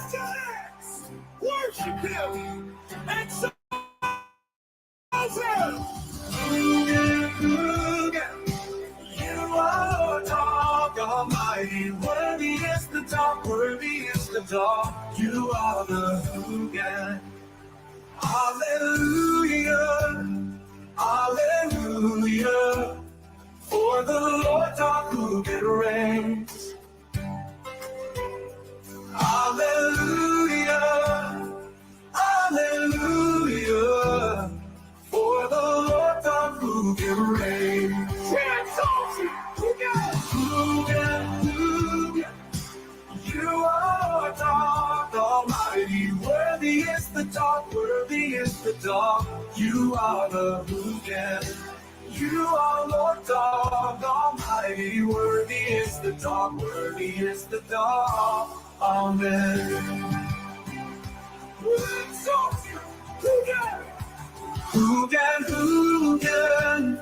lift your hands, worship him, exalt him. You are God Almighty, worthy is the dog, worthy is the dog. You are the Hoogan. Hallelujah, hallelujah, for the Lord God Hoogan reigns. Hallelujah, hallelujah, for the Lord God Hoogan reigns. You are God Almighty, worthy is the dog, worthy is the dog. You are the Hoogan. You are Lord God Almighty, worthy is the dog, worthy is the dog. Amen. We exalt you, Hoogan. Hoogan, Hoogan.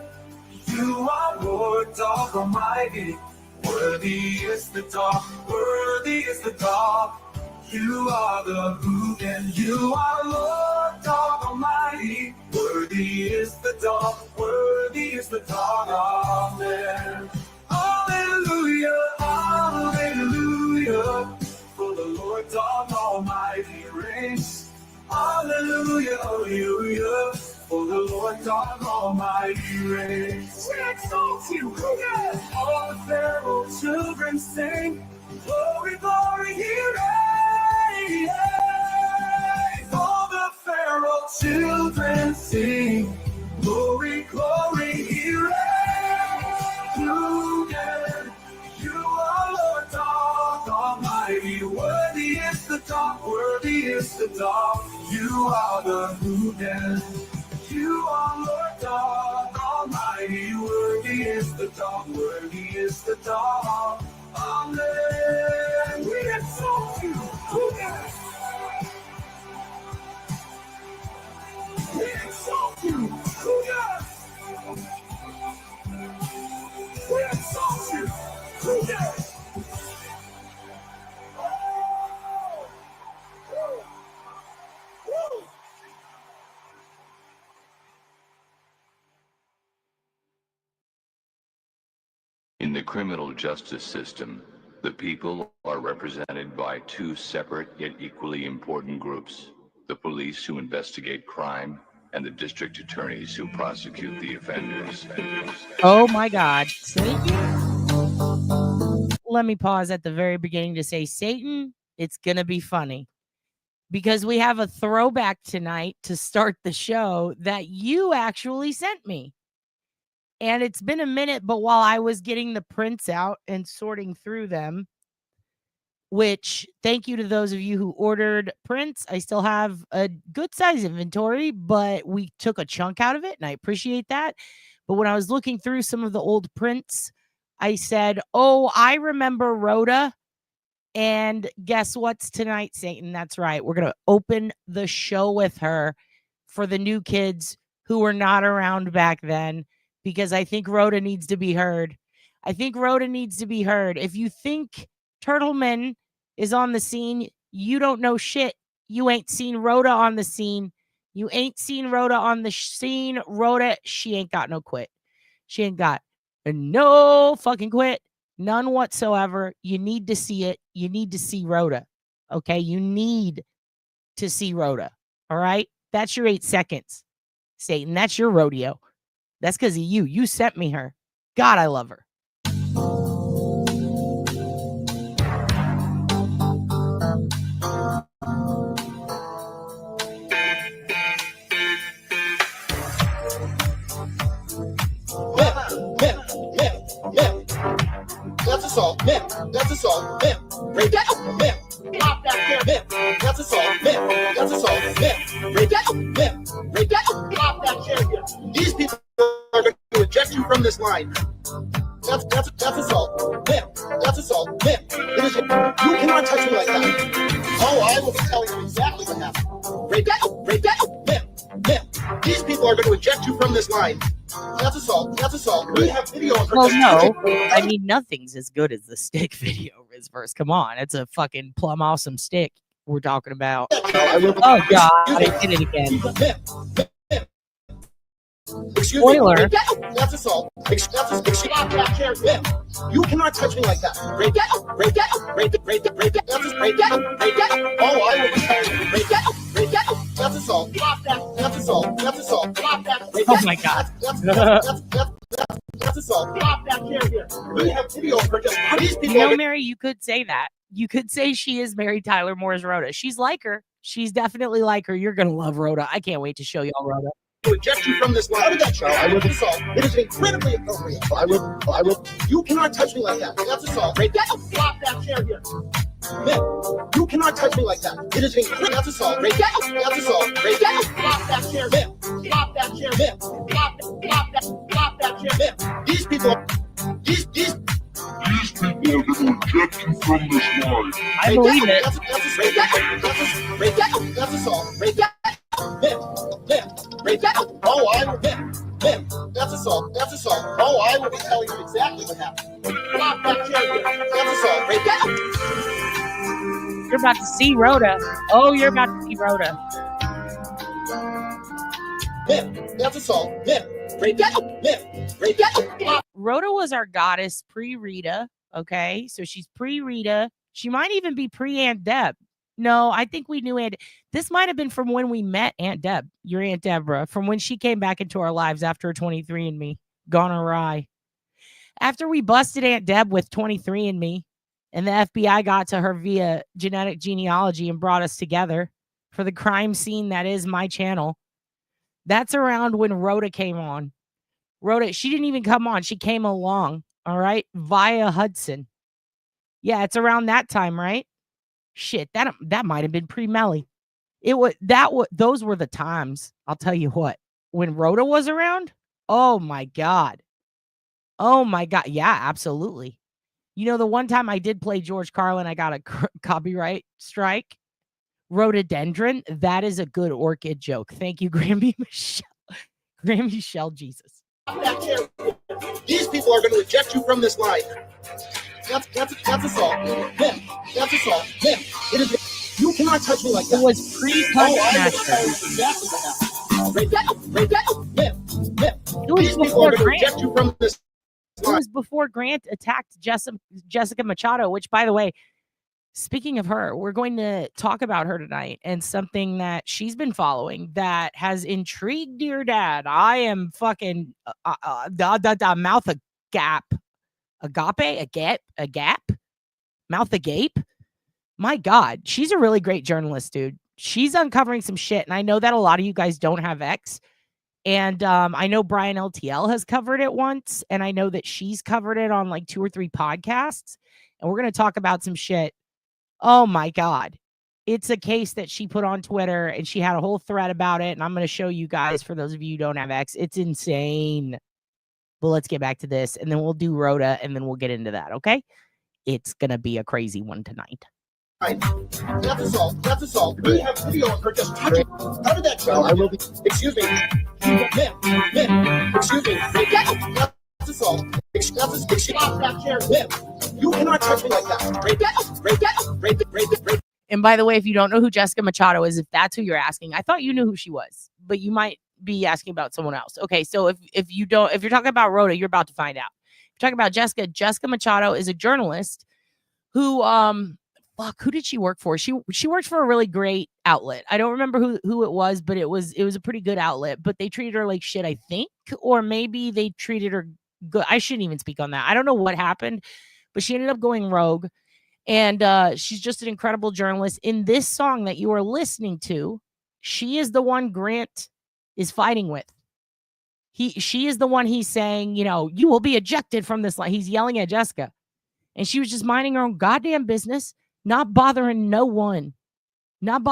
You are Lord God Almighty, worthy is the dog, worthy is the dog. You are the Hoogan. You are Lord God Almighty, worthy is the dog, worthy is the dog. Amen. Hallelujah, hallelujah, for the Lord God Almighty reigns. Hallelujah, hallelujah, for the Lord God Almighty reigns. We exalt you, Hoogan. All the Pharaoh children sing, glory, glory, he reigns. All the Pharaoh children sing, glory, glory, he reigns. Hoogan, you are Lord God Almighty, worthy is the dog, worthy is the dog. You are the Hoogan. You are Lord God Almighty, worthy is the dog, worthy is the dog. Amen. We exalt you, Hoogan. We exalt you, Hoogan. We exalt you, Hoogan. In the criminal justice system, the people are represented by two separate yet equally important groups: the police who investigate crime and the district attorneys who prosecute the offenders. Oh my God, Satan. Let me pause at the very beginning to say, Satan, it's going to be funny because we have a throwback tonight to start the show that you actually sent me. And it's been a minute, but while I was getting the prints out and sorting through them, which thank you to those of you who ordered prints. I still have a good size inventory, but we took a chunk out of it and I appreciate that. But when I was looking through some of the old prints, I said, oh, I remember Rhoda. And guess what's tonight, Satan? That's right. We're going to open the show with her for the new kids who were not around back then, because I think Rhoda needs to be heard. I think Rhoda needs to be heard. If you think Turtleman is on the scene, you don't know shit. You ain't seen Rhoda on the scene. You ain't seen Rhoda on the scene. Rhoda, she ain't got no quit. She ain't got no fucking quit. None whatsoever. You need to see it. You need to see Rhoda. Okay? You need to see Rhoda. All right? That's your 8 seconds, Satan. That's your rodeo. That's because of you. You sent me her. God, I love her. That's assault. That's assault. Break that up. Pop that there. That's assault. That's assault. Break that up. Break that up. Pop that chair here. These people are going to eject you from this line. That's assault. That's assault. It is. You cannot touch me like that. Oh, I will be telling you exactly what happened. Break that up. Break that up. These people are going to eject you from this line. That's assault. That's assault. We have video. Well, no. I mean, nothing's as good as the stick video, Rizverse. Come on. It's a fucking plumb awesome stick. we're talking about. I will be. Oh, God, I did it again. Excuse Spoiler. me. That's assault. You cannot touch me like that. Break it. Break it. Break it. Break it. Break it. That's break it. Break it. Oh, I will be telling you. Break it. Break it. That's assault. That's assault. That's assault. Oh my God. That's assault. Stop that chair here. We have video for just these people. You know, Mary, you could say that. You could say she is Mary Tyler Moore's Rhoda. She's like her. She's definitely like her. You're gonna love Rhoda. I can't wait to show y'all Rhoda. To eject you from this line. Out of that show, I will assault. It is incredibly appropriate. I will. You cannot touch me like that. That's assault. Break that. Stop that chair here. Man, you cannot touch me like that. It is incredible. That's assault. Break that. That's assault. Break that. Stop that chair. Man, stop that chair. Man, stop that chair. Man, these people are going to eject you from this line. I believe it. That's assault. Break that. Break that. Oh, I will. That's assault. That's assault. Oh, I will be telling you exactly what happened. Stop that chair here. That's assault. Break that. You're about to see Rhoda. Oh, you're about to see Rhoda. That's assault. Break that. Break that. Rhoda was our goddess pre-Rita. Okay, so she's pre-Rita. She might even be pre-Aunt Deb. No, I think we knew Aunt. This might have been from when we met Aunt Deb, your Aunt Deborah, from when she came back into our lives after 23andMe gone awry. After we busted Aunt Deb with 23andMe, and the FBI got to her via genetic genealogy and brought us together for the crime scene that is my channel. That's around when Rhoda came on. Rhoda, she didn't even come on. She came along, all right, via Hudson. Yeah, it's around that time, right? Shit, that might have been pre-Melly. Those were the times. I'll tell you what. When Rhoda was around, oh my God. Oh my God. Yeah, absolutely. You know, the one time I did play George Carlin, I got a copyright strike. Rhododendron, that is a good orchid joke. Thank you, Grammy Michelle. Grammy Michelle Jesus. These people are going to eject you from this line. That's assault. That's assault. It is. You cannot touch me like that. It was pre-Punch Master. It was before Grant. Eject you from this line. It was before Grant attacked Jessica Machado, which, by the way, speaking of her, we're going to talk about her tonight and something that she's been following that has intrigued your dad. I am fucking mouth agape, mouth agape. My God, she's a really great journalist, dude. She's uncovering some shit, and I know that a lot of you guys don't have X. And I know Brian LTL has covered it once, and I know that she's covered it on like 2 or 3 podcasts. And we're going to talk about some shit. Oh my God. It's a case that she put on Twitter, and she had a whole thread about it. And I'm going to show you guys, for those of you who don't have X. It's insane. But let's get back to this, and then we'll do Rhoda, and then we'll get into that, okay? It's going to be a crazy one tonight. That's assault. That's assault. We have video of her just touching. Out of that show, I will be. Excuse me. Excuse me. That's assault. Stop that chair. You cannot touch me like that. Break it. And by the way, if you don't know who Jessica Machado is, if that's who you're asking, I thought you knew who she was, but you might be asking about someone else. Okay, so if you're talking about Rhoda, you're about to find out. If you're talking about Jessica Machado is a journalist who who did she work for? She worked for a really great outlet. I don't remember who it was, but it was a pretty good outlet, but they treated her like shit, I think, or maybe they treated her good. I shouldn't even speak on that. I don't know what happened, but she ended up going rogue, and she's just an incredible journalist. In this song that you are listening to, she is the one Grant is fighting with. She is the one he's saying, you know, you will be ejected from this line. He's yelling at Jessica, and she was just minding her own goddamn business. Not bothering no one, not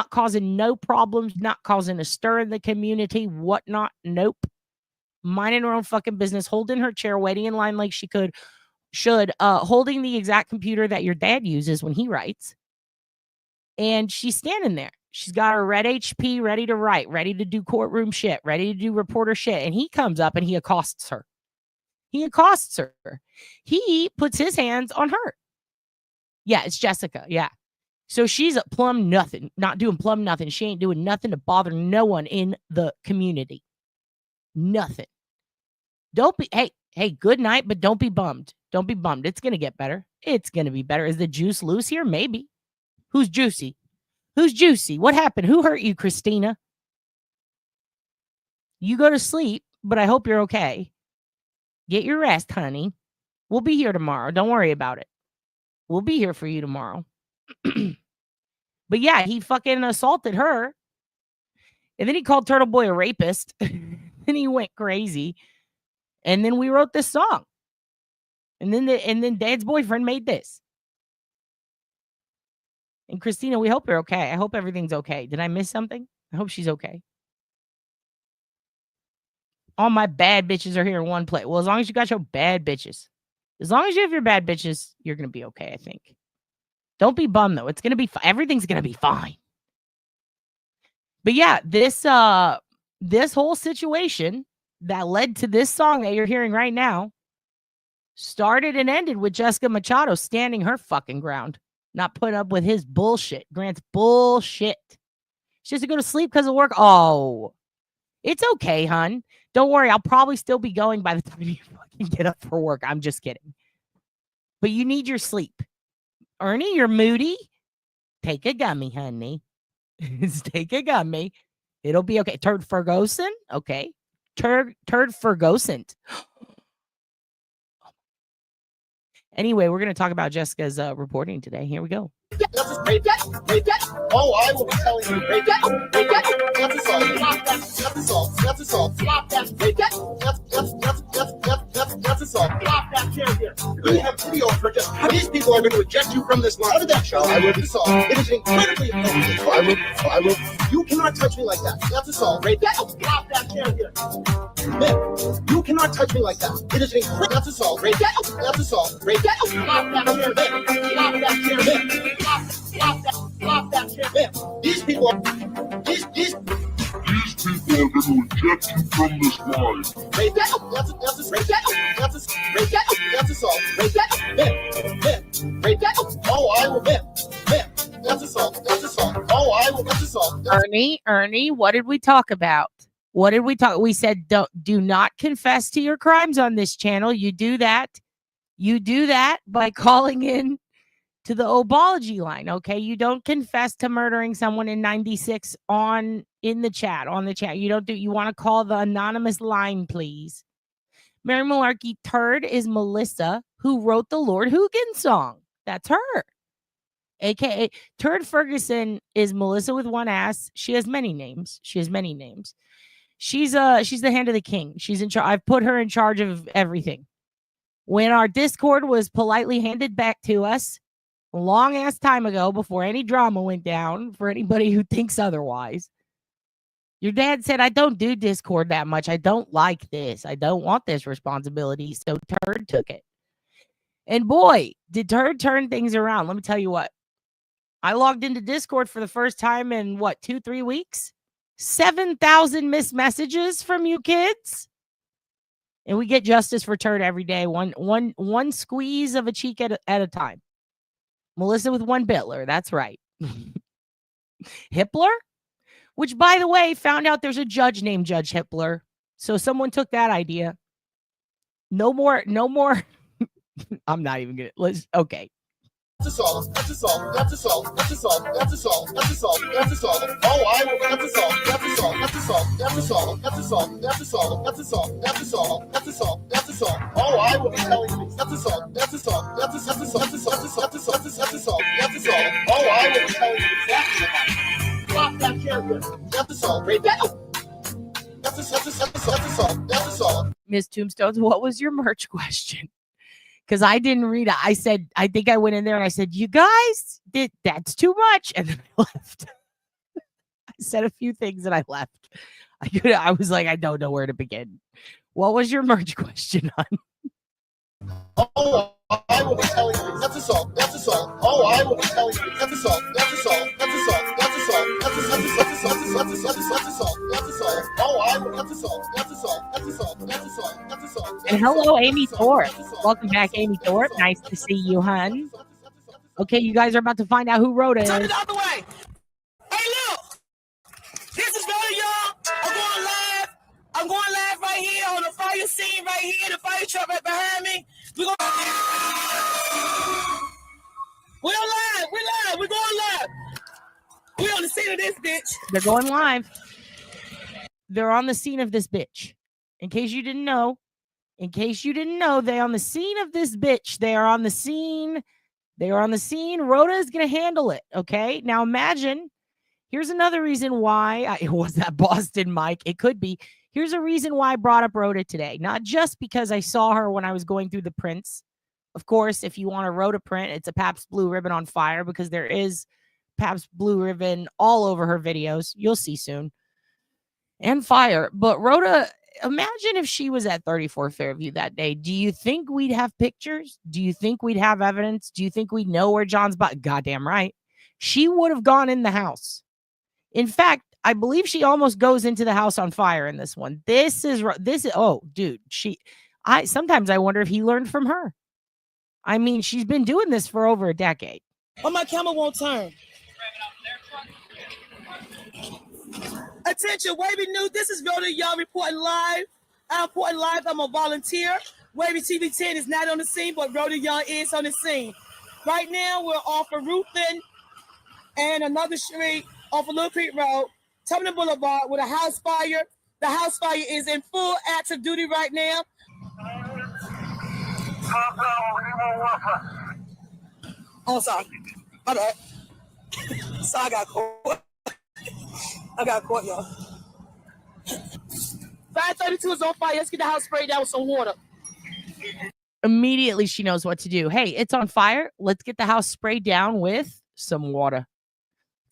causing no problems, not causing a stir in the community, whatnot. Nope. Minding her own fucking business, holding her chair, waiting in line like she should, holding the exact computer that your dad uses when he writes. And she's standing there. She's got her red HP ready to write, ready to do courtroom shit, ready to do reporter shit. And he comes up and he accosts her. He puts his hands on her. Yeah, it's Jessica. Yeah. So she's plumb nothing, not doing plumb nothing. She ain't doing nothing to bother no one in the community. Nothing. Don't be, hey, good night, but don't be bummed. Don't be bummed. It's going to get better. It's going to be better. Is the juice loose here? Maybe. Who's juicy? Who's juicy? What happened? Who hurt you, Christina? You go to sleep, but I hope you're okay. Get your rest, honey. We'll be here tomorrow. Don't worry about it. We'll be here for you tomorrow. But yeah, he fucking assaulted her. And then he called Turtle Boy a rapist. And he went crazy. And then we wrote this song. And then Dad's boyfriend made this. And Christina, we hope you're okay. I hope everything's okay. Did I miss something? I hope she's okay. All my bad bitches are here in one place. Well, as long as you got your bad bitches. As long as you have your bad bitches, you're going to be okay, I think. Don't be bummed, though. It's going to be everything's going to be fine. But yeah, this whole situation that led to this song that you're hearing right now started and ended with Jessica Machado standing her fucking ground, not putting up with his bullshit. Grant's bullshit. She has to go to sleep because of work. Oh, it's okay, hun. Don't worry. I'll probably still be going by the time you fucking get up for work. I'm just kidding. But you need your sleep. Ernie, you're moody. Take a gummy, honey. Take a gummy. It'll be okay. Turd Ferguson? Okay. Turd Ferguson. Anyway, we're going to talk about Jessica's reporting today. Here we go. Oh, I will be telling you. That's a song. Flop that. That's a song. Flop that chair here. We have video for just how these people are going to eject you from this line. Out of that show. I will be song. It is incredibly offensive. I will. You cannot touch me like that. That's a song. Flop that chair here. Man, you cannot touch me like that. It is incredible. That's a song. That's a song. Flop that chair there. Flop that chair there. Flop that chair there. These people are going to eject you from this line. That's a song. Oh, I will man. That's a song. Oh, I will. That's a song. Ernie, what did we talk about? We said do not confess to your crimes on this channel. You do that by calling in to the Obology line, okay? You don't confess to murdering someone in 96 on the chat. You want to call the anonymous line, please. Mary Malarkey Turd is Melissa, who wrote the Lord Hoogan song. That's her. AKA Turd Ferguson is Melissa with one ass. She has many names. She's the hand of the king. She's in charge. I've put her in charge of everything. When our Discord was politely handed back to us a long ass time ago, before any drama went down, for anybody who thinks otherwise, your dad said, I don't do Discord that much. I don't like this. I don't want this responsibility. So Turd took it. And boy, did Turd turn things around. Let me tell you what. I logged into Discord for the first time in 2-3 weeks. 7,000 missed messages from you kids. And we get justice for Turd every day. One squeeze of a cheek at a time. Melissa with one Bitler. That's right. Hippler? Which, by the way, found out there's a judge named Judge Hippler. So someone took that idea. No more. I'm not even going to. Okay. That's a song. Oh, I will. That's a song. Oh, I will. That's a song. Oh, I will be telling you. That's a song. Oh, I will be telling you exactly. Flop that chair here. That's a song. That's a song. Miss Tombstones, what was your merch question? Because I didn't read it. I said, I think I went in there and I said, you guys, that's too much. And then I left. I said a few things and I left. I was like, I don't know where to begin. What was your merch question, hon? Oh, I will be telling you. That's a song. Oh, I will be telling you. That's a song. Oh, I will. That's a song. And hello, Amy Thorpe. Welcome back, Amy Thorpe. Nice to see you, hun. Okay, you guys are about to find out who Rhoda is. Turn it out the way. Hey, look. This is Rhoda, y'all. I'm going live right here on the fire scene right here. The fire truck right behind me. We're live. We're going live. We're on the scene of this bitch. They're going live. They're on the scene of this bitch. In case you didn't know, they're on the scene of this bitch. They are on the scene. Rhoda is going to handle it. Okay. Now imagine, here's another reason why it was that Boston mic. It could be. Here's a reason why I brought up Rhoda today. Not just because I saw her when I was going through the prints. Of course, if you want a Rhoda print, it's a Pabst Blue Ribbon on fire, because there is Pabst Blue Ribbon all over her videos. You'll see soon. And fire. But Rhoda, imagine if she was at 34 Fairview that day. Do you think we'd have pictures? Do you think we'd have evidence? Do you think we'd know where John's body? Goddamn right. She would have gone in the house. In fact, I believe she almost goes into the house on fire in this one. This is oh, dude, sometimes I wonder if he learned from her. I mean, she's been doing this for over a decade. Oh, my camera won't turn. Attention, Wavy News. This is Rhoda, y'all, reporting live. I'm reporting live. I'm a volunteer. Wavy TV 10 is not on the scene, but Rhoda Young is on the scene. Right now, we're off of Ruthin and another street off of Little Creek Road, Tubman Boulevard, with a house fire. The house fire is in full active duty right now. Oh, sorry. My bad. So I got caught. Y'all. 532 is on fire. Let's get the house sprayed down with some water. Immediately, she knows what to do. Hey, it's on fire. Let's get the house sprayed down with some water.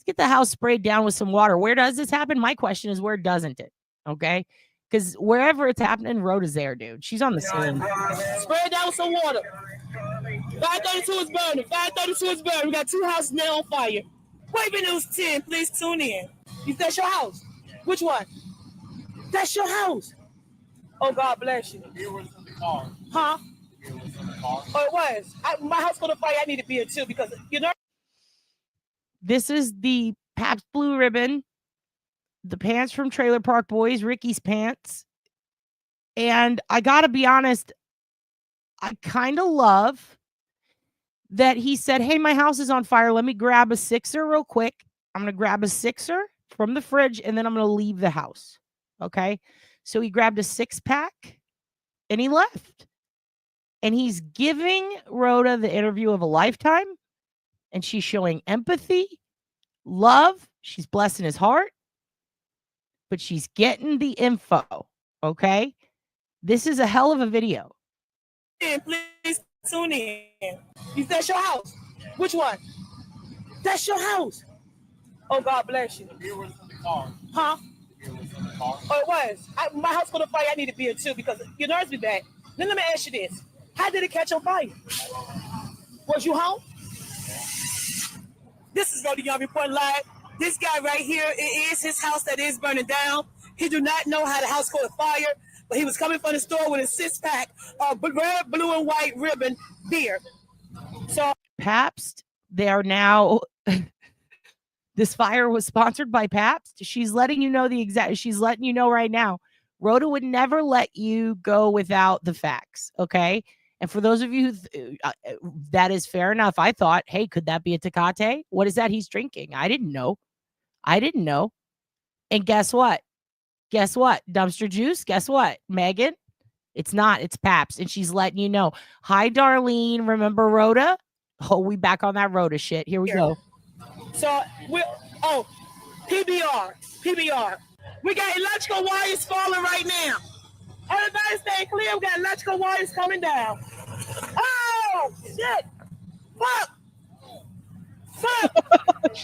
Get the house sprayed down with some water. Where does this happen? My question is, where doesn't it? Okay, because wherever it's happening, Rhoda's there, dude. She's on the scene. Spray it down with some water. 532 is burning. 532 is burning. We got two houses now on fire. Wavy News 10, please tune in. That's your house. Which one? That's your house. Oh, God bless you. It was in the car. Huh? It was in the car. Oh, it was. My house caught on fire. I need to be here too, because you know. This is the Pabst Blue Ribbon, the pants from Trailer Park Boys, Ricky's pants. And I got to be honest, I kind of love that he said, hey, my house is on fire. Let me grab a sixer real quick. I'm going to grab a sixer from the fridge, and then I'm going to leave the house. Okay. So he grabbed a 6-pack and he left. And he's giving Rhoda the interview of a lifetime. And she's showing empathy, love. She's blessing his heart. But she's getting the info. Okay? This is a hell of a video. Please tune in. That's your house. Which one? That's your house. Oh, God bless you. It was in the car. Huh? It was in the car. Oh, it was. My house caught on fire. I need to be here too, because your nerves be bad. Then let me ask you this. How did it catch on fire? Was you home? This is Rhoda Young reporting live. This guy right here, it is his house that is burning down. He do not know how the house caught fire, but he was coming from the store with a 6-pack of red, blue, and white ribbon beer. So Pabst, they are now. This fire was sponsored by Pabst. She's letting you know she's letting you know right now. Rhoda would never let you go without the facts. Okay. And for those of you who that is fair enough. I thought, hey, could that be a Tecate? What is that he's drinking? I didn't know. And guess what? Dumpster juice. Guess what, Megan? It's not. It's Pabst. And she's letting you know. Hi, Darlene. Remember Rhoda? Oh, we back on that Rhoda shit. Here we go. So PBR. We got electrical wires falling right now. Everybody stay clear. We got electrical wires coming down. Oh, shit. Fuck.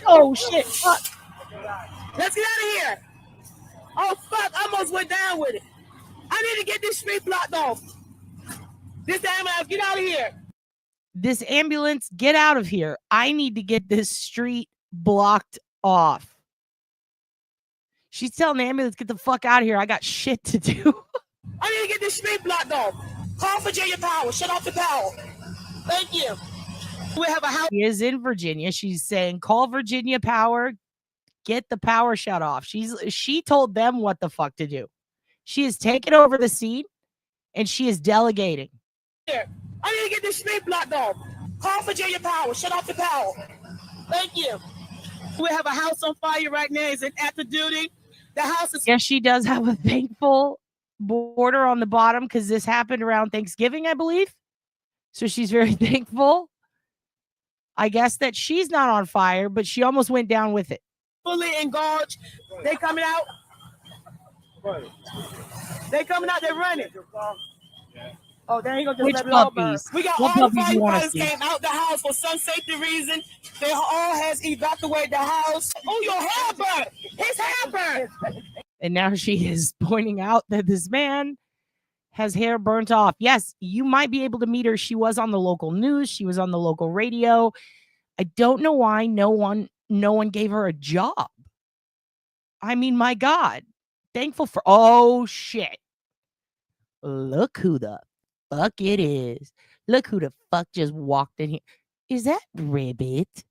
Oh, shit. Fuck. Let's get out of here. Oh, fuck. I almost went down with it. I need to get this street blocked off. This ambulance, get out of here. This ambulance, get out of here. I need to get this street blocked off. She's telling the ambulance, get the fuck out of here. I got shit to do. I need to get this street blocked off. Call Virginia Power. Shut off the power. Thank you. We have a house. She is in Virginia. She's saying, call Virginia Power, get the power shut off. She told them what the fuck to do. She has taken over the scene and she is delegating. Here. I need to get this street blocked off. Call Virginia Power. Shut off the power. Thank you. We have a house on fire right now. It's in active duty. The house is. Yes, she does have a thankful border on the bottom because this happened around Thanksgiving, I believe. So she's very thankful. I guess that she's not on fire, but she almost went down with it. Fully engorged. They coming out. They coming out. They're running. Oh, they ain't gonna just Which let it all burn. puppies? We got What all the puppies you wanna firefighters see? came out the house for some safety reason. They all has evacuated the house. Oh, your hair burned. His hair burned. And now she is pointing out that this man has hair burnt off. Yes, you might be able to meet her. She was on the local news. She was on the local radio. I don't know why no one gave her a job. I mean, my God. Thankful for, oh shit. Look who the fuck it is. Look who the fuck just walked in here. Is that Ribbit?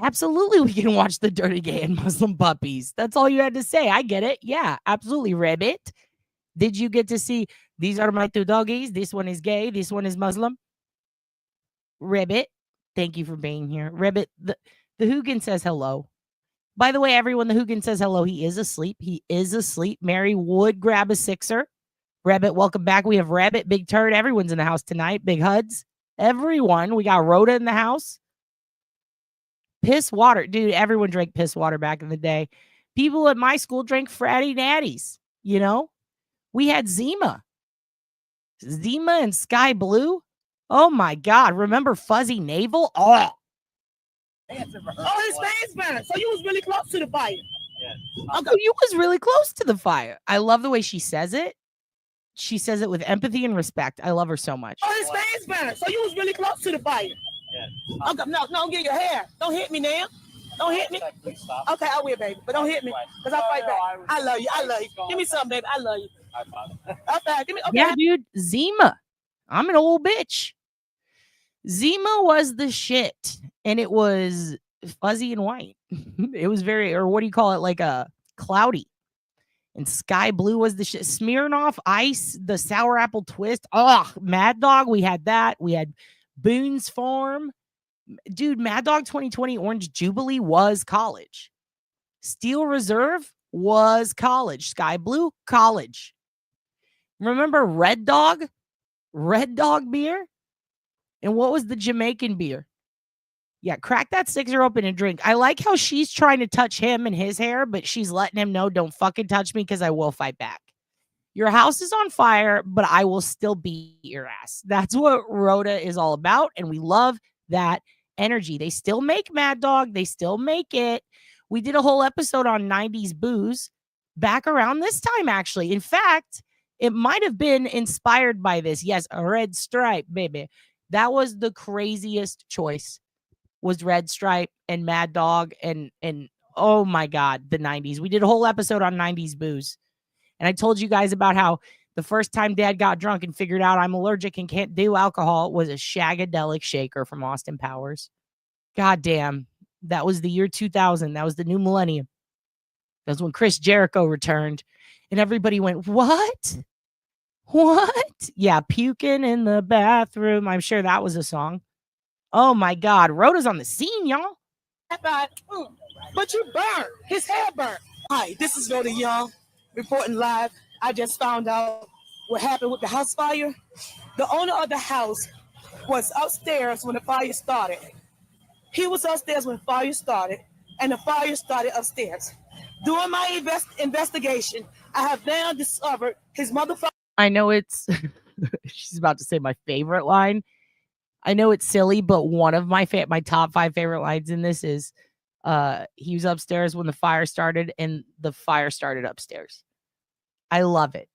Absolutely, we can watch the dirty gay and Muslim puppies. That's all you had to say. I get it. Yeah, absolutely, Ribbit. Did you get to see, these are my two doggies. This one is gay. This one is Muslim. Ribbit, thank you for being here. Ribbit, the Hoogan says hello. By the way, everyone, the Hoogan says hello. He is asleep. He is asleep. Mary would grab a sixer. Rabbit, welcome back. We have Rabbit, Big Turd. Everyone's in the house tonight. Big Huds. Everyone. We got Rhoda in the house. Piss water. Dude, everyone drank piss water back in the day. People at my school drank Fratty Natties. You know? We had Zima. Zima and Sky Blue. Oh, my God. Remember Fuzzy Navel? Oh. Oh, his face burned. So you was really close to the fire. Yeah. Okay. You was really close to the fire. I love the way she says it. She says it with empathy and respect. I love her so much. Oh, his face burned. So you was really close to the fire. Yeah. Okay, no, don't get your hair. Don't hit me now. Don't hit me. Okay, I will, baby. But don't hit me. Because I'll fight back. I love you. I love you. Give me something, baby. I love you. Okay, give me. Okay. Yeah, dude. Zima. I'm an old bitch. Zima was the shit. And it was fuzzy and white. It was very, or what do you call it? Like a cloudy. And Sky Blue was the shit. Smirnoff Ice, the Sour Apple Twist. Oh, Mad Dog. We had that. We had Boone's Farm. Dude, Mad Dog 2020 Orange Jubilee was college. Steel Reserve was college. Sky Blue, college. Remember Red Dog? Red Dog beer? And what was the Jamaican beer? Yeah, crack that sixer open and drink. I like how she's trying to touch him and his hair, but she's letting him know, don't fucking touch me because I will fight back. Your house is on fire, but I will still beat your ass. That's what Rhoda is all about, and we love that energy. They still make Mad Dog. They still make it. We did a whole episode on 90s booze back around this time, actually. In fact, it might have been inspired by this. Yes, a Red Stripe, baby. That was the craziest choice. Was Red Stripe and Mad Dog and oh my God, the 90s. We did a whole episode on 90s booze. And I told you guys about how the first time Dad got drunk and figured out I'm allergic and can't do alcohol was a Shagadelic shaker from Austin Powers. God damn. That was the year 2000. That was the new millennium. That's when Chris Jericho returned. And everybody went, what? What? Yeah, puking in the bathroom. I'm sure that was a song. Oh my God, Rhoda's on the scene, y'all. But you burned. His hair burned. Hi, this is Rhoda Young, reporting live. I just found out what happened with the house fire. The owner of the house was upstairs when the fire started. He was upstairs when the fire started, and the fire started upstairs. During my investigation, I have now discovered his motherfucker. I know it's, she's about to say my favorite line. I know it's silly, but one of my top 5 favorite lines in this is he was upstairs when the fire started and the fire started upstairs. I love it.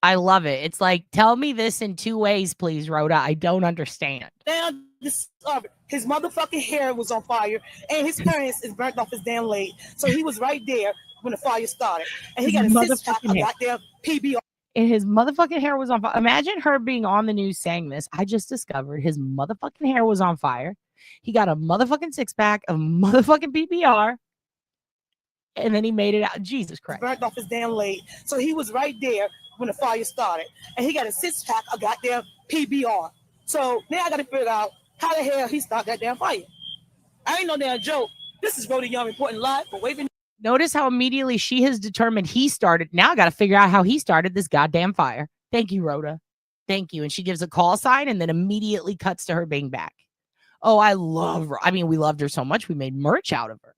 I love it. It's like, tell me this in 2 ways, please, Rhoda. I don't understand. Now discovered his motherfucking hair was on fire and his parents is burnt off his damn leg. So he was right there when the fire started. And he got a 6-pack of goddamn PBR. and his motherfucking hair was on fire. Imagine her being on the news saying this. I just discovered his motherfucking hair was on fire. He got a motherfucking six-pack of motherfucking PBR, and then he made it out. Jesus Christ. Burnt off his damn leg. So he was right there when the fire started. And he got a six-pack of goddamn PBR. So now I got to figure out how the hell he started that damn fire. I ain't no damn joke. This is Rhoda Young reporting live for Waving. Notice how immediately she has determined he started. Now I got to figure out how he started this goddamn fire. Thank you, Rhoda. Thank you. And she gives a call sign and then immediately cuts to her being back. Oh, I love her. I mean, we loved her so much. We made merch out of her.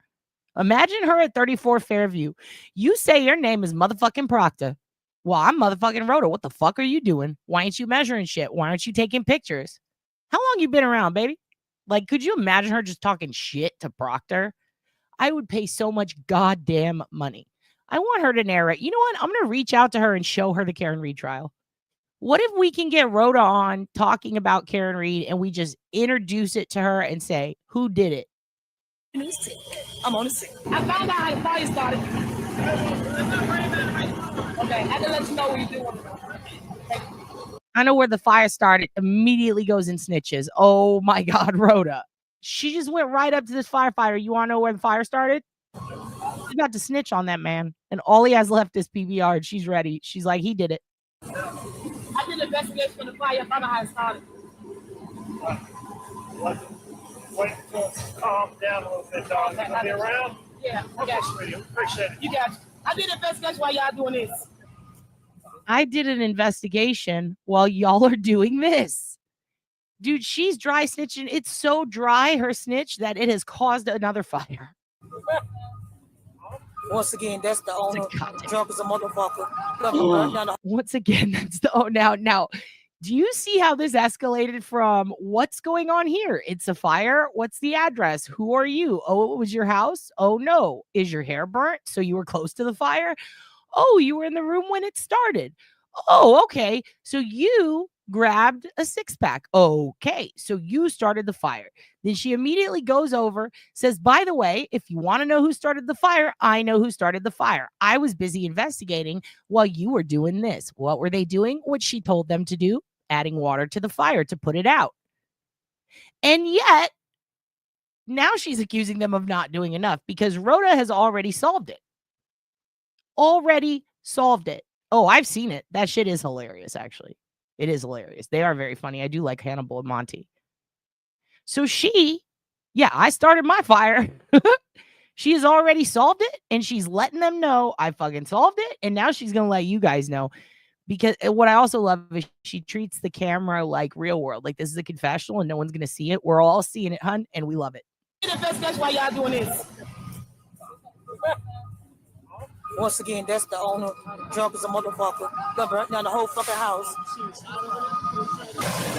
Imagine her at 34 Fairview. You say your name is motherfucking Proctor. Well, I'm motherfucking Rhoda. What the fuck are you doing? Why ain't you measuring shit? Why aren't you taking pictures? How long you been around, baby? Like, could you imagine her just talking shit to Proctor? I would pay so much goddamn money. I want her to narrate. You know what? I'm going to reach out to her and show her the Karen Reed trial. What if we can get Rhoda on talking about Karen Reed and we just introduce it to her and say, who did it? I'm on the scene. I found out how the fire started. Okay, I can let you know what you're doing. I know where the fire started. Immediately goes and snitches. Oh my God, Rhoda. She just went right up to this firefighter. You want to know where the fire started? She's about to snitch on that man. And all he has left is PBR. And she's ready. She's like, he did it. I did an investigation for the fire. I found out how it started. Wait to calm down a little bit, dog. I'll be around. Yeah, I got you. Appreciate it. You got you. I did an investigation while y'all doing this. I did an investigation while y'all are doing this. Dude, she's dry snitching. It's so dry, her snitch, that it has caused another fire. Once again, that's the owner. Drunk as a motherfucker. Once again, that's the now. Do you see how this escalated from what's going on here? It's a fire. What's the address? Who are you? Oh, it was your house. Oh no. Is your hair burnt? So you were close to the fire? Oh, you were in the room when it started. Oh, okay. So you grabbed a six-pack. Okay. So you started the fire. Then she immediately goes over, says, by the way, if you want to know who started the fire, I know who started the fire. I was busy investigating while you were doing this. What were they doing? What she told them to do? Adding water to the fire to put it out. And yet, now she's accusing them of not doing enough because Rhoda has already solved it. Oh, I've seen it. That shit is hilarious, actually. It is hilarious. They are very funny. I do like Hannibal and Monty. So I started my fire. She has already solved it, and she's letting them know I fucking solved it, and now she's going to let you guys know. Because what I also love is she treats the camera like real world. Like, this is a confessional, and no one's going to see it. We're all seeing it, hun, and we love it. That's why y'all doing this. Once again, that's the owner. Drunk as a motherfucker. Done burnt down the whole fucking house.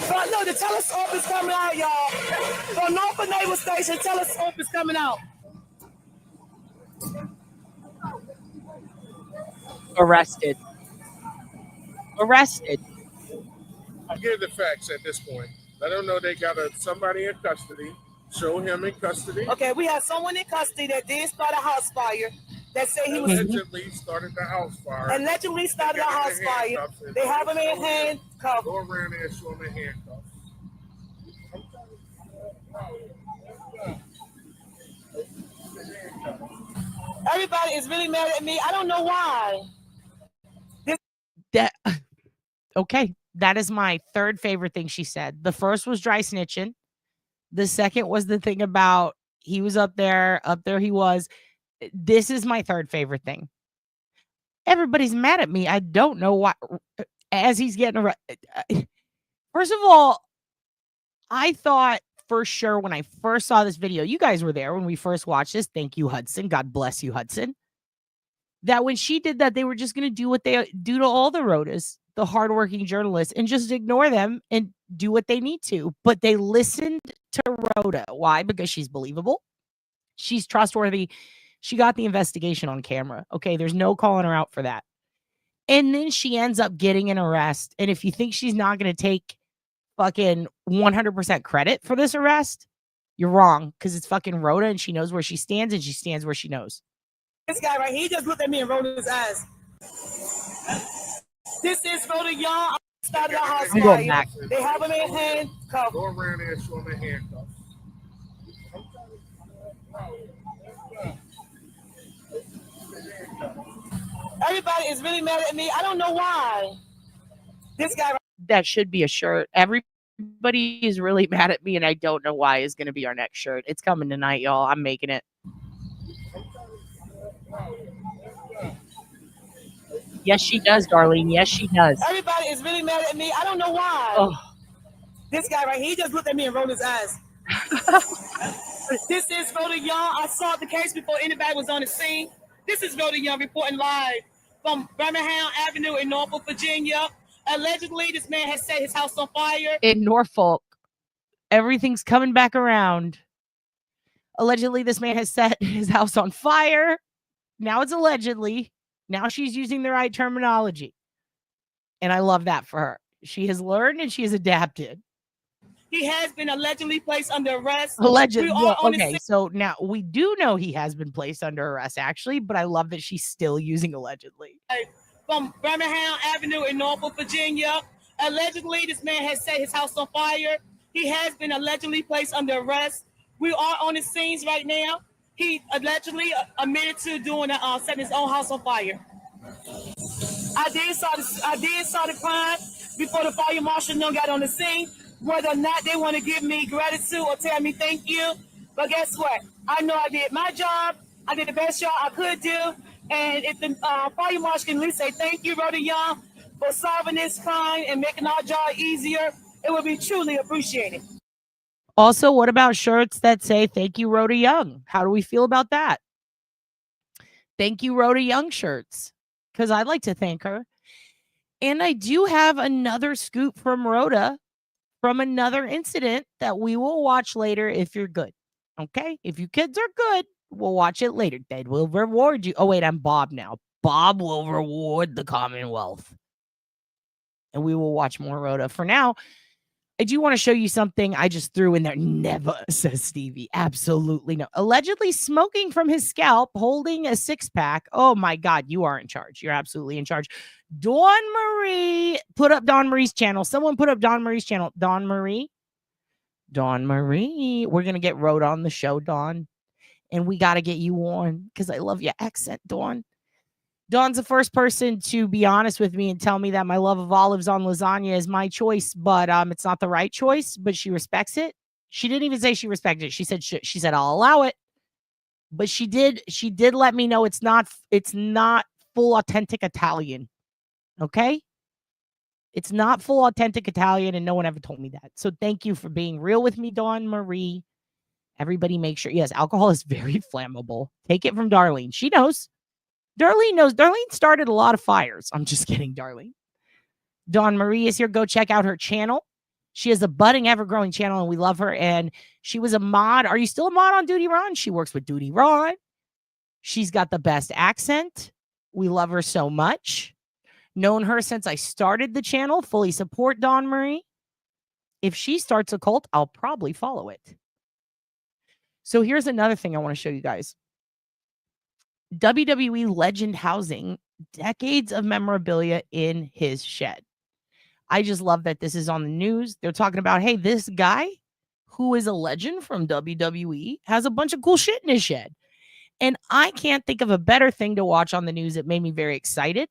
But no, the telescope is coming out, y'all. From Norfolk Naval Station, telescope is coming out. Arrested. I give the facts at this point. Let them know they got somebody in custody. Show him in custody. Okay, we have someone in custody that did start a house fire. That say he was allegedly started the house fire. Allegedly started a house fire. They have him in handcuffs. Go around there and show him in handcuffs. Everybody is really mad at me. I don't know why. Okay, that is my third favorite thing she said. The first was dry snitching. The second was the thing about he was up there he was. This is my third favorite thing. Everybody's mad at me. I don't know why. As he's getting arrested. First of all, I thought for sure when I first saw this video, you guys were there when we first watched this. Thank you, Hudson. God bless you, Hudson. That when she did that, they were just going to do what they do to all the Rhodas, the hardworking journalists, and just ignore them and do what they need to. But they listened to Rhoda. Why? Because she's believable. She's trustworthy. She got the investigation on camera. Okay, there's no calling her out for that. And then she ends up getting an arrest. And if you think she's not going to take fucking 100% credit for this arrest, you're wrong. Because it's fucking Rhoda and she knows where she stands and she stands where she knows. This guy right here, he just looked at me and rolled his eyes. This is Rhoda Young. I started a house I'm going fire. back. They have him in handcuffs. Go around there and show them the handcuffs. Everybody is really mad at me. I don't know why. This guy. That should be a shirt. Everybody is really mad at me, and I don't know why is going to be our next shirt. It's coming tonight, y'all. I'm making it. Yes, she does, Darlene. Yes, she does. Everybody is really mad at me. I don't know why. Oh. This guy right here, he just looked at me and rolled his eyes. This is Rhoda Young. I saw the case before anybody was on the scene. This is Rhoda Young reporting live from Birmingham Avenue in Norfolk, Virginia. Allegedly, this man has set his house on fire. In Norfolk, everything's coming back around. Allegedly, this man has set his house on fire. Now it's allegedly. Now she's using the right terminology. And I love that for her. She has learned and she has adapted. He has been allegedly placed under arrest. Allegedly. Well, okay, so now we do know he has been placed under arrest, actually, but I love that she's still using allegedly. From Birmingham Avenue in Norfolk, Virginia. Allegedly, this man has set his house on fire. He has been allegedly placed under arrest. We are on the scenes right now. He allegedly admitted to doing setting his own house on fire. I did saw the crime before the fire marshal got on the scene. Whether or not they want to give me gratitude or tell me thank you, but guess what? I know I did my job. I did the best job I could do. And if the fire marshal can at least say thank you, Rhoda Young, for solving this crime and making our job easier, it would be truly appreciated. Also, what about shirts that say thank you, Rhoda Young? How do we feel about that? Thank you, Rhoda Young shirts, because I'd like to thank her. And I do have another scoop from Rhoda from another incident that we will watch later if you're good. Okay? If you kids are good, we'll watch it later. They will reward you. Oh, wait, I'm Bob now. Bob will reward the Commonwealth. And we will watch more Rhoda. For now, I do want to show you something I just threw in there. Never, says Stevie. Absolutely no. Allegedly smoking from his scalp, holding a six-pack. Oh, my God. You are in charge. You're absolutely in charge. Dawn Marie. Put up Dawn Marie's channel. Someone put up Dawn Marie's channel. Dawn Marie. Dawn Marie. We're going to get Rhoda on the show, Dawn. And we got to get you on because I love your accent, Dawn. Dawn's the first person to be honest with me and tell me that my love of olives on lasagna is my choice, but it's not the right choice, but she respects it. She didn't even say she respected it. She said, I'll allow it. But she did let me know it's not full authentic Italian. Okay? It's not full authentic Italian, and no one ever told me that. So thank you for being real with me, Dawn Marie. Everybody make sure. Yes, alcohol is very flammable. Take it from Darlene. She knows. Darlene knows. Darlene started a lot of fires. I'm just kidding, Darlene. Dawn Marie is here. Go check out her channel. She has a budding, ever-growing channel, and we love her. And she was a mod. Are you still a mod on Duty Ron? She works with Duty Ron. She's got the best accent. We love her so much. Known her since I started the channel. Fully support Dawn Marie. If she starts a cult, I'll probably follow it. So here's another thing I want to show you guys. WWE legend housing decades of memorabilia in his shed. I just love that this is on the news. They're talking about, hey, this guy who is a legend from WWE has a bunch of cool shit in his shed. And I can't think of a better thing to watch on the news. It made me very excited.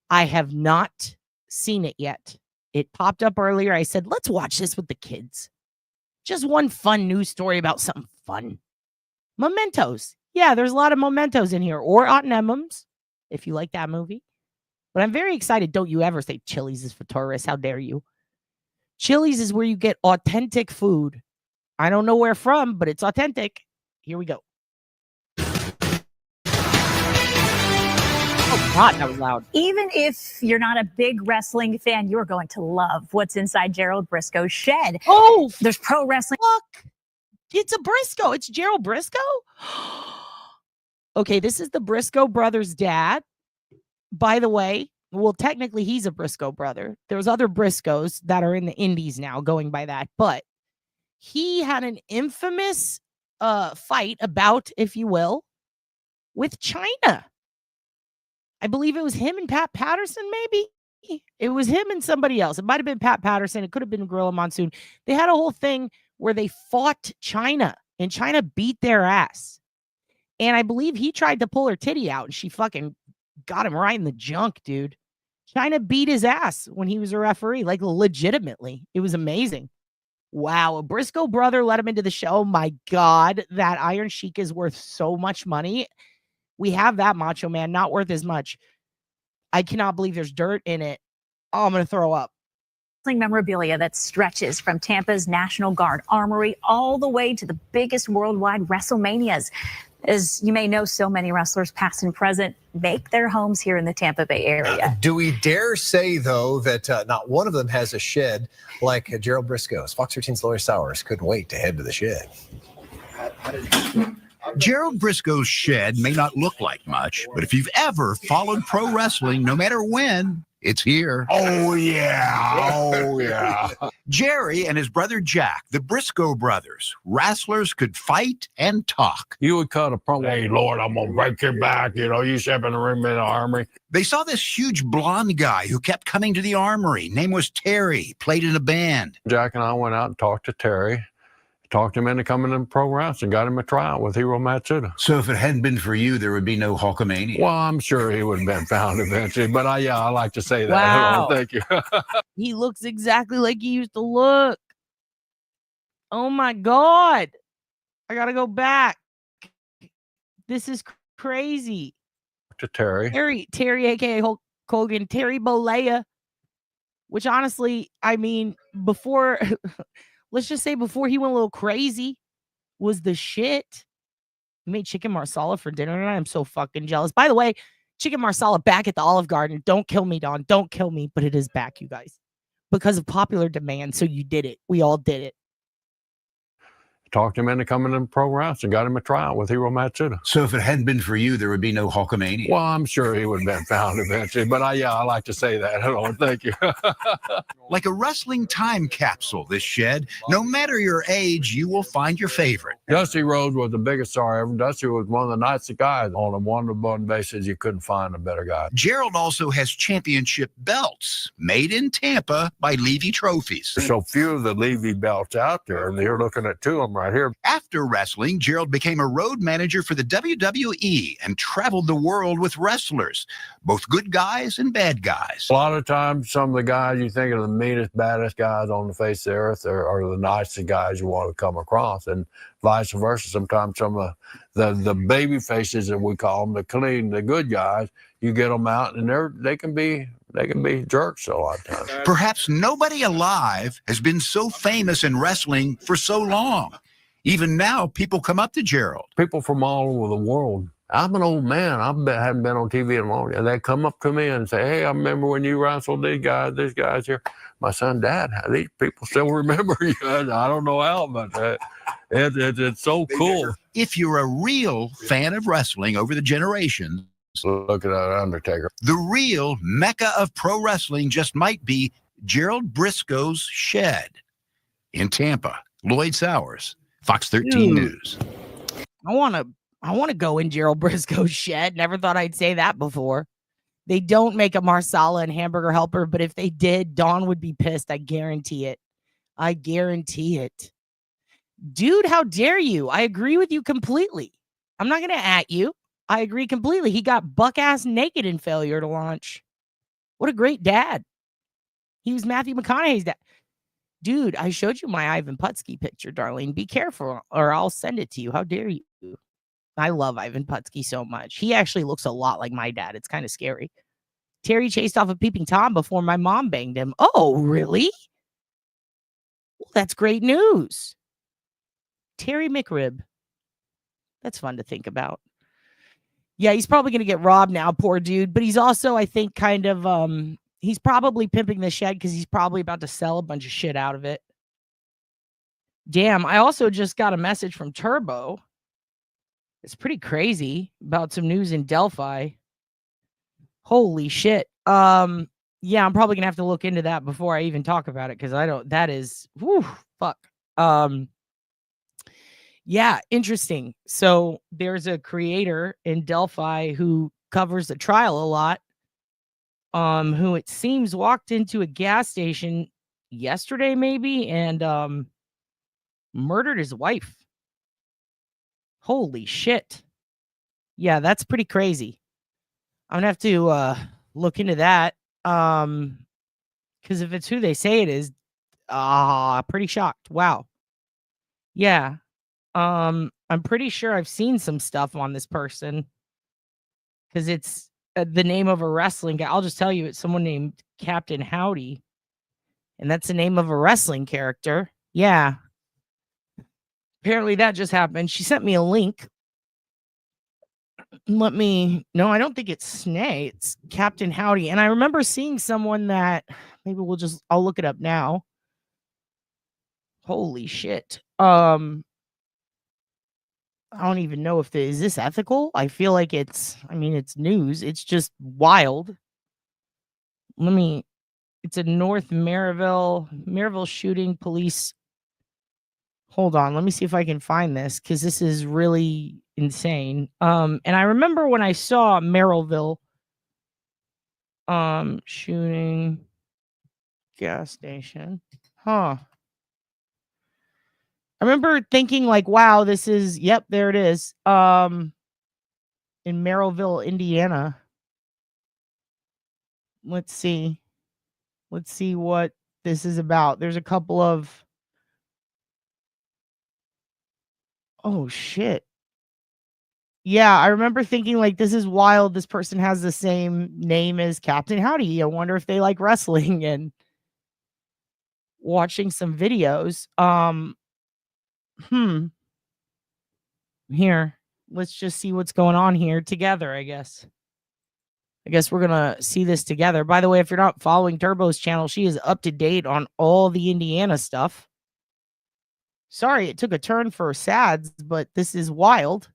I have not seen it yet. It popped up earlier. I said, let's watch this with the kids. Just one fun news story about something fun. Mementos. Yeah, there's a lot of mementos in here. Or Ottenhams, if you like that movie. But I'm very excited. Don't you ever say Chili's is for tourists. How dare you? Chili's is where you get authentic food. I don't know where from, but it's authentic. Here we go. Oh, God, that was loud. Even if you're not a big wrestling fan, you're going to love what's inside Gerald Briscoe's shed. Oh, there's pro wrestling. Look, it's a Briscoe. It's Gerald Briscoe. Okay, this is the Briscoe brothers' dad. By the way, well, technically he's a Briscoe brother. There's other Briscoes that are in the indies now going by that, but he had an infamous fight about, if you will, with China. I believe it was him and Pat Patterson, maybe. It was him and somebody else. It might have been Pat Patterson. It could have been Gorilla Monsoon. They had a whole thing where they fought China, and China beat their ass. And I believe he tried to pull her titty out, and she fucking got him right in the junk, dude. China beat his ass when he was a referee, like legitimately. It was amazing. Wow, a Briscoe brother let him into the show. My God, that Iron Sheik is worth so much money. We have that Macho Man, not worth as much. I cannot believe there's dirt in it. Oh, I'm going to throw up. Memorabilia that stretches from Tampa's National Guard Armory all the way to the biggest worldwide WrestleManias. As you may know, so many wrestlers, past and present, make their homes here in the Tampa Bay area. Do we dare say, though, that not one of them has a shed like Gerald Briscoe's? Fox 13's Lori Sowers couldn't wait to head to the shed. Gerald Briscoe's shed may not look like much, but if you've ever followed pro wrestling, no matter when, it's here. Oh, yeah. Oh, yeah. Jerry and his brother Jack, the Briscoe brothers, wrestlers could fight and talk. You would cut a promo. Hey, Lord, I'm going to break your back. You know, you step in the room in the armory. They saw this huge blonde guy who kept coming to the armory. Name was Terry, played in a band. Jack and I went out and talked to Terry. Talked him into coming in pro wrestling, got him a tryout with Hiro Matsuda. So if it hadn't been for you, there would be no Hulkamania. Well, I'm sure he would have been found eventually, but I like to say that. Wow. Thank you. He looks exactly like he used to look. Oh my God. I got to go back. This is crazy. To Terry, aka Hulk Hogan, Terry Bollea, which honestly, I mean, before... let's just say before he went a little crazy, was the shit. He made chicken marsala for dinner tonight. I'm so fucking jealous. By the way, chicken marsala back at the Olive Garden. Don't kill me, Dawn. Don't kill me, but it is back, you guys. Because of popular demand, so you did it. We all did it. Talked him into coming in pro wrestling, got him a tryout with Hiro Matsuda. So if it hadn't been for you, there would be no Hulkamania. Well, I'm sure he would have been found eventually, but I like to say that. Thank you. Like a wrestling time capsule, this shed. No matter your age, you will find your favorite. Dusty Rhodes was the biggest star ever. Dusty was one of the nicest guys. On a one-to-one basis, you couldn't find a better guy. Gerald also has championship belts made in Tampa by Levy Trophies. There's so few of the Levy belts out there, and you're looking at two of them right here. After wrestling, Gerald became a road manager for the WWE and traveled the world with wrestlers, both good guys and bad guys. A lot of times, some of the guys you think are the meanest, baddest guys on the face of the earth are the nicest guys you want to come across, and vice versa. Sometimes some of the baby faces, that we call them, the clean, the good guys, you get them out, and they can be jerks a lot of times. Perhaps nobody alive has been so famous in wrestling for so long. Even now, people come up to Gerald. People from all over the world. I'm an old man. I haven't been on TV in a long time. They come up to me and say, hey, I remember when you wrestled these guys here. My son, Dad, these people still remember you. I don't know how, but it's so cool. If you're a real fan of wrestling over the generations, look at that Undertaker. The real mecca of pro wrestling just might be Gerald Briscoe's shed in Tampa. Lloyd Sowers, Fox 13 News. I want to go in Gerald Briscoe's shed. Never thought I'd say that before. They don't make a marsala and hamburger helper, but if they did, Dawn would be pissed. I guarantee it. I guarantee it. Dude, how dare you? I agree with you completely. I'm not going to at you. I agree completely. He got buck-ass naked in Failure to Launch. What a great dad. He was Matthew McConaughey's dad. Dude, I showed you my Ivan Putski picture, Darlene. Be careful or I'll send it to you. How dare you? I love Ivan Putski so much. He actually looks a lot like my dad. It's kind of scary. Terry chased off a peeping Tom before my mom banged him. Oh, really? Well, that's great news. Terry McRib. That's fun to think about. Yeah, he's probably going to get robbed now, poor dude. But he's also, I think, kind of, he's probably pimping the shed because he's probably about to sell a bunch of shit out of it. Damn, I also just got a message from Turbo. It's pretty crazy about some news in Delphi. Holy shit. Yeah, I'm probably going to have to look into that before I even talk about it because that is, whew, fuck. Yeah, interesting. So there's a creator in Delphi who covers the trial a lot. who it seems walked into a gas station yesterday maybe and murdered his wife. Holy shit. Yeah, that's pretty crazy. I'm gonna have to look into that. Because if it's who they say it is, pretty shocked. Wow. Yeah. I'm pretty sure I've seen some stuff on this person because it's the name of a wrestling guy. I'll just tell you, it's someone named Captain Howdy, and that's the name of a wrestling character. Yeah. Apparently that just happened. She sent me a link. No, I don't think it's Snay. It's Captain Howdy. And I remember seeing someone that maybe I'll look it up now. Holy shit. I don't even know is this ethical? I feel like it's news. It's just wild. It's a North Maryville shooting police. Hold on. Let me see if I can find this because this is really insane. And I remember when I saw Maryville shooting gas station. Huh. I remember thinking like, wow, there it is. In Merrillville, Indiana. Let's see what this is about. There's a couple of oh shit. Yeah, I remember thinking like this is wild. This person has the same name as Captain Howdy. I wonder if they like wrestling and watching some videos. Here, let's just see what's going on here together, I guess. We're going to see this together. By the way, if you're not following Turbo's channel, she is up to date on all the Indiana stuff. Sorry, it took a turn for SADS, but this is wild.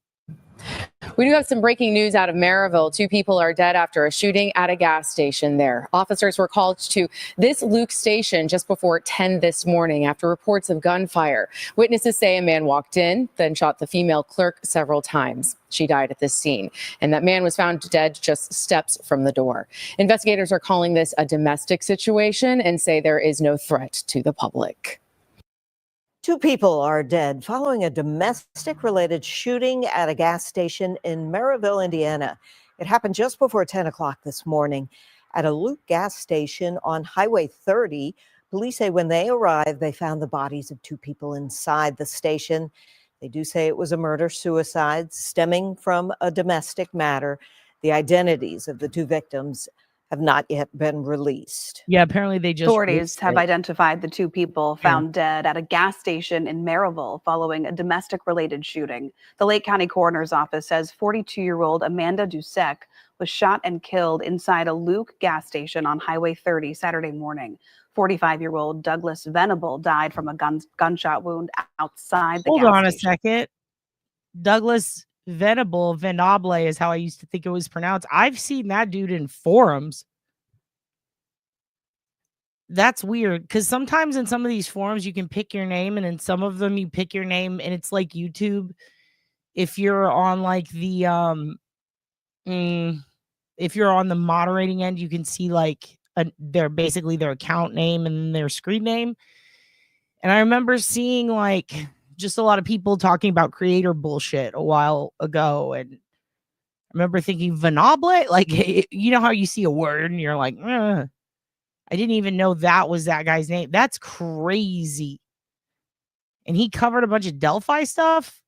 We do have some breaking news out of Maryville. 2 people are dead after a shooting at a gas station there. Officers were called to this Luke station just before 10 this morning after reports of gunfire. Witnesses say a man walked in, then shot the female clerk several times. She died at this scene, and that man was found dead just steps from the door. Investigators are calling this a domestic situation and say there is no threat to the public. 2 people are dead following a domestic-related shooting at a gas station in Maryville, Indiana. It happened just before 10 o'clock this morning at a Luke gas station on Highway 30. Police say when they arrived, they found the bodies of 2 people inside the station. They do say it was a murder-suicide stemming from a domestic matter. The identities of the 2 victims have not yet been released. Yeah, apparently they just... Authorities have identified the 2 people found dead at a gas station in Maryville following a domestic-related shooting. The Lake County Coroner's Office says 42-year-old Amanda Dusek was shot and killed inside a Luke gas station on Highway 30 Saturday morning. 45-year-old Douglas Venable died from a gunshot wound outside the gas station. Hold on a second. Douglas Venable is how I used to think it was pronounced. I've seen that dude in forums. That's weird because sometimes in some of these forums you can pick your name, and in some of them you pick your name and it's like YouTube. If you're on like the if you're on the moderating end, you can see like their account name and their screen name. And I remember seeing like just a lot of people talking about creator bullshit a while ago. And I remember thinking Venable, like, you know how you see a word and you're like, I didn't even know that was that guy's name. That's crazy. And he covered a bunch of Delphi stuff.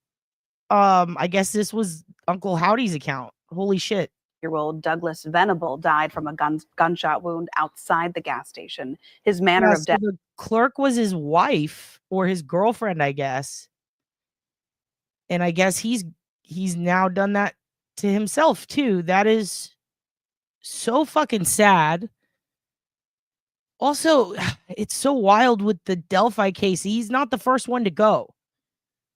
I guess this was Uncle Howdy's account. Holy shit. Year-old Douglas Venable died from a gunshot wound outside the gas station. His manner of death. The clerk was his wife or his girlfriend, I guess. And I guess he's now done that to himself too. That is so fucking sad. Also, it's so wild with the Delphi case. He's not the first one to go.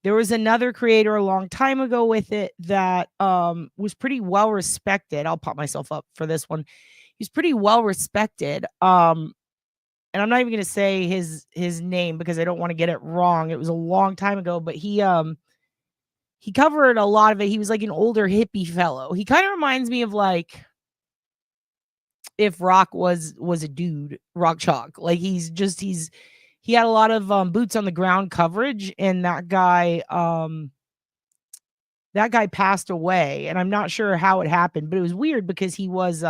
There was another creator a long time ago with it that was pretty well respected. I'll pop myself up for this one. He's pretty well respected. And I'm not even going to say his name because I don't want to get it wrong. It was a long time ago, but he covered a lot of it. He was like an older hippie fellow. He kind of reminds me of like if Rock was a dude, Rock Chalk. Like he had a lot of boots on the ground coverage, and that guy passed away, and I'm not sure how it happened, but it was weird because he was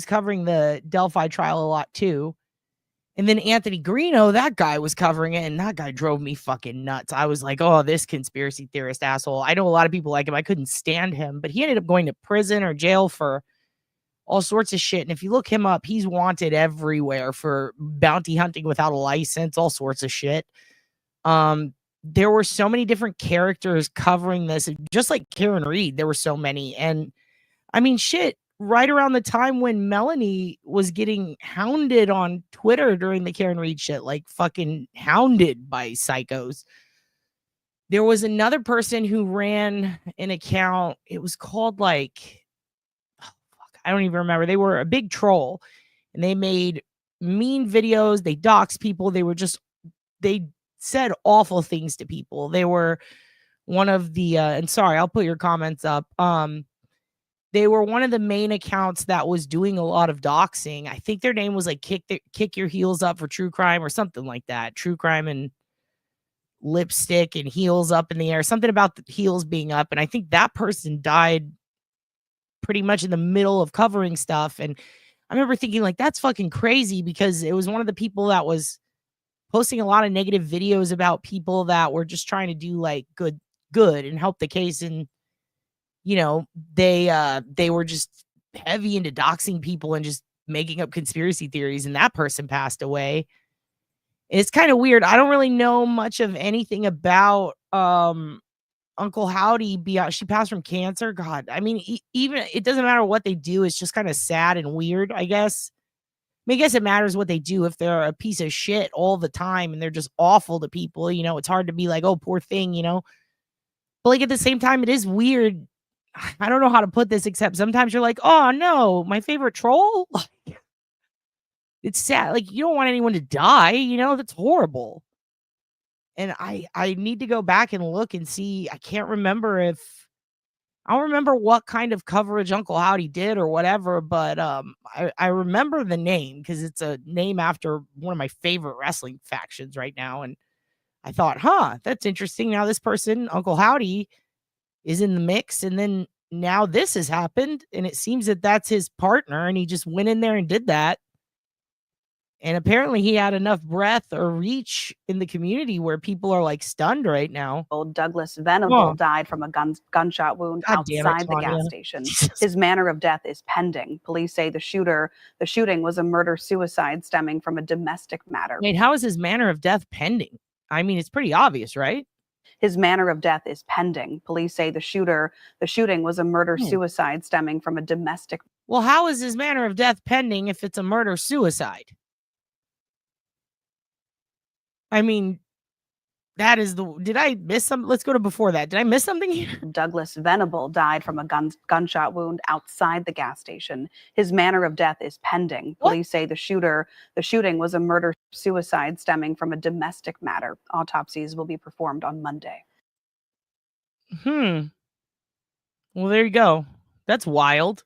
covering the Delphi trial a lot too. And then Anthony Greeno, that guy was covering it, and that guy drove me fucking nuts. I was like, oh, this conspiracy theorist asshole. I know a lot of people like him. I couldn't stand him, but he ended up going to prison or jail for all sorts of shit. And if you look him up, he's wanted everywhere for bounty hunting without a license, all sorts of shit. There were so many different characters covering this, just like Karen Reed. There were so many. And I mean, shit, right around the time when Melanie was getting hounded on Twitter during the Karen Reed shit, like fucking hounded by psychos, there was another person who ran an account. It was called like, I don't even remember. They were a big troll, and they made mean videos. They doxed people. They said awful things to people. They were one of the and sorry, I'll put your comments up. They were one of the main accounts that was doing a lot of doxing. I think their name was like kick your heels up for true crime or something like that. True crime and lipstick and heels up in the air, something about the heels being up. And I think that person died pretty much in the middle of covering stuff. And I remember thinking like, that's fucking crazy, because it was one of the people that was posting a lot of negative videos about people that were just trying to do like good and help the case. And, you know, they were just heavy into doxing people and just making up conspiracy theories. And that person passed away. It's kind of weird. I don't really know much of anything about, Uncle Howdy beyond she passed from cancer. God, I mean, even it doesn't matter what they do. It's just kind of sad and weird, I guess. I guess it matters what they do. If they're a piece of shit all the time and they're just awful to people, you know, it's hard to be like, oh, poor thing, you know. But like at the same time, it is weird. I don't know how to put this, except sometimes you're like, oh no, my favorite troll. It's sad. Like you don't want anyone to die, you know, that's horrible. And I need to go back and look and see. I can't remember I don't remember what kind of coverage Uncle Howdy did or whatever, but I remember the name because it's a name after one of my favorite wrestling factions right now. And I thought, that's interesting. Now this person, Uncle Howdy, is in the mix. And then now this has happened, and it seems that that's his partner, and he just went in there and did that. And apparently he had enough breadth or reach in the community where people are like stunned right now. Old Douglas Venable died from a gunshot wound outside the gas station. His manner of death is pending. Police say the shooting was a murder-suicide stemming from a domestic matter. Wait, how is his manner of death pending? I mean, it's pretty obvious, right? His manner of death is pending. Police say the shooting was a murder-suicide stemming from a domestic. Well, how is his manner of death pending if it's a murder-suicide? I mean, that is did I miss some? Let's go to before that. Did I miss something here? Douglas Venable died from a gunshot wound outside the gas station. His manner of death is pending. Police say the shooting was a murder-suicide stemming from a domestic matter. Autopsies will be performed on Monday. Well, there you go. That's wild.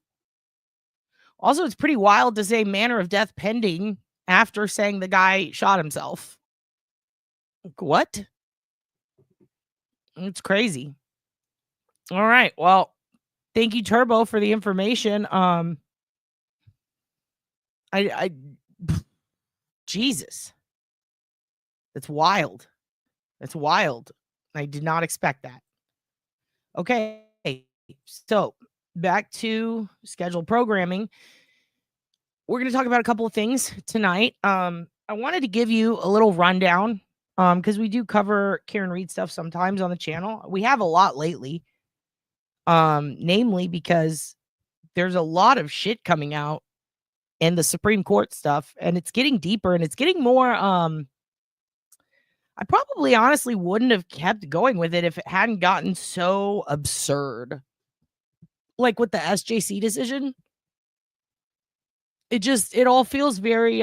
Also, it's pretty wild to say manner of death pending after saying the guy shot himself. What? It's crazy. All right. Well, thank you, Turbo, for the information. Jesus. That's wild. That's wild. I did not expect that. Okay. So back to scheduled programming. We're going to talk about a couple of things tonight. I wanted to give you a little rundown because we do cover Karen Reed stuff sometimes on the channel. We have a lot lately, namely because there's a lot of shit coming out in the Supreme Court stuff, and it's getting deeper and it's getting more. I probably honestly wouldn't have kept going with it if it hadn't gotten so absurd. Like with the SJC decision, it all feels very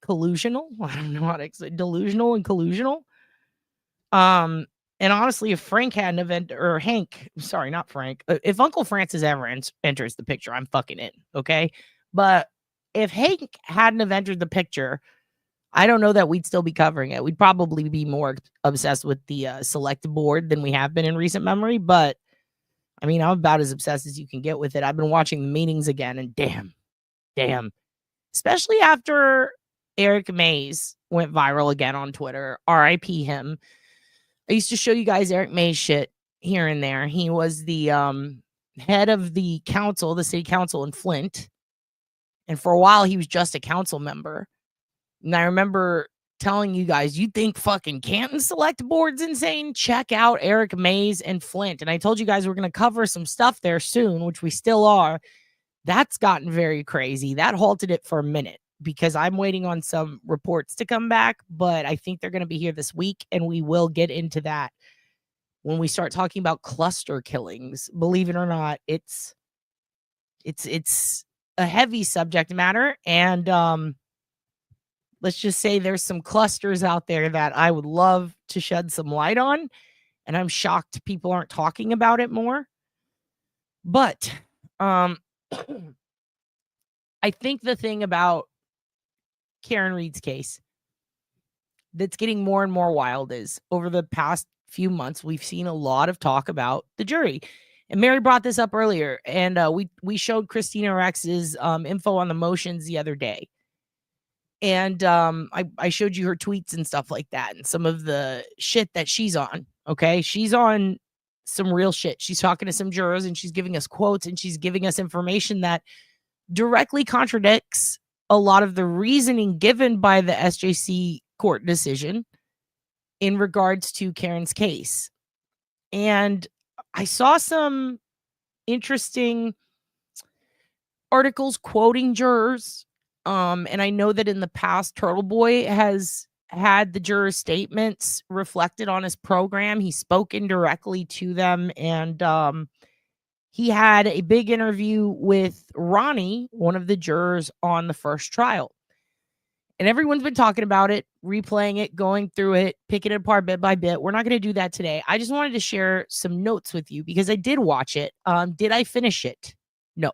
collusional. I don't know how to explain delusional and collusional. And honestly, if Frank had an event, or Hank, sorry, not Frank, if Uncle Francis ever enters the picture, I'm fucking in, okay? But if Hank hadn't have entered the picture, I don't know that we'd still be covering it. We'd probably be more obsessed with the select board than we have been in recent memory. But I mean, I'm about as obsessed as you can get with it. I've been watching the meetings again, and damn, especially after Eric Mays went viral again on Twitter. RIP him. I used to show you guys Eric Mays shit here and there. He was the head of the council, the city council in Flint. And for a while, he was just a council member. And I remember telling you guys, you think fucking Canton Select Board's insane? Check out Eric Mays and Flint. And I told you guys we're going to cover some stuff there soon, which we still are. That's gotten very crazy. That halted it for a minute because I'm waiting on some reports to come back, but I think they're going to be here this week, and we will get into that when we start talking about cluster killings. Believe it or not, it's a heavy subject matter, and let's just say there's some clusters out there that I would love to shed some light on, and I'm shocked people aren't talking about it more. But I think the thing about Karen Reed's case that's getting more and more wild is over the past few months, we've seen a lot of talk about the jury. And Mary brought this up earlier, and we showed Christina Rex's info on the motions the other day. And I showed you her tweets and stuff like that and some of the shit that she's on. Okay. She's on some real shit. She's talking to some jurors, and she's giving us quotes, and she's giving us information that directly contradicts a lot of the reasoning given by the SJC court decision in regards to Karen's case. And I saw some interesting articles quoting jurors. And I know that in the past, Turtle Boy has had the jurors' statements reflected on his program. He's spoken directly to them, and he had a big interview with Ronnie, one of the jurors on the first trial. And everyone's been talking about it, replaying it, going through it, picking it apart bit by bit. We're not going to do that today. I just wanted to share some notes with you because I did watch it. Did I finish it? No.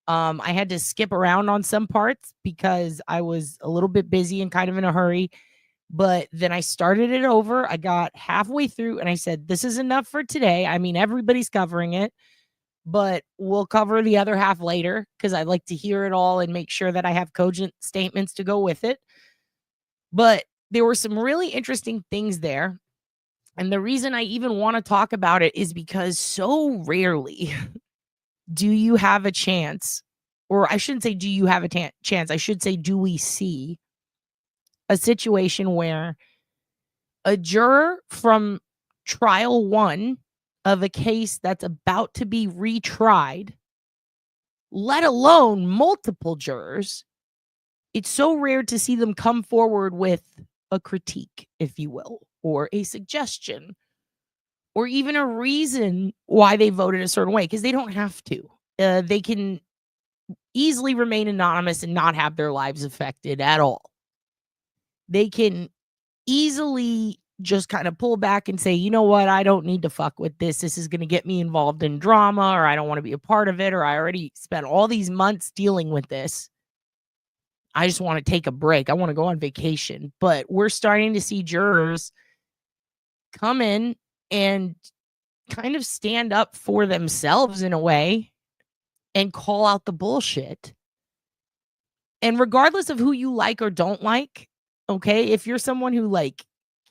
I had to skip around on some parts because I was a little bit busy and kind of in a hurry. But then I started it over. I got halfway through, and I said, this is enough for today. I mean, everybody's covering it, but we'll cover the other half later because I like to hear it all and make sure that I have cogent statements to go with it. But there were some really interesting things there. And the reason I even want to talk about it is because so rarely do you have a chance, or I shouldn't say do you have a chance, I should say do we see a situation where a juror from trial one of a case that's about to be retried, let alone multiple jurors, it's so rare to see them come forward with a critique, if you will, or a suggestion, or even a reason why they voted a certain way, because they don't have to. They can easily remain anonymous and not have their lives affected at all. They can easily just kind of pull back and say, you know what, I don't need to fuck with this. This is going to get me involved in drama, or I don't want to be a part of it, or I already spent all these months dealing with this. I just want to take a break. I want to go on vacation. But we're starting to see jurors come in and kind of stand up for themselves in a way and call out the bullshit. And regardless of who you like or don't like, okay, if you're someone who like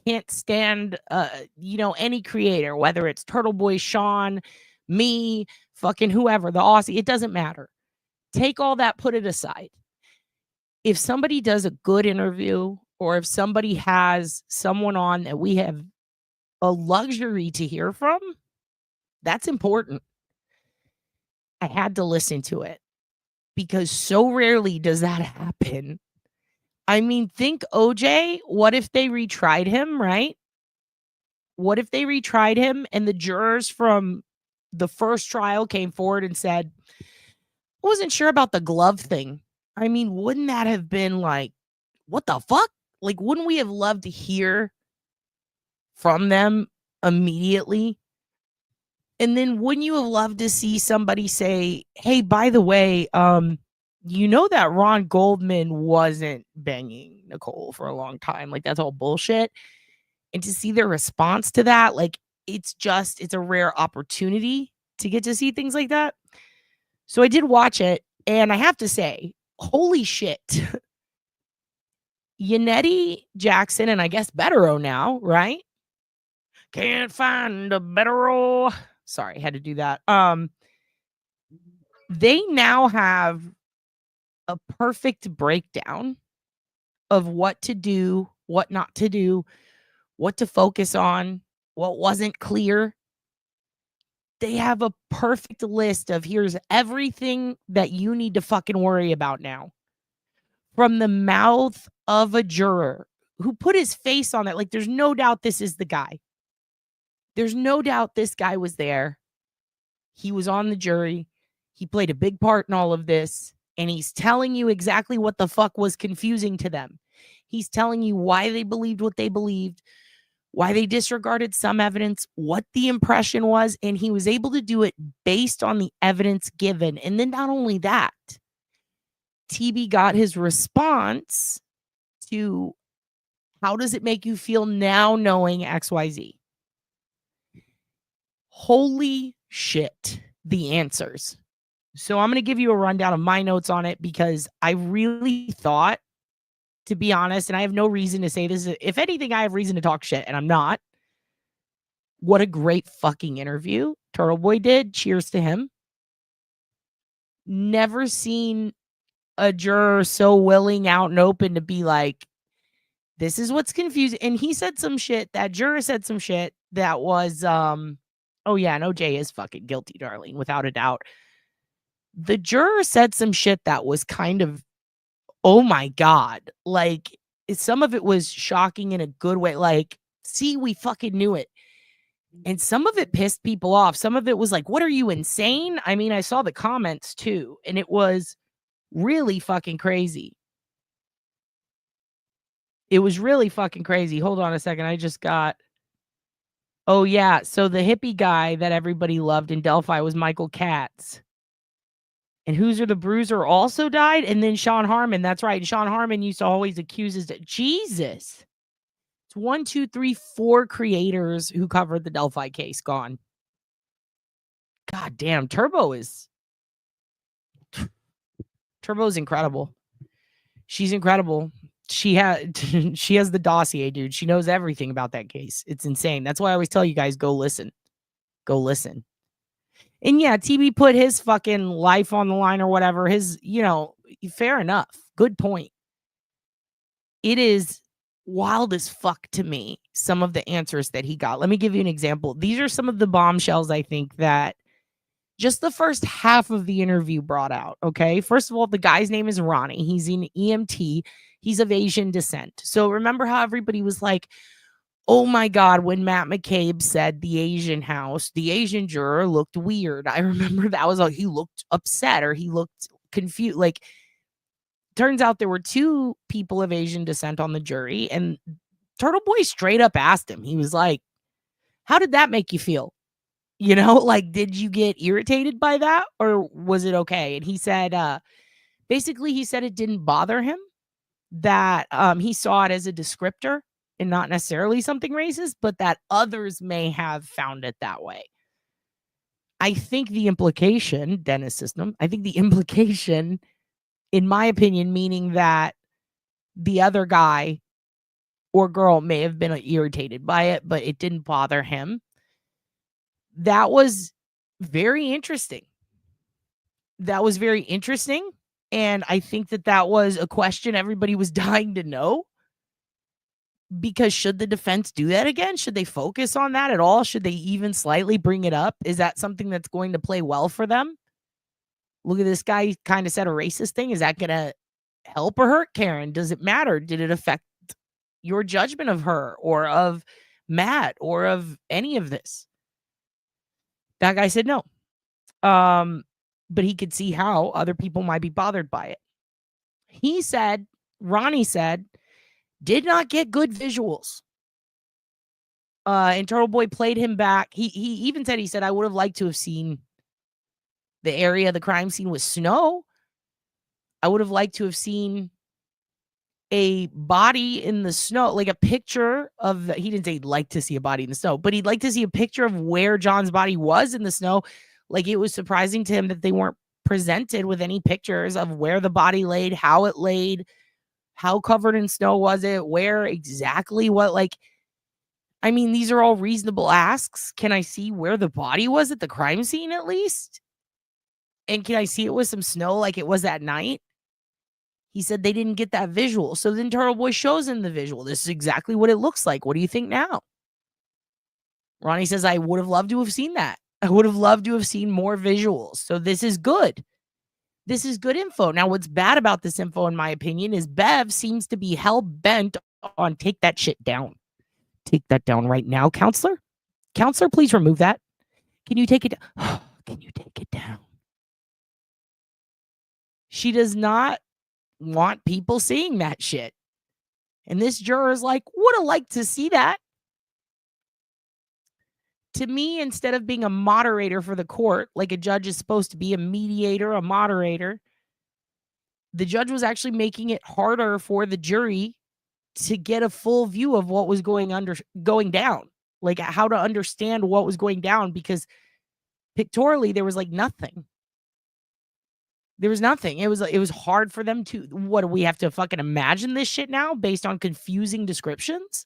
can't stand any creator, whether it's Turtle Boy Sean, me, fucking whoever, the Aussie, it doesn't matter. Take all that, put it aside. If somebody does a good interview, or if somebody has someone on that we have a luxury to hear from, that's important. I had to listen to it because so rarely does that happen. I mean, think OJ, what if they retried him, right? What if they retried him and the jurors from the first trial came forward and said, I wasn't sure about the glove thing. I mean, wouldn't that have been like, what the fuck? Like, wouldn't we have loved to hear from them immediately. And then wouldn't you have loved to see somebody say, hey, by the way, you know that Ron Goldman wasn't banging Nicole for a long time. Like, that's all bullshit. And to see their response to that, like, it's a rare opportunity to get to see things like that. So I did watch it, and I have to say, holy shit. Yannetti Jackson, and I guess Bettero now, right? Can't find a Bettero. Sorry, I had to do that. They now have a perfect breakdown of what to do, what not to do, what to focus on, what wasn't clear. They have a perfect list of here's everything that you need to fucking worry about now. From the mouth of a juror who put his face on it. Like, there's no doubt this is the guy. There's no doubt this guy was there. He was on the jury. He played a big part in all of this. And he's telling you exactly what the fuck was confusing to them. He's telling you why they believed what they believed, why they disregarded some evidence, what the impression was. And he was able to do it based on the evidence given. And then not only that, TB got his response to how does it make you feel now knowing XYZ? Holy shit, the answers. So I'm going to give you a rundown of my notes on it because I really thought, to be honest, and I have no reason to say this. If anything, I have reason to talk shit, and I'm not. What a great fucking interview Turtle Boy did. Cheers to him. Never seen a juror so willing, out, and open to be like, this is what's confusing. And he said some shit. That juror said some shit that was, oh yeah, and OJ is fucking guilty, Darlene, without a doubt. The juror said some shit that was kind of, oh my God. Like, some of it was shocking in a good way. Like, see, we fucking knew it. And some of it pissed people off. Some of it was like, what are you, insane? I mean, I saw the comments too, and it was really fucking crazy. It was really fucking crazy. Hold on a second. I just got, oh yeah. So the hippie guy that everybody loved in Delphi was Michael Katz. And Hoosier the Bruiser also died. And then Sean Harmon. That's right. Sean Harmon used to always accuse his, Jesus. It's 1, 2, 3, 4 creators who covered the Delphi case gone. God damn. Turbo's incredible. She's incredible. She has the dossier, dude. She knows everything about that case. It's insane. That's why I always tell you guys, go listen. Go listen. And yeah, TB put his fucking life on the line or whatever. His, fair enough. Good point. It is wild as fuck to me, some of the answers that he got. Let me give you an example. These are some of the bombshells I think that just the first half of the interview brought out, okay? First of all, the guy's name is Ronnie. He's an EMT. He's of Asian descent. So remember how everybody was like, oh my God, when Matt McCabe said the Asian house, the Asian juror looked weird. I remember that was like, he looked upset or he looked confused. Like, turns out there were 2 people of Asian descent on the jury, and Turtle Boy straight up asked him. He was like, how did that make you feel? Like, did you get irritated by that or was it okay? And he said, basically, he said it didn't bother him, that he saw it as a descriptor and not necessarily something racist, but that others may have found it that way. I think the implication, Dennis System, in my opinion, meaning that the other guy or girl may have been irritated by it, but it didn't bother him. That was very interesting. And I think that was a question everybody was dying to know. Because should the defense do that again? Should they focus on that at all? Should they even slightly bring it up? Is that something that's going to play well for them? Look at this guy kind of said a racist thing. Is that going to help or hurt Karen? Does it matter? Did it affect your judgment of her or of Matt or of any of this? That guy said no. But he could see how other people might be bothered by it. Ronnie said, did not get good visuals. And Turtle Boy played him back. He even said, I would have liked to have seen the area of the crime scene with snow. I would have liked to have seen a body in the snow, like a picture of he didn't say he'd like to see a body in the snow, but he'd like to see a picture of where John's body was in the snow. Like, it was surprising to him that they weren't presented with any pictures of where the body laid, how it laid, how covered in snow was it, where exactly what, like, I mean, these are all reasonable asks. Can I see where the body was at the crime scene at least? And can I see it with some snow like it was that night? He said they didn't get that visual. So then Turtle Boy shows him the visual. This is exactly what it looks like. What do you think now? Ronnie says, I would have loved to have seen that. I would have loved to have seen more visuals. So this is good. This is good info. Now, what's bad about this info, in my opinion, is Bev seems to be hell-bent on take that shit down. Take that down right now, counselor. Counselor, please remove that. Can you take it down? Can you take it down? She does not want people seeing that shit. And this juror is like, would have liked to see that. To me, instead of being a moderator for the court, like a judge is supposed to be a mediator, a moderator, the judge was actually making it harder for the jury to get a full view of what was going down, like how to understand what was going down, because pictorially there was like nothing. There was nothing. It was hard for them to, what do we have to fucking imagine this shit now based on confusing descriptions?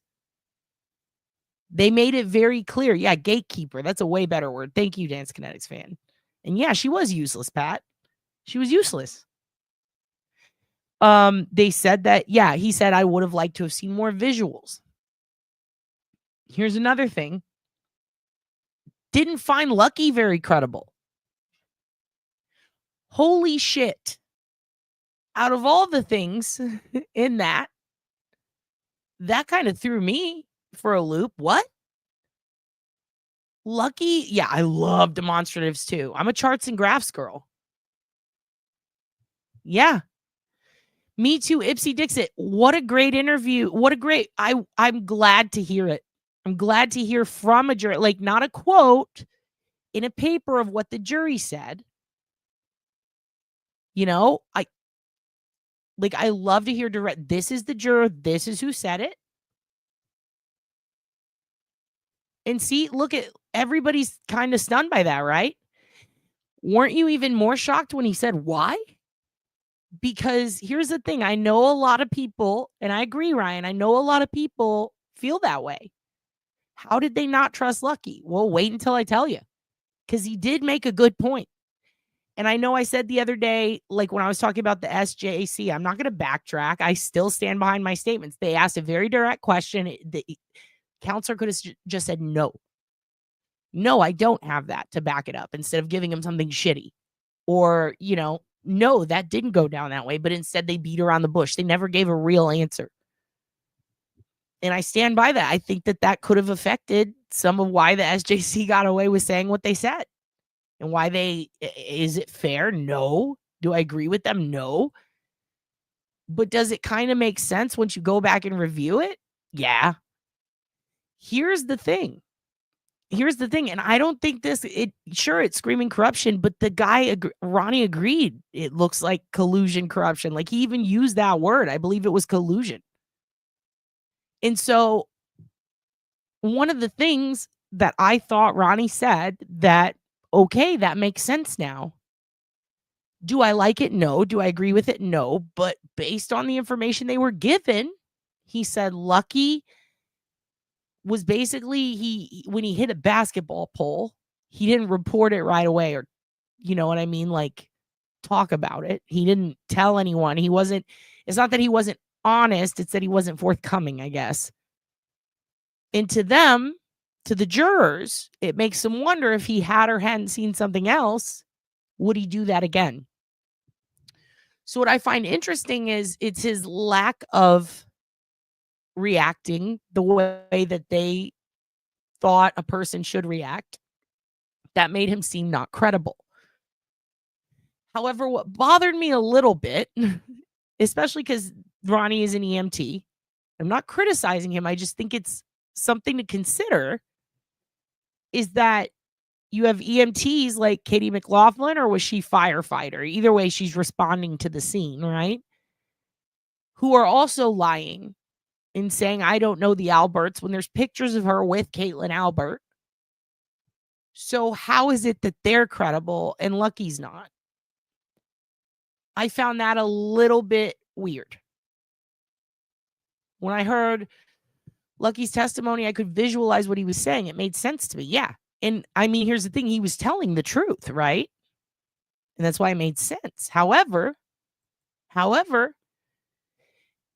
They made it very clear. Yeah, gatekeeper. That's a way better word. Thank you, Dance Kinetics fan. And yeah, she was useless, Pat. She was useless. They said that, yeah, he said, I would have liked to have seen more visuals. Here's another thing. Didn't find Lucky very credible. Holy shit. Out of all the things in that kind of threw me for a loop. What? Lucky? Yeah, I love demonstratives too. I'm a charts and graphs girl. Yeah. Me too, Ipsy Dixit. What a great interview. What a great, I'm glad to hear it. I'm glad to hear from a jury, like not a quote in a paper of what the jury said. You know, I love to hear direct. This is the juror. This is who said it. And see, look at everybody's kind of stunned by that, right? Weren't you even more shocked when he said why? Because here's the thing. I know a lot of people, and I agree, Ryan, I know a lot of people feel that way. How did they not trust Lucky? Well, wait until I tell you. Because he did make a good point. And I know I said the other day, like when I was talking about the SJC, I'm not going to backtrack. I still stand behind my statements. They asked a very direct question. The counselor could have just said, no. No, I don't have that to back it up, instead of giving him something shitty. Or, you know, no, that didn't go down that way. But instead they beat around the bush. They never gave a real answer. And I stand by that. I think that could have affected some of why the SJC got away with saying what they said. And why is it fair? No. Do I agree with them? No. But does it kind of make sense once you go back and review it? Yeah. Here's the thing. And I don't think it's screaming corruption, but the guy, Ronnie, agreed. It looks like collusion, corruption. Like, he even used that word. I believe it was collusion. And so one of the things that I thought Ronnie said that, okay, that makes sense now. Do I like it? No. Do I agree with it? No. But based on the information they were given, he said Lucky was basically, when he hit a basketball pole, he didn't report it right away, or, you know what I mean? Like, talk about it. He didn't tell anyone. It's not that he wasn't honest. It's that he wasn't forthcoming, I guess. And to them, to the jurors, it makes them wonder if he had or hadn't seen something else, would he do that again? So what I find interesting is it's his lack of reacting the way that they thought a person should react that made him seem not credible. However, what bothered me a little bit, especially because Ronnie is an EMT, I'm not criticizing him. I just think it's something to consider is that you have EMTs like Katie McLaughlin, or was she firefighter? Either way, she's responding to the scene, right? Who are also lying and saying, I don't know the Alberts, when there's pictures of her with Caitlin Albert. So how is it that they're credible and Lucky's not? I found that a little bit weird. When I heard Lucky's testimony, I could visualize what he was saying. It made sense to me. Yeah. And I mean, here's the thing. He was telling the truth, right? And that's why it made sense. However,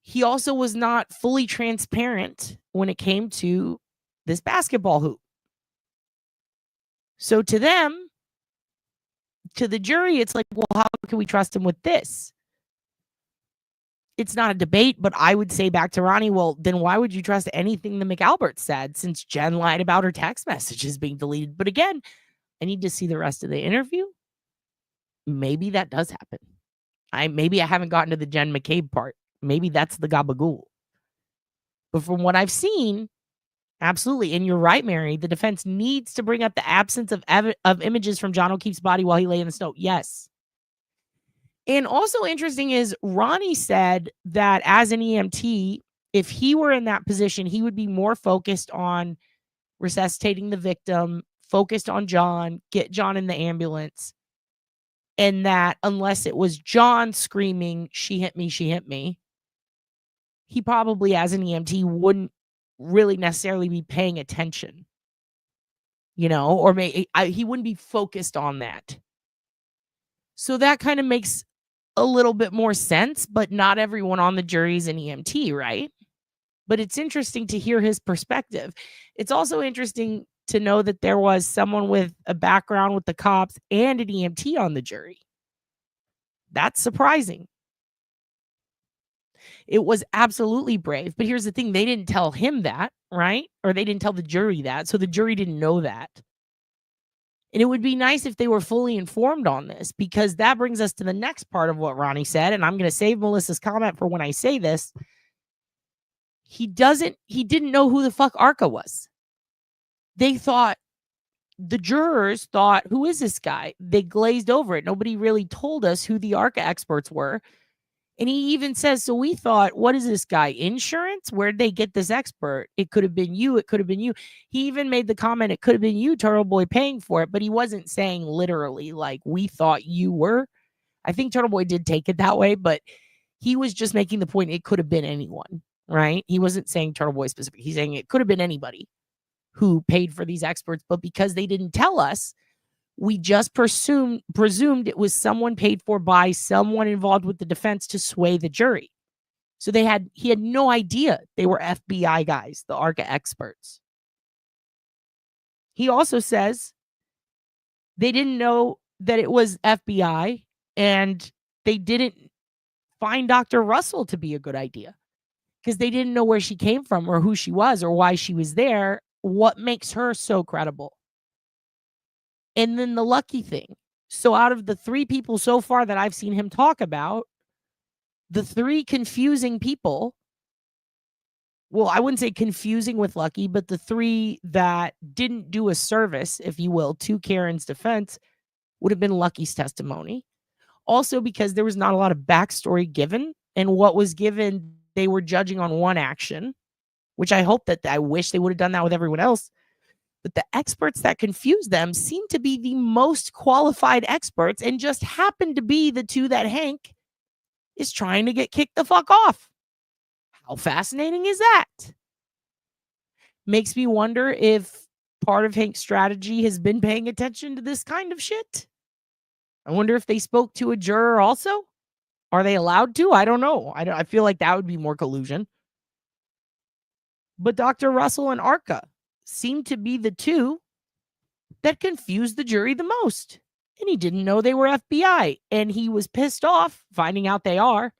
he also was not fully transparent when it came to this basketball hoop. So to them, to the jury, it's like, well, how can we trust him with this? It's not a debate, but I would say back to Ronnie, well, then why would you trust anything the McAlbert said, since Jen lied about her text messages being deleted? But again, I need to see the rest of the interview. Maybe that does happen. Maybe I haven't gotten to the Jen McCabe part. Maybe that's the gabagool. But from what I've seen, absolutely. And you're right, Mary. The defense needs to bring up the absence of images from John O'Keefe's body while he lay in the snow. Yes. And also interesting is Ronnie said that as an EMT, if he were in that position, he would be more focused on resuscitating the victim, focused on John, get John in the ambulance. And that unless it was John screaming, she hit me, he probably as an EMT wouldn't really necessarily be paying attention, or he wouldn't be focused on that. So that kind of makes a little bit more sense, but not everyone on the jury is an EMT, right? But it's interesting to hear his perspective. It's also interesting to know that there was someone with a background with the cops and an EMT on the jury. That's surprising. It was absolutely brave. But here's the thing. They didn't tell him that, right? Or they didn't tell the jury that. So the jury didn't know that. And it would be nice if they were fully informed on this, because that brings us to the next part of what Ronnie said. And I'm going to save Melissa's comment for when I say this. He didn't know who the fuck Arca was. The jurors thought, who is this guy? They glazed over it. Nobody really told us who the Arca experts were. And he even says, so we thought, what is this guy? Insurance? Where'd they get this expert? It could have been you. It could have been you. He even made the comment, it could have been you, Turtle Boy, paying for it. But he wasn't saying literally like we thought you were. I think Turtle Boy did take it that way, but he was just making the point it could have been anyone, right? He wasn't saying Turtle Boy specific. He's saying it could have been anybody who paid for these experts. But because they didn't tell us, we just presumed it was someone paid for by someone involved with the defense to sway the jury. So he had no idea they were FBI guys, the ARCA experts. He also says they didn't know that it was FBI, and they didn't find Dr. Russell to be a good idea because they didn't know where she came from or who she was or why she was there. What makes her so credible? And then the Lucky thing. So out of the 3 people so far that I've seen him talk about, the 3 confusing people, well, I wouldn't say confusing with Lucky, but the 3 that didn't do a service, if you will, to Karen's defense would have been Lucky's testimony. Also because there was not a lot of backstory given, and what was given, they were judging on one action, which I wish they would have done that with everyone else. But the experts that confused them seem to be the most qualified experts and just happen to be the 2 that Hank is trying to get kicked the fuck off. How fascinating is that? Makes me wonder if part of Hank's strategy has been paying attention to this kind of shit. I wonder if they spoke to a juror also. Are they allowed to? I don't know. I feel like that would be more collusion. But Dr. Russell and Arca seem to be the 2 that confused the jury the most. And he didn't know they were FBI. And he was pissed off finding out they are.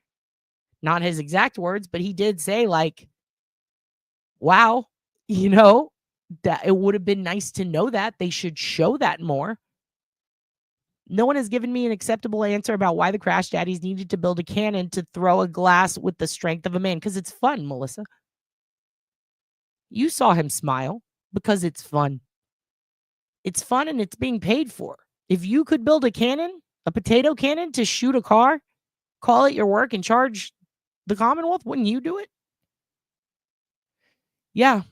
Not his exact words, but he did say like, wow, that it would have been nice to know that. They should show that more. No one has given me an acceptable answer about why the Crash Daddies needed to build a cannon to throw a glass with the strength of a man. Because it's fun, Melissa. You saw him smile because it's fun. It's fun and it's being paid for. If you could build a cannon, a potato cannon to shoot a car, call it your work and charge the Commonwealth, wouldn't you do it? Yeah.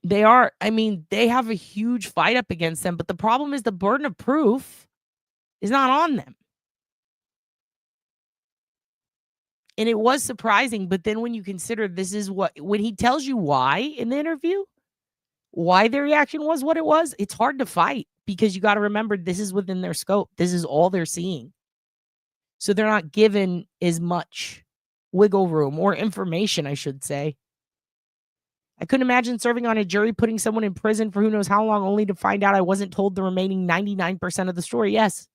They are. I mean, they have a huge fight up against them, but the problem is the burden of proof is not on them. And it was surprising, but then when you consider this is when he tells you why in the interview, why their reaction was what it was, it's hard to fight because you got to remember this is within their scope. This is all they're seeing. So they're not given as much wiggle room or information, I should say. I couldn't imagine serving on a jury, putting someone in prison for who knows how long, only to find out I wasn't told the remaining 99% of the story. Yes.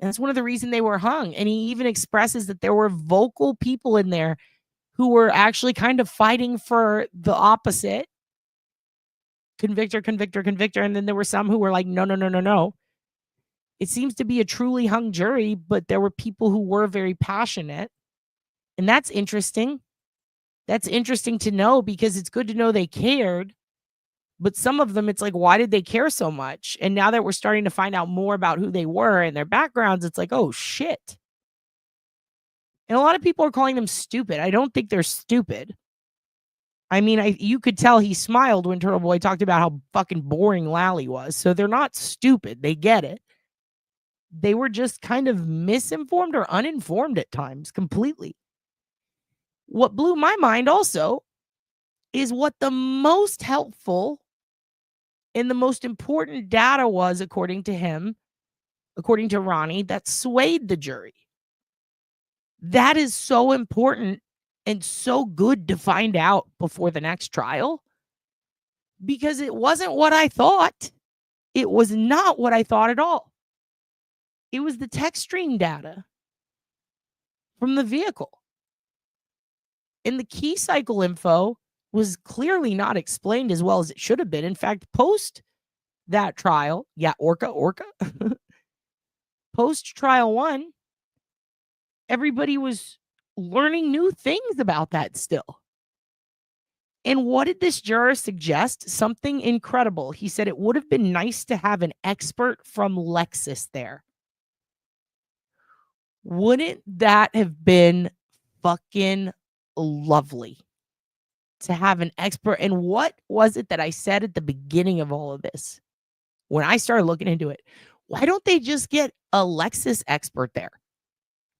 And that's one of the reasons they were hung. And he even expresses that there were vocal people in there who were actually kind of fighting for the opposite. Convictor, convictor, convictor. And then there were some who were like, no, no, no, no, no. It seems to be a truly hung jury, but there were people who were very passionate. And that's interesting. That's interesting to know because it's good to know they cared. But some of them, it's like, why did they care so much? And now that we're starting to find out more about who they were and their backgrounds, it's like, oh, shit. And a lot of people are calling them stupid. I don't think they're stupid. I mean, you could tell he smiled when Turtle Boy talked about how fucking boring Lally was. So they're not stupid. They get it. They were just kind of misinformed or uninformed at times completely. What blew my mind also is what the most helpful and the most important data was, according to him, according to Ronnie, that swayed the jury. That is so important and so good to find out before the next trial because it wasn't what I thought. It was not what I thought at all. It was the text stream data from the vehicle. And the key cycle info was clearly not explained as well as it should have been. In fact, post that trial, Orca, post trial 1, everybody was learning new things about that still. And what did this juror suggest? Something incredible. He said it would have been nice to have an expert from Lexus there. Wouldn't that have been fucking lovely to have an expert? And what was it that I said at the beginning of all of this? When I started looking into it, why don't they just get a Lexus expert there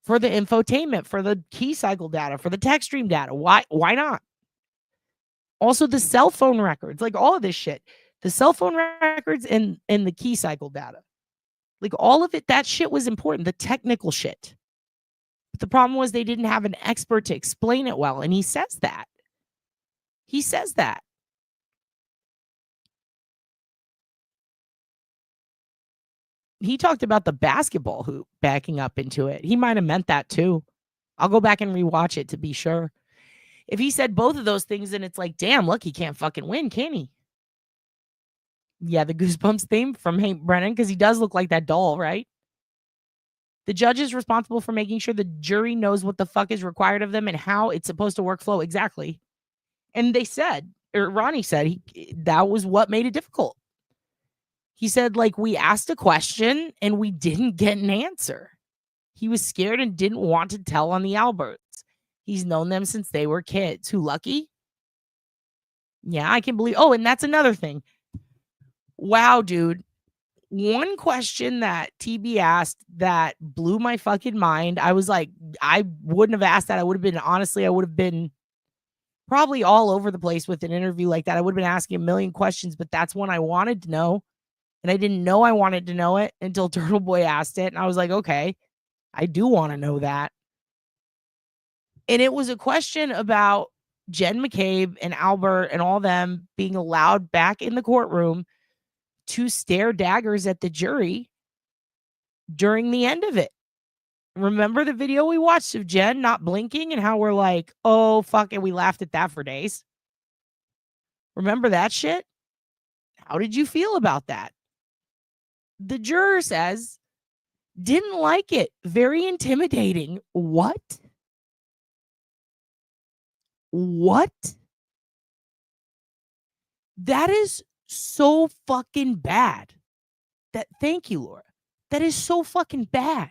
for the infotainment, for the key cycle data, for the text stream data? Why not? Also the cell phone records, like all of this shit, the cell phone records and the key cycle data, like all of it, that shit was important, the technical shit. But the problem was they didn't have an expert to explain it well. And he says that. He says that. He talked about the basketball hoop backing up into it. He might have meant that too. I'll go back and rewatch it to be sure. If he said both of those things, then it's like, damn, look, he can't fucking win, can he? Yeah, the Goosebumps theme from Hank Brennan, because he does look like that doll, right? The judge is responsible for making sure the jury knows what the fuck is required of them and how it's supposed to workflow exactly. And they said, or Ronnie said, that was what made it difficult. He said, like, we asked a question and we didn't get an answer. He was scared and didn't want to tell on the Alberts. He's known them since they were kids. Who, Lucky? Yeah, I can believe. Oh, and that's another thing. Wow, dude. One question that TB asked that blew my fucking mind. I was like, I wouldn't have asked that. I would have been probably all over the place with an interview like that. I would have been asking a million questions, but that's one I wanted to know. And I didn't know I wanted to know it until Turtle Boy asked it. And I was like, okay, I do want to know that. And it was a question about Jen McCabe and Albert and all them being allowed back in the courtroom to stare daggers at the jury during the end of it. Remember the video we watched of Jen not blinking and how we're like, oh, fuck it. We laughed at that for days. Remember that shit? How did you feel about that? The juror says, didn't like it. Very intimidating. What? What? That is so fucking bad. Thank you, Laura. That is so fucking bad.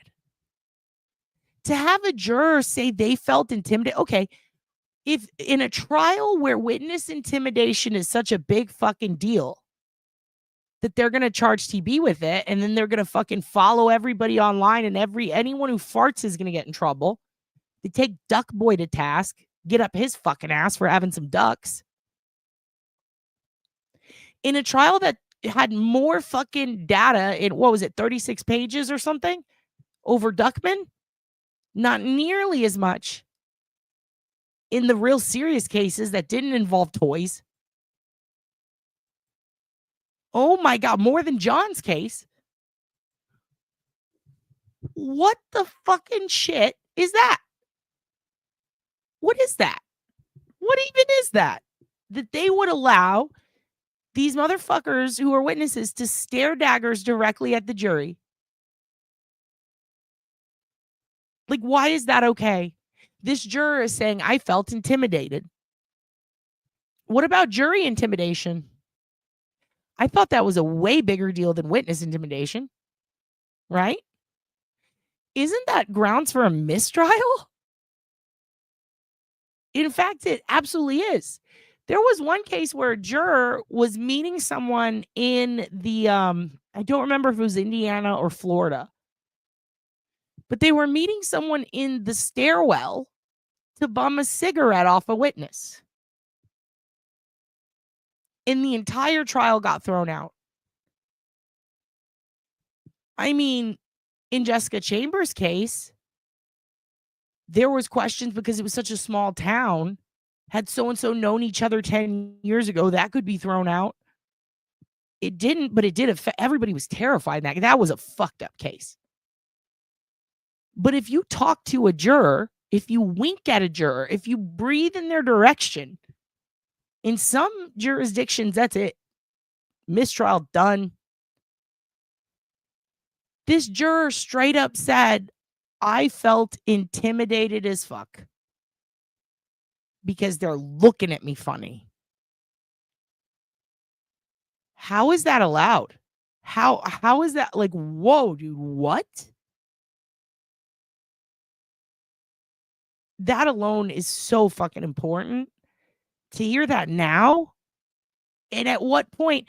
To have a juror say they felt intimidated. Okay, if in a trial where witness intimidation is such a big fucking deal that they're going to charge TB with it, and then they're going to fucking follow everybody online, and anyone who farts is going to get in trouble. They take Duck Boy to task, get up his fucking ass for having some ducks. In a trial that had more fucking data in, 36 pages or something over Duckman? Not nearly as much in the real serious cases that didn't involve toys. Oh my God, more than John's case. What the fucking shit is that? What is that? What even is that? That they would allow these motherfuckers who are witnesses to stare daggers directly at the jury. Like, why is that okay? This juror is saying, I felt intimidated. What about jury intimidation? I thought that was a way bigger deal than witness intimidation, right? Isn't that grounds for a mistrial? In fact, it absolutely is. There was one case where a juror was meeting someone in the, I don't remember if it was Indiana or Florida, but they were meeting someone in the stairwell to bum a cigarette off a witness. And the entire trial got thrown out. I mean, in Jessica Chambers' case, there was questions because it was such a small town. Had so-and-so known each other 10 years ago, that could be thrown out. It didn't, but it did affect, everybody was terrified. That was a fucked up case. But if you talk to a juror, if you wink at a juror, if you breathe in their direction, in some jurisdictions, that's it. Mistrial done. This juror straight up said, I felt intimidated as fuck because they're looking at me funny. How is that allowed? How is that? Like, whoa, dude, what? That alone is so fucking important. To hear that now, and at what point,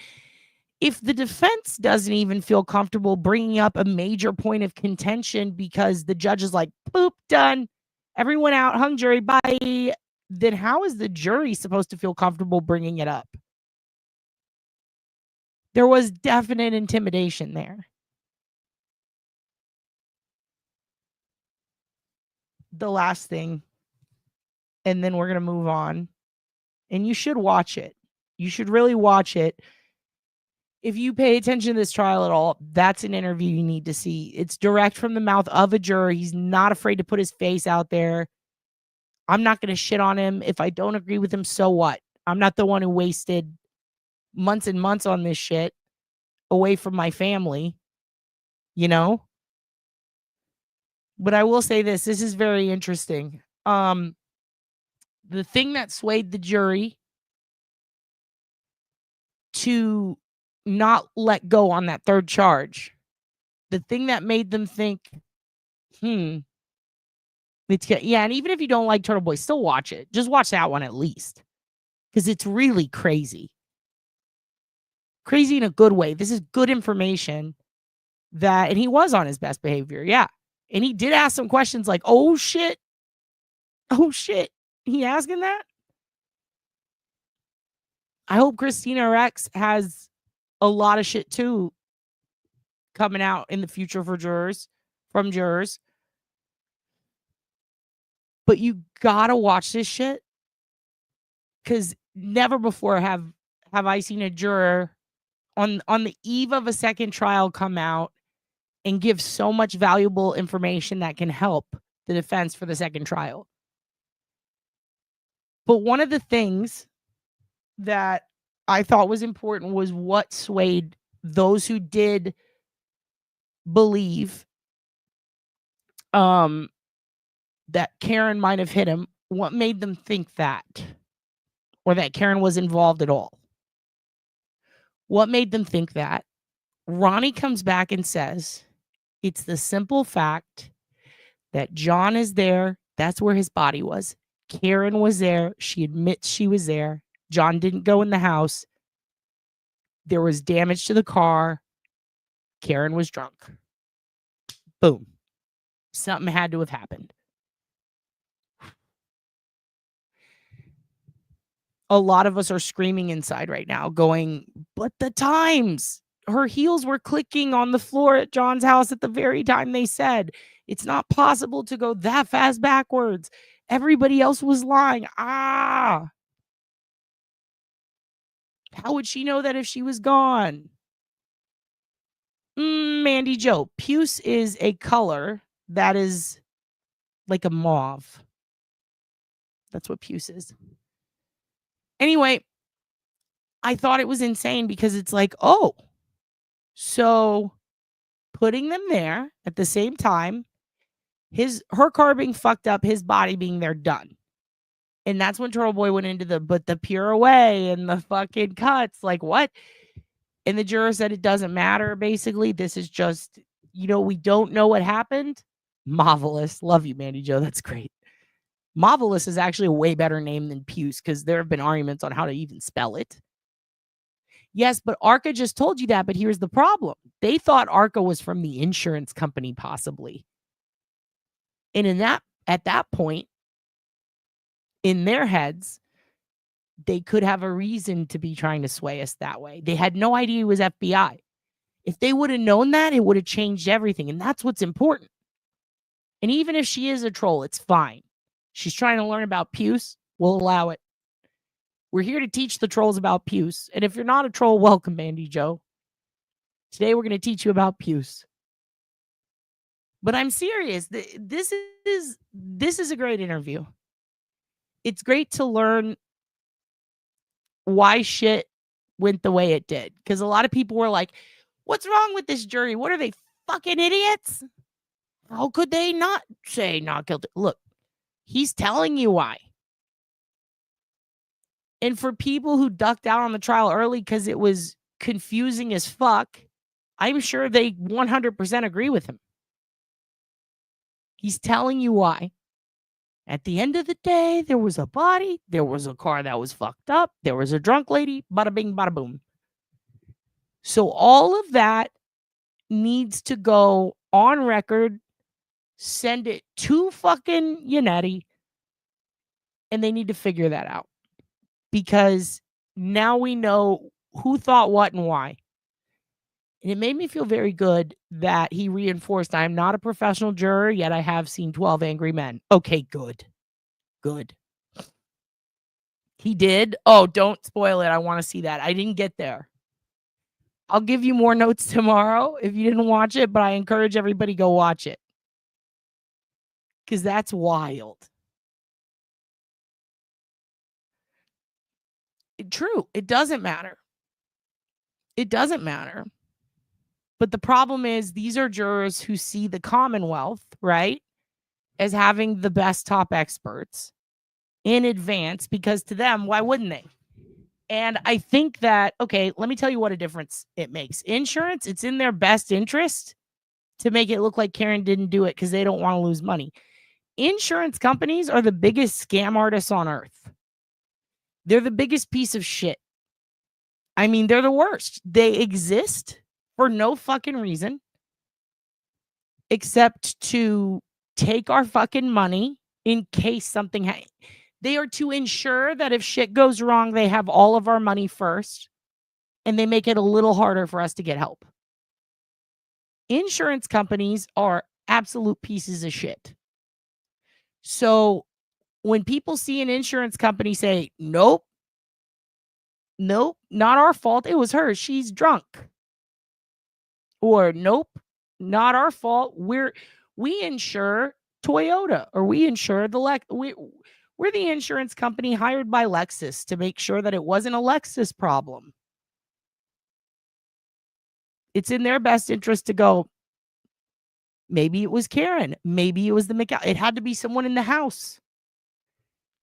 if the defense doesn't even feel comfortable bringing up a major point of contention because the judge is like, boop, done, everyone out, hung jury, bye, then how is the jury supposed to feel comfortable bringing it up? There was definite intimidation there. The last thing, and then we're going to move on. And you should watch it. You should really watch it. If you pay attention to this trial at all, that's an interview you need to see. It's direct from the mouth of a juror. He's not afraid to put his face out there. I'm not going to shit on him. If I don't agree with him, so what? I'm not the one who wasted months and months on this shit away from my family, you know? But I will say this is very interesting. The thing that swayed the jury to not let go on that third charge, the thing that made them think, it's good. Yeah, and even if you don't like Turtle Boy, still watch it. Just watch that one at least. Because it's really crazy. Crazy in a good way. This is good information and he was on his best behavior, yeah. And he did ask some questions like, oh shit. He asking that? I hope Christina Rex has a lot of shit too coming out in the future from jurors. But you gotta watch this shit, because never before have I seen a juror on the eve of a second trial come out and give so much valuable information that can help the defense for the second trial. But one of the things that I thought was important was what swayed those who did believe that Karen might have hit him. What made them think that? Or that Karen was involved at all? What made them think that? Ronnie comes back and says, it's the simple fact that John is there. That's where his body was. Karen was there. She admits she was there. John didn't go in the house. There was damage to the car. Karen was drunk. Boom. Something had to have happened. A lot of us are screaming inside right now, going, but the times. Her heels were clicking on the floor at John's house at the very time they said. It's not possible to go that fast backwards. Everybody else was lying. How would she know that if she was gone? Mandy Joe, puce is a color that is like a mauve. That's what puce is. Anyway, I thought it was insane because it's like, oh, so putting them there at the same time, her car being fucked up, his body being there, done. And that's when Turtle Boy went into the pure away and the fucking cuts. Like, what? And the juror said it doesn't matter, basically. This is just, we don't know what happened. Marvelous. Love you, Mandy Joe. That's great. Marvelous is actually a way better name than puce because there have been arguments on how to even spell it. Yes, but ARCA just told you that, but here's the problem. They thought ARCA was from the insurance company, possibly. And at that point, in their heads, they could have a reason to be trying to sway us that way. They had no idea it was FBI. If they would have known that, it would have changed everything. And that's what's important. And even if she is a troll, it's fine. She's trying to learn about puce. We'll allow it. We're here to teach the trolls about puce. And if you're not a troll, welcome, Mandy Joe. Today, we're going to teach you about puce. But I'm serious. This is a great interview. It's great to learn why shit went the way it did. Because a lot of people were like, what's wrong with this jury? What are they, fucking idiots? How could they not say not guilty? Look, he's telling you why. And for people who ducked out on the trial early because it was confusing as fuck, I'm sure they 100% agree with him. He's telling you why. At the end of the day, there was a body, there was a car that was fucked up, there was a drunk lady, bada bing, bada boom. So all of that needs to go on record, send it to fucking Yannetti, and they need to figure that out. Because now we know who thought what and why. And it made me feel very good that he reinforced, I'm not a professional juror, yet I have seen 12 Angry Men. Okay, good. Good. He did? Oh, don't spoil it. I want to see that. I didn't get there. I'll give you more notes tomorrow if you didn't watch it, but I encourage everybody go watch it. Because that's wild. True. It doesn't matter. It doesn't matter. But the problem is these are jurors who see the Commonwealth, right, as having the best top experts in advance, because to them, why wouldn't they? And I think that, okay, let me tell you what a difference it makes. Insurance, it's in their best interest to make it look like Karen didn't do it because they don't want to lose money. Insurance companies are the biggest scam artists on earth. They're the biggest piece of shit. I mean, they're the worst. They exist for no fucking reason except to take our fucking money in case something they are to ensure that if shit goes wrong, they have all of our money first, and they make it a little harder for us to get help. Insurance companies are absolute pieces of shit. So when people see an insurance company say, nope, not our fault, it was her, she's drunk. Or nope, not our fault, we insure Toyota, or we insure we're the insurance company hired by Lexus to make sure that it wasn't a Lexus problem. It's in their best interest to go, maybe it was Karen, maybe it was it had to be someone in the house.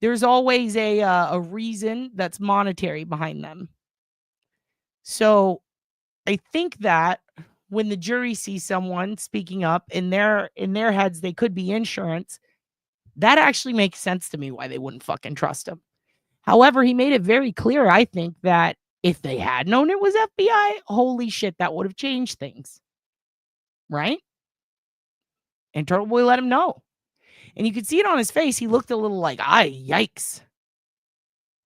There's always a reason that's monetary behind them. So I think that when the jury sees someone speaking up in their heads, they could be insurance. That actually makes sense to me why they wouldn't fucking trust him. However, he made it very clear, I think, that if they had known it was FBI, holy shit, that would have changed things. Right? And Turtle Boy let him know. And you could see it on his face. He looked a little like, yikes.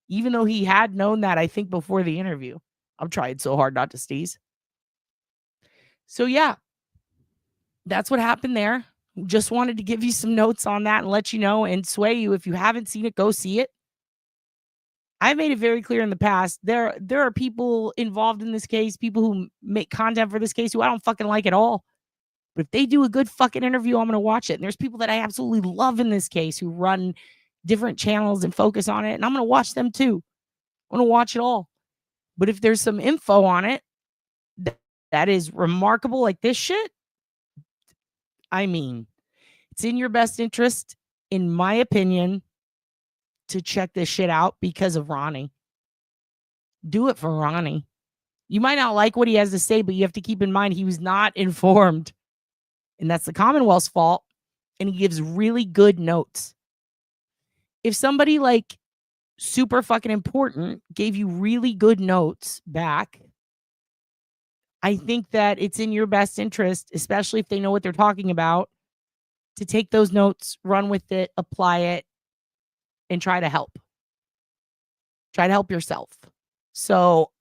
Even though he had known that, I think, before the interview. I'm trying so hard not to sneeze. So, yeah, that's what happened there. Just wanted to give you some notes on that and let you know and sway you. If you haven't seen it, go see it. I made it very clear in the past, there are people involved in this case, people who make content for this case who I don't fucking like at all. But if they do a good fucking interview, I'm going to watch it. And there's people that I absolutely love in this case who run different channels and focus on it. And I'm going to watch them too. I'm going to watch it all. But if there's some info on it that is remarkable, like this shit, I mean, it's in your best interest, in my opinion, to check this shit out because of Ronnie. Do it for Ronnie. You might not like what he has to say, but you have to keep in mind he was not informed. And that's the Commonwealth's fault. And he gives really good notes. If somebody like super fucking important gave you really good notes back, I think that it's in your best interest, especially if they know what they're talking about, to take those notes, run with it, apply it, and try to help. Try to help yourself. So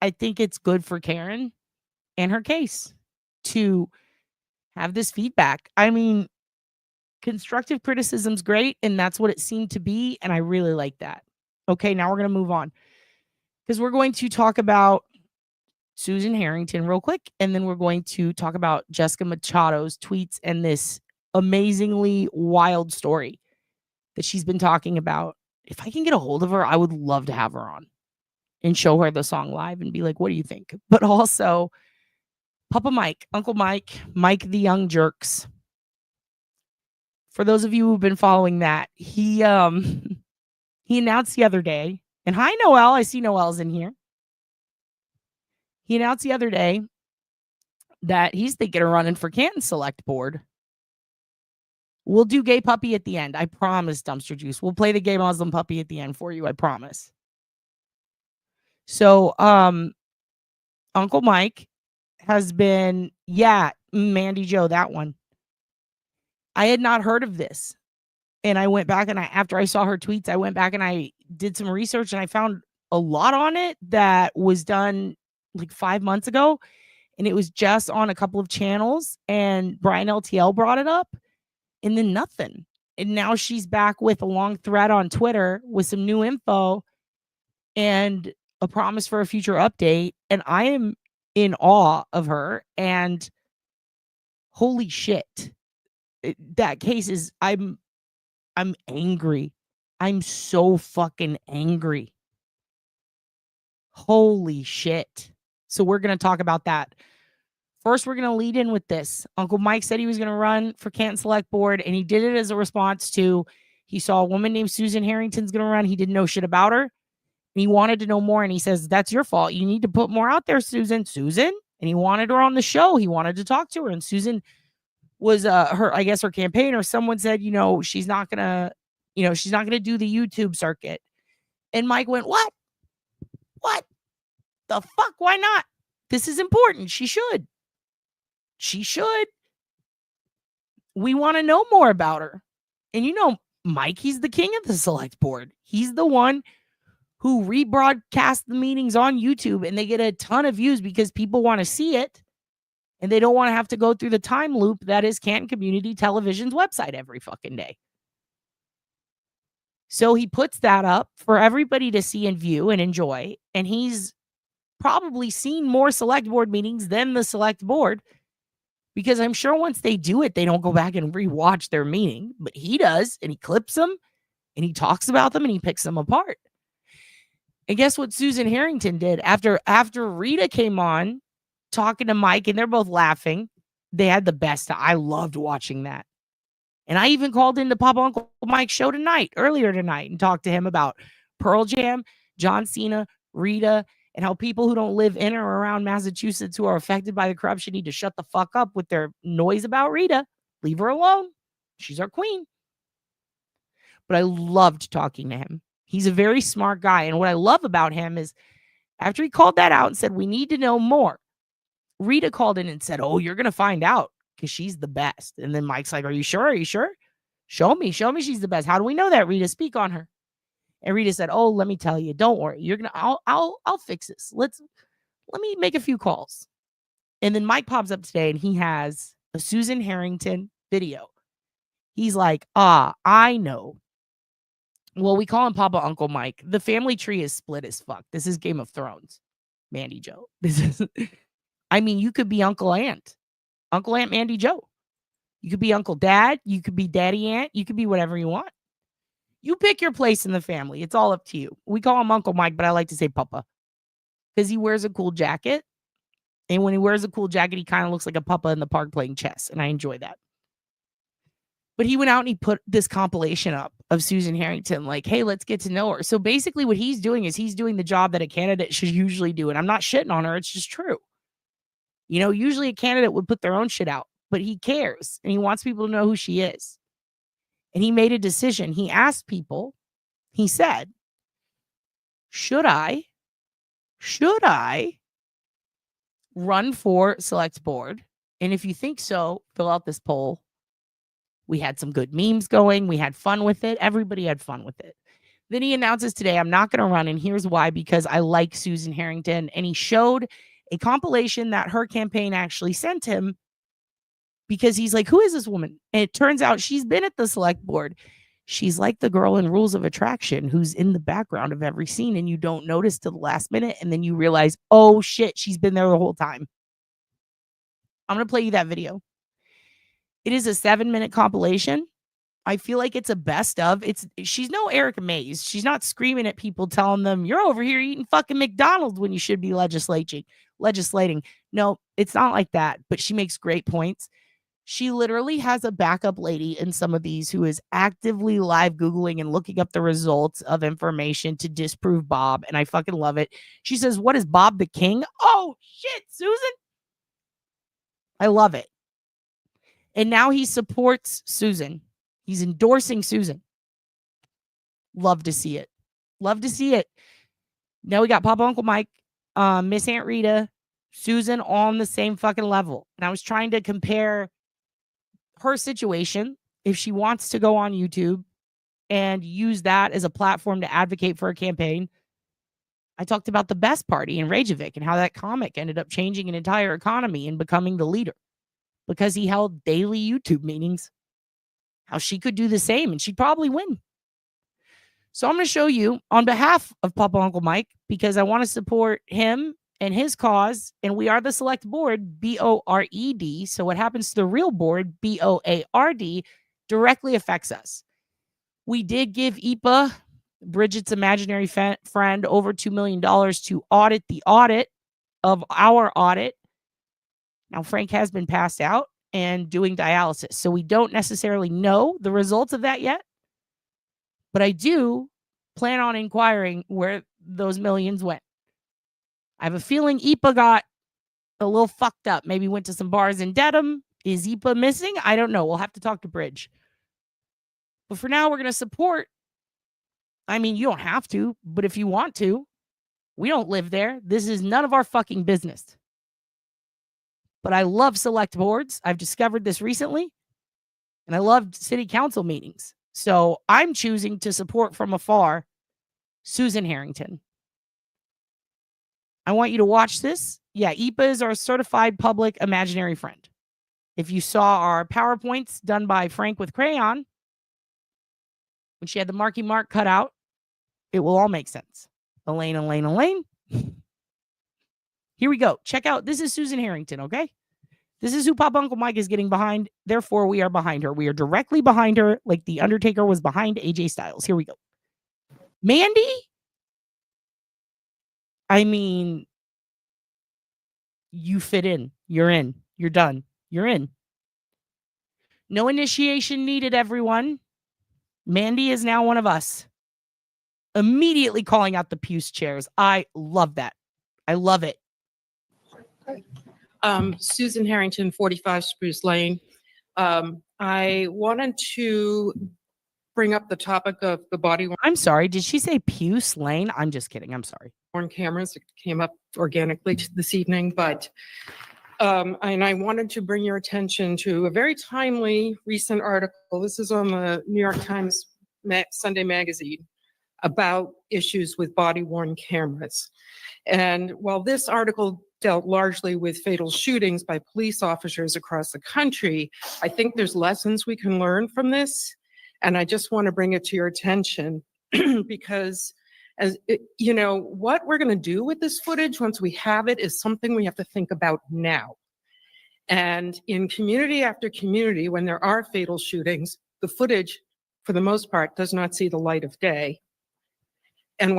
I think it's good for Karen and her case to have this feedback. I mean, constructive criticism's great, and that's what it seemed to be, and I really like that. Okay, now we're going to move on because we're going to talk about Susan Harrington real quick, and then we're going to talk about Jessica Machado's tweets and this amazingly wild story that she's been talking about. If I can get a hold of her, I would love to have her on and show her the song live and be like, what do you think? But also, Papa Mike, Uncle Mike, Mike the Young Jerks. For those of you who've been following that, he announced the other day, and hi, Noelle. I see Noelle's in here. He announced the other day that he's thinking of running for Canton Select Board. We'll do Gay Puppy at the end. I promise, Dumpster Juice. We'll play the Gay Muslim Puppy at the end for you. I promise. So, Uncle Mike has been, Mandy Joe, that one. I had not heard of this. And I went back and after I saw her tweets, I went back and I did some research and I found a lot on it that was done like 5 months ago. And it was just on a couple of channels and Brian LTL brought it up and then nothing. And now she's back with a long thread on Twitter with some new info and a promise for a future update. And I am in awe of her. And holy shit, that case is, I'm angry. I'm so fucking angry. Holy shit. So we're going to talk about that. First, we're going to lead in with this. Uncle Mike said he was going to run for Canton Select Board, and he did it as a response to, he saw a woman named Susan Harrington's going to run. He didn't know shit about her. And he wanted to know more, and he says, that's your fault. You need to put more out there, Susan. Susan? And he wanted her on the show. He wanted to talk to her, and Susan was her campaign, or someone said, she's not going to do the YouTube circuit. And Mike went, what the fuck? Why not? This is important. She should. We want to know more about her. And Mike, he's the king of the select board. He's the one who rebroadcasts the meetings on YouTube, and they get a ton of views because people want to see it. And they don't want to have to go through the time loop that is Canton Community Television's website every fucking day. So he puts that up for everybody to see and view and enjoy. And he's probably seen more select board meetings than the select board, because I'm sure once they do it, they don't go back and rewatch their meeting. But he does, and he clips them, and he talks about them, and he picks them apart. And guess what Susan Harrington did? After Rita came on, talking to Mike, and they're both laughing. They had the best. I loved watching that. And I even called into Papa Uncle Mike's show earlier tonight, and talked to him about Pearl Jam, John Cena, Rita, and how people who don't live in or around Massachusetts who are affected by the corruption need to shut the fuck up with their noise about Rita. Leave her alone. She's our queen. But I loved talking to him. He's a very smart guy. And what I love about him is after he called that out and said, we need to know more, Rita called in and said, oh, you're going to find out because she's the best. And then Mike's like, are you sure? Are you sure? Show me she's the best. How do we know that, Rita? Speak on her. And Rita said, oh, let me tell you, don't worry. You're going to, I'll fix this. Let me make a few calls. And then Mike pops up today and he has a Susan Harrington video. He's like, I know. Well, we call him Papa Uncle Mike. The family tree is split as fuck. This is Game of Thrones. Mandy Joe. This is, I mean, you could be Uncle Aunt. Uncle Aunt Mandy Joe. You could be Uncle Dad. You could be Daddy Aunt. You could be whatever you want. You pick your place in the family. It's all up to you. We call him Uncle Mike, but I like to say Papa because he wears a cool jacket. And when he wears a cool jacket, he kind of looks like a papa in the park playing chess. And I enjoy that. But he went out and he put this compilation up of Susan Harrington, like, hey, let's get to know her. So basically what he's doing is he's doing the job that a candidate should usually do. And I'm not shitting on her. It's just true. You know, usually a candidate would put their own shit out, but he cares and he wants people to know who she is. And he made a decision. He asked people, he said, should I run for select board? And if you think so, fill out this poll. We had some good memes going. We had fun with it. Everybody had fun with it. Then he announces today, I'm not going to run. And here's why, because I like Susan Harrington. And he showed a compilation that her campaign actually sent him because he's like, who is this woman? And it turns out she's been at the select board. She's like the girl in Rules of Attraction who's in the background of every scene and you don't notice till the last minute. And then you realize, oh shit, she's been there the whole time. I'm going to play you that video. It is a 7-minute compilation. I feel like it's a best of. She's no Erica Mays. She's not screaming at people telling them you're over here eating fucking McDonald's when you should be legislating. No, it's not like that, but she makes great points. She literally has a backup lady in some of these who is actively live Googling and looking up the results of information to disprove Bob. And I fucking love it. She says, what is Bob the King? Oh shit, Susan. I love it. And now he supports Susan. He's endorsing Susan. Love to see it. Love to see it. Now we got Papa Uncle Mike, Miss Aunt Rita, Susan on the same fucking level. And I was trying to compare her situation, if she wants to go on YouTube and use that as a platform to advocate for a campaign. I talked about the Best Party in Reykjavik and how that comic ended up changing an entire economy and becoming the leader because he held daily YouTube meetings. How she could do the same and she'd probably win. So I'm going to show you on behalf of Papa Uncle Mike because I want to support him and his cause. And we are the select board, BORED. So what happens to the real board, BOARD, directly affects us. We did give IPA, Bridget's imaginary friend, over $2 million to audit the audit of our audit. Now, Frank has been passed out and doing dialysis. So we don't necessarily know the results of that yet. But I do plan on inquiring where those millions went. I have a feeling IPA got a little fucked up. Maybe went to some bars in Dedham. Is IPA missing? I don't know. We'll have to talk to Bridge. But for now, we're going to support. I mean, you don't have to, but if you want to, we don't live there. This is none of our fucking business. But I love select boards. I've discovered this recently. And I love city council meetings. So I'm choosing to support from afar Susan Harrington. I want you to watch this. Yeah, IPA is our certified public imaginary friend. If you saw our PowerPoints done by Frank with crayon, when she had the Marky Mark cut out, it will all make sense. Elaine. Here we go. Check out. This is Susan Harrington, okay? This is who Papa Uncle Mike is getting behind. Therefore, we are behind her. We are directly behind her like The Undertaker was behind AJ Styles. Here we go. Mandy? I mean, you fit in. You're in. You're done. You're in. No initiation needed, everyone. Mandy is now one of us. Immediately calling out the Puce chairs. I love that. I love it. Susan Harrington, 45 Spruce Lane. I wanted to bring up the topic of the body I'm sorry. Did she say Puce Lane? I'm just kidding. I'm sorry. worn cameras. It came up organically this evening, but and I wanted to bring your attention to a very timely recent article. This is on the New York Times Sunday Magazine about issues with body-worn cameras. And while this article dealt largely with fatal shootings by police officers across the country, I think there's lessons we can learn from this. And I just want to bring it to your attention because you know, what we're going to do with this footage once we have it is something we have to think about now. And in community after community, when there are fatal shootings, the footage, for the most part, does not see the light of day. And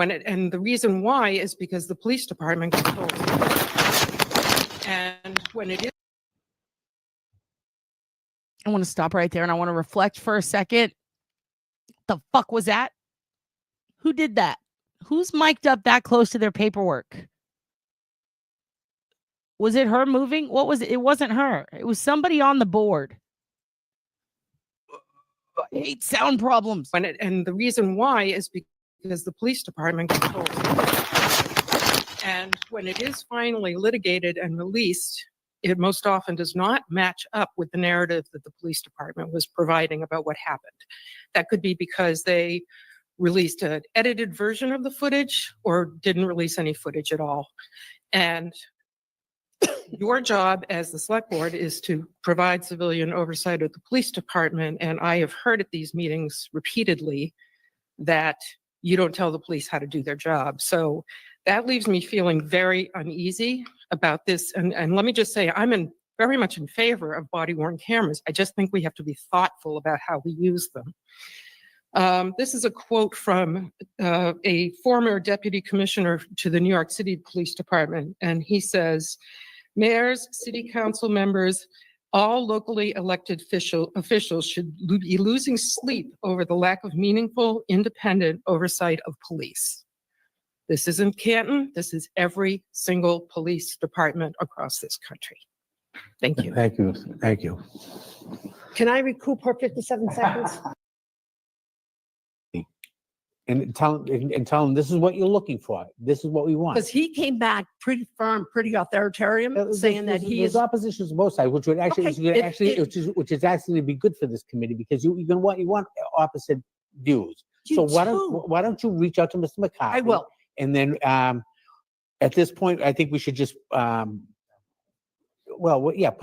the reason why is because the police department controls it. And when it is, I want to stop right there and I want to reflect for a second. The fuck was that? Who did that? Who's mic'd up that close to their paperwork? Was it her moving? What was it? It wasn't her. It was somebody on the board. I hate sound problems. And the reason why is because the police department controls it. And when it is finally litigated and released, it most often does not match up with the narrative that the police department was providing about what happened. That could be because they released an edited version of the footage or didn't release any footage at all. And your job as the select board is to provide civilian oversight of the police department. And I have heard at these meetings repeatedly that you don't tell the police how to do their job. So that leaves me feeling very uneasy about this. And let me just say, I'm very much in favor of body-worn cameras. I just think we have to be thoughtful about how we use them. This is a quote from a former deputy commissioner to the New York City Police Department. And he says, mayors, city council members, all locally elected officials should be losing sleep over the lack of meaningful, independent oversight of police. This isn't Canton. This is every single police department across this country. Thank you. Thank you. Thank you. Can I recoup her 57 seconds? And tell him this is what you're looking for. This is what we want. Because he came back pretty firm, pretty authoritarian, saying that he is. There's opposition to both sides, which would actually, which is actually be good for this committee because you want opposite views. So why don't you reach out to Mr. McCarthy? I will. And then at this point, I think we should just put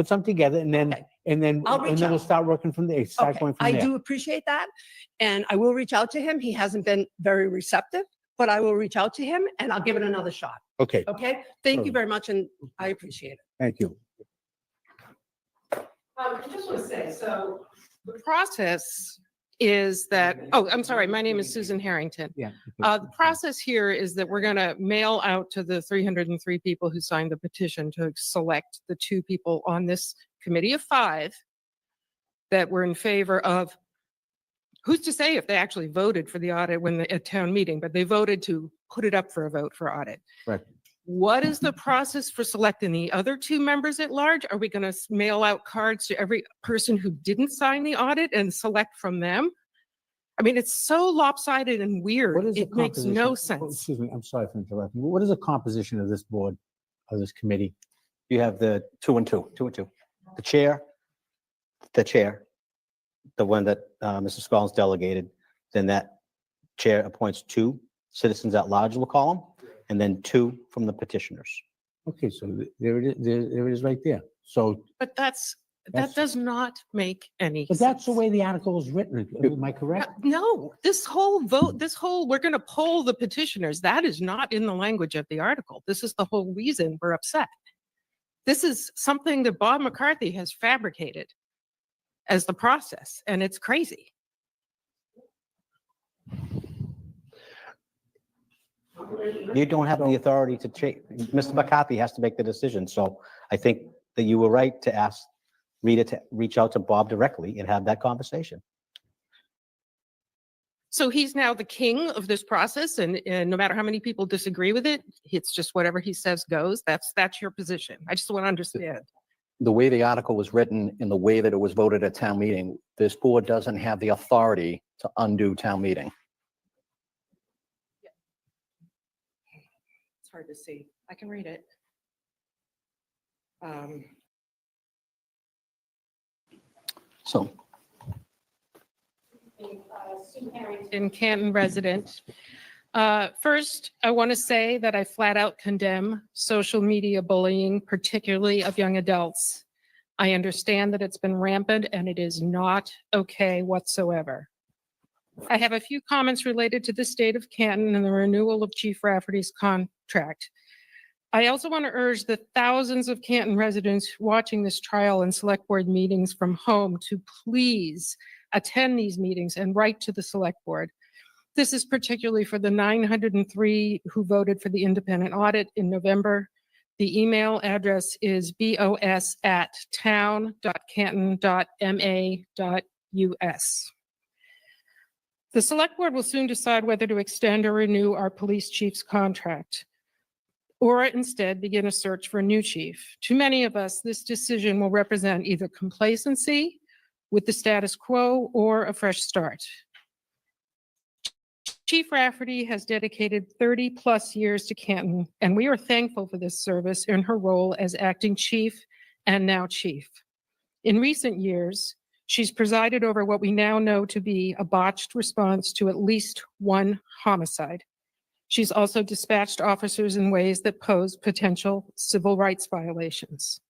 something together and then we'll start working from there. Going from there. I do appreciate that. And I will reach out to him. He hasn't been very receptive, but I will reach out to him and I'll give it another shot. Okay. Okay. Thank you very much. And I appreciate it. Thank you. I just want to say, so the process is that, I'm sorry, my name is Susan Harrington. Yeah. The process here is that we're going to mail out to the 303 people who signed the petition to select the 2 people on this committee of 5 that were in favor of. Who's to say if they actually voted for the audit at town meeting, but they voted to put it up for a vote for audit. Right. What is the process for selecting the other 2 members at large? Are we going to mail out cards to every person who didn't sign the audit and select from them? I mean, it's so lopsided and weird. It makes no sense. Excuse me, I'm sorry for interrupting. What is the composition of this board, of this committee? You have the 2 and 2. The chair, the one that Mr. Scollins delegated, then that chair appoints 2 citizens at large, we'll call them, and then 2 from the petitioners. Okay, so there it is. There it is right there. So, but that does not make any but sense. that's the way the article is written. Am I correct? No, this whole vote, we're going to poll the petitioners. That is not in the language of the article. This is the whole reason we're upset. This is something that Bob McCarthy has fabricated as the process, and it's crazy. You don't have the authority to change. Mr. McCarthy has to make the decision. So I think that you were right to ask Rita to reach out to Bob directly and have that conversation. So he's now the king of this process, and no matter how many people disagree with it, it's just whatever he says goes. That's your position. I just want to understand. The way the article was written and the way that it was voted at town meeting, this board doesn't have the authority to undo town meeting. It's hard to see. I can read it. So. In Canton resident. First, I want to say that I flat out condemn social media bullying, particularly of young adults. I understand that it's been rampant and it is not okay whatsoever. I have a few comments related to the state of Canton and the renewal of Chief Rafferty's contract. I also want to urge the thousands of Canton residents watching this trial and select board meetings from home to please attend these meetings and write to the select board. This is particularly for the 903 who voted for the independent audit in November. The email address is bos@town.canton.ma.us. The select board will soon decide whether to extend or renew our police chief's contract, or instead begin a search for a new chief. To many of us, this decision will represent either complacency with the status quo or a fresh start. Chief Rafferty has dedicated 30 plus years to Canton, and we are thankful for this service in her role as acting chief and now chief. In recent years, she's presided over what we now know to be a botched response to at least one homicide. She's also dispatched officers in ways that pose potential civil rights violations.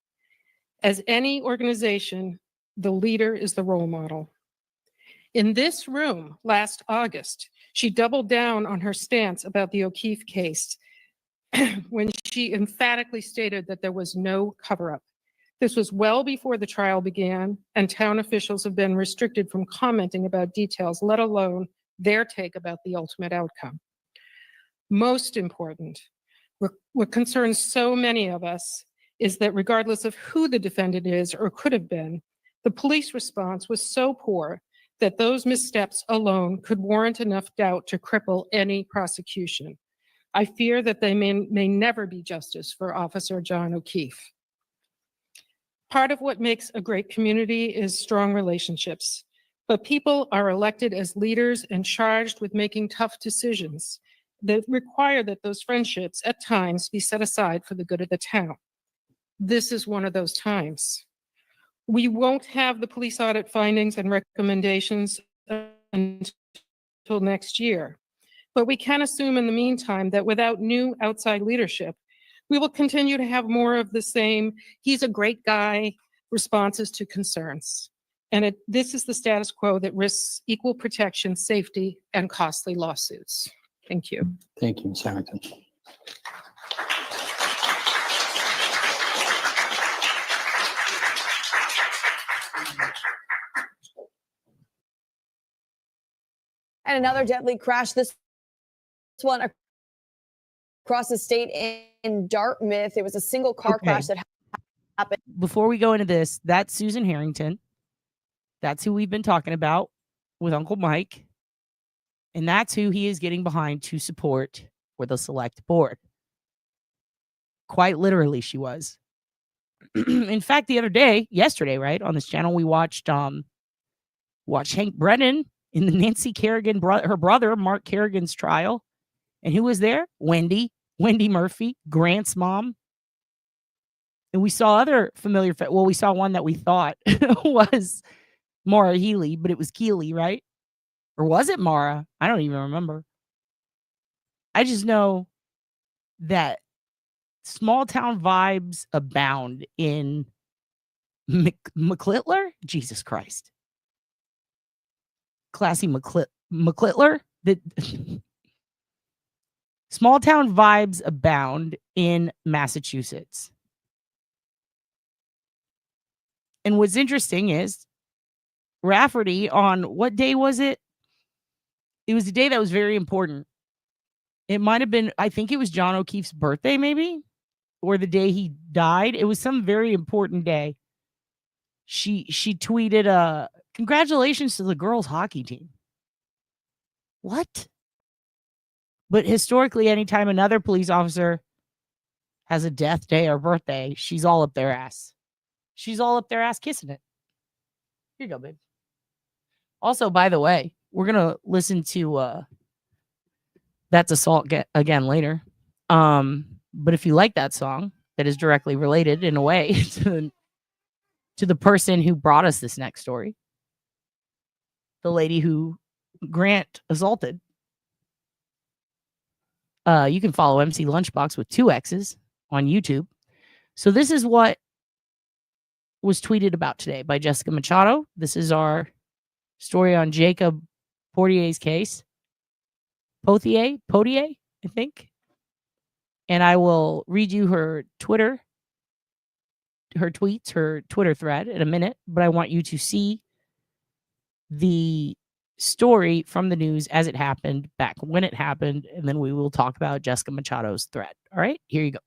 As any organization, the leader is the role model. In this room last August, she doubled down on her stance about the O'Keefe case when she emphatically stated that there was no cover-up. This was well before the trial began, and town officials have been restricted from commenting about details, let alone their take about the ultimate outcome. Most important, what concerns so many of us is that regardless of who the defendant is or could have been, the police response was so poor that those missteps alone could warrant enough doubt to cripple any prosecution. I fear that they may never be justice for Officer John O'Keefe. Part of what makes a great community is strong relationships, but people are elected as leaders and charged with making tough decisions that require that those friendships at times be set aside for the good of the town. This is one of those times. We won't have the police audit findings and recommendations until next year, but we can assume in the meantime that without new outside leadership, we will continue to have more of the same, he's a great guy, responses to concerns. And this is the status quo that risks equal protection, safety, and costly lawsuits. Thank you. Thank you, Ms. Harrington. And another deadly crash, this one across the state in Dartmouth. It was a single car crash that happened. Before we go into this, that's Susan Harrington. That's who we've been talking about with Uncle Mike. And that's who he is getting behind to support for the select board. Quite literally, she was. In fact, the other day, yesterday, right, on this channel, we watched Hank Brennan in the Nancy Kerrigan, her brother, Mark Kerrigan's trial. And who was there? Wendy Murphy, Grant's mom. And we saw other familiar, we saw one that we thought was Maura Healy, but it was Keeley, right? Or was it Mara? I don't even remember. I just know that small town vibes abound in McClittler. Jesus Christ. Classy McClittler. Small town vibes abound in Massachusetts. And what's interesting is Rafferty on what day was it? It was a day that was very important. It might have been, I think it was John O'Keefe's birthday, maybe, or the day he died. It was some very important day. She tweeted, congratulations to the girls hockey team. What? But historically, anytime another police officer has a death day or birthday, she's all up their ass. She's all up their ass kissing it. Here you go, babe. Also, by the way, we're going to listen to That's Assault again later. But if you like that song, that is directly related in a way to the person who brought us this next story, the lady who Grant assaulted. You can follow MC Lunchbox with 2 X's on YouTube. So this is what was tweeted about today by Jessica Machado. This is our story on Jacob Pothier's case. Pothier, I think. And I will read you her tweets, her Twitter thread in a minute, but I want you to see the story from the news as it happened, back when it happened, and then we will talk about Jessica Machado's thread. All right, here you go.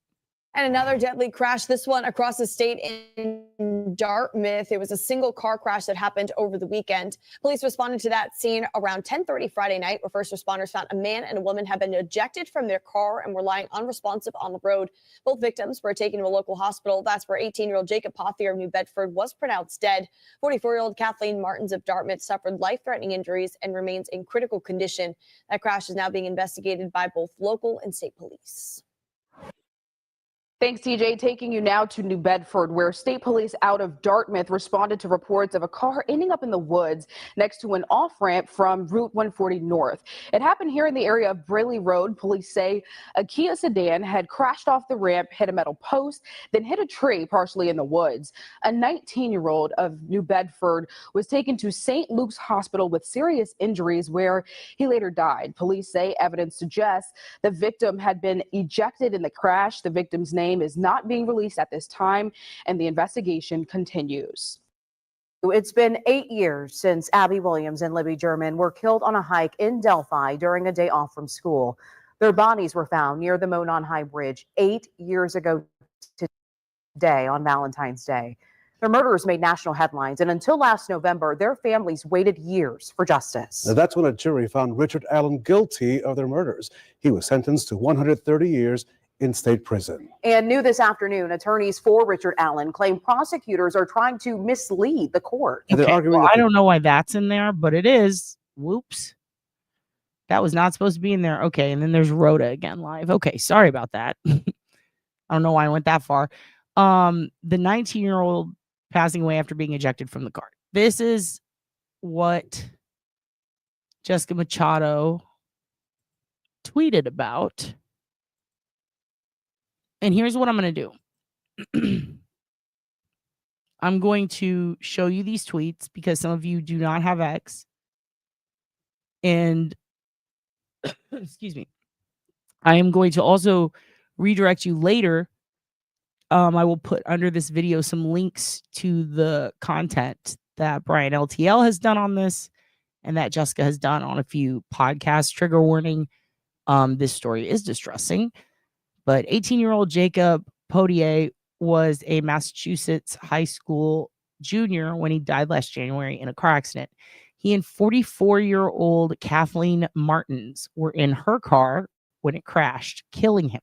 And another deadly crash, this one across the state in Dartmouth. It was a single car crash that happened over the weekend. Police responded to that scene around 10:30 Friday night, where first responders found a man and a woman had been ejected from their car and were lying unresponsive on the road. Both victims were taken to a local hospital. That's where 18-year-old Jacob Pothier of New Bedford was pronounced dead. 44-year-old Kathleen Martins of Dartmouth suffered life-threatening injuries and remains in critical condition. That crash is now being investigated by both local and state police. Thanks, TJ. Taking you now to New Bedford, where state police out of Dartmouth responded to reports of a car ending up in the woods next to an off-ramp from Route 140 North. It happened here in the area of Brayley Road. Police say a Kia sedan had crashed off the ramp, hit a metal post, then hit a tree partially in the woods. A 19-year-old of New Bedford was taken to St. Luke's Hospital with serious injuries, where he later died. Police say evidence suggests the victim had been ejected in the crash. The victim's name is not being released at this time, and the investigation continues. It's been 8 years since Abby Williams and Libby German were killed on a hike in Delphi during a day off from school. Their bodies were found near the Monon High Bridge 8 years ago today on Valentine's Day. Their murderers made national headlines, and until last November, their families waited years for justice. Now, that's when a jury found Richard Allen guilty of their murders. He was sentenced to 130 years in state prison. And new this afternoon, attorneys for Richard Allen claim prosecutors are trying to mislead the court. They're arguing well, I don't know why that's in there, but it is. Whoops. That was not supposed to be in there. Okay, and then there's Rhoda again live. Okay, sorry about that. I don't know why I went that far. The 19-year-old passing away after being ejected from the car. This is what Jessica Machado tweeted about. And here's what I'm going to do. I'm going to show you these tweets because some of you do not have X. And excuse me. I am going to also redirect you later. I will put under this video some links to the content that Brian LTL has done on this and that Jessica has done on a few podcasts. Trigger warning. This story is distressing. But 18-year-old Jacob Pothier was a Massachusetts high school junior when he died last January in a car accident. He and 44-year-old Kathleen Martins were in her car when it crashed, killing him.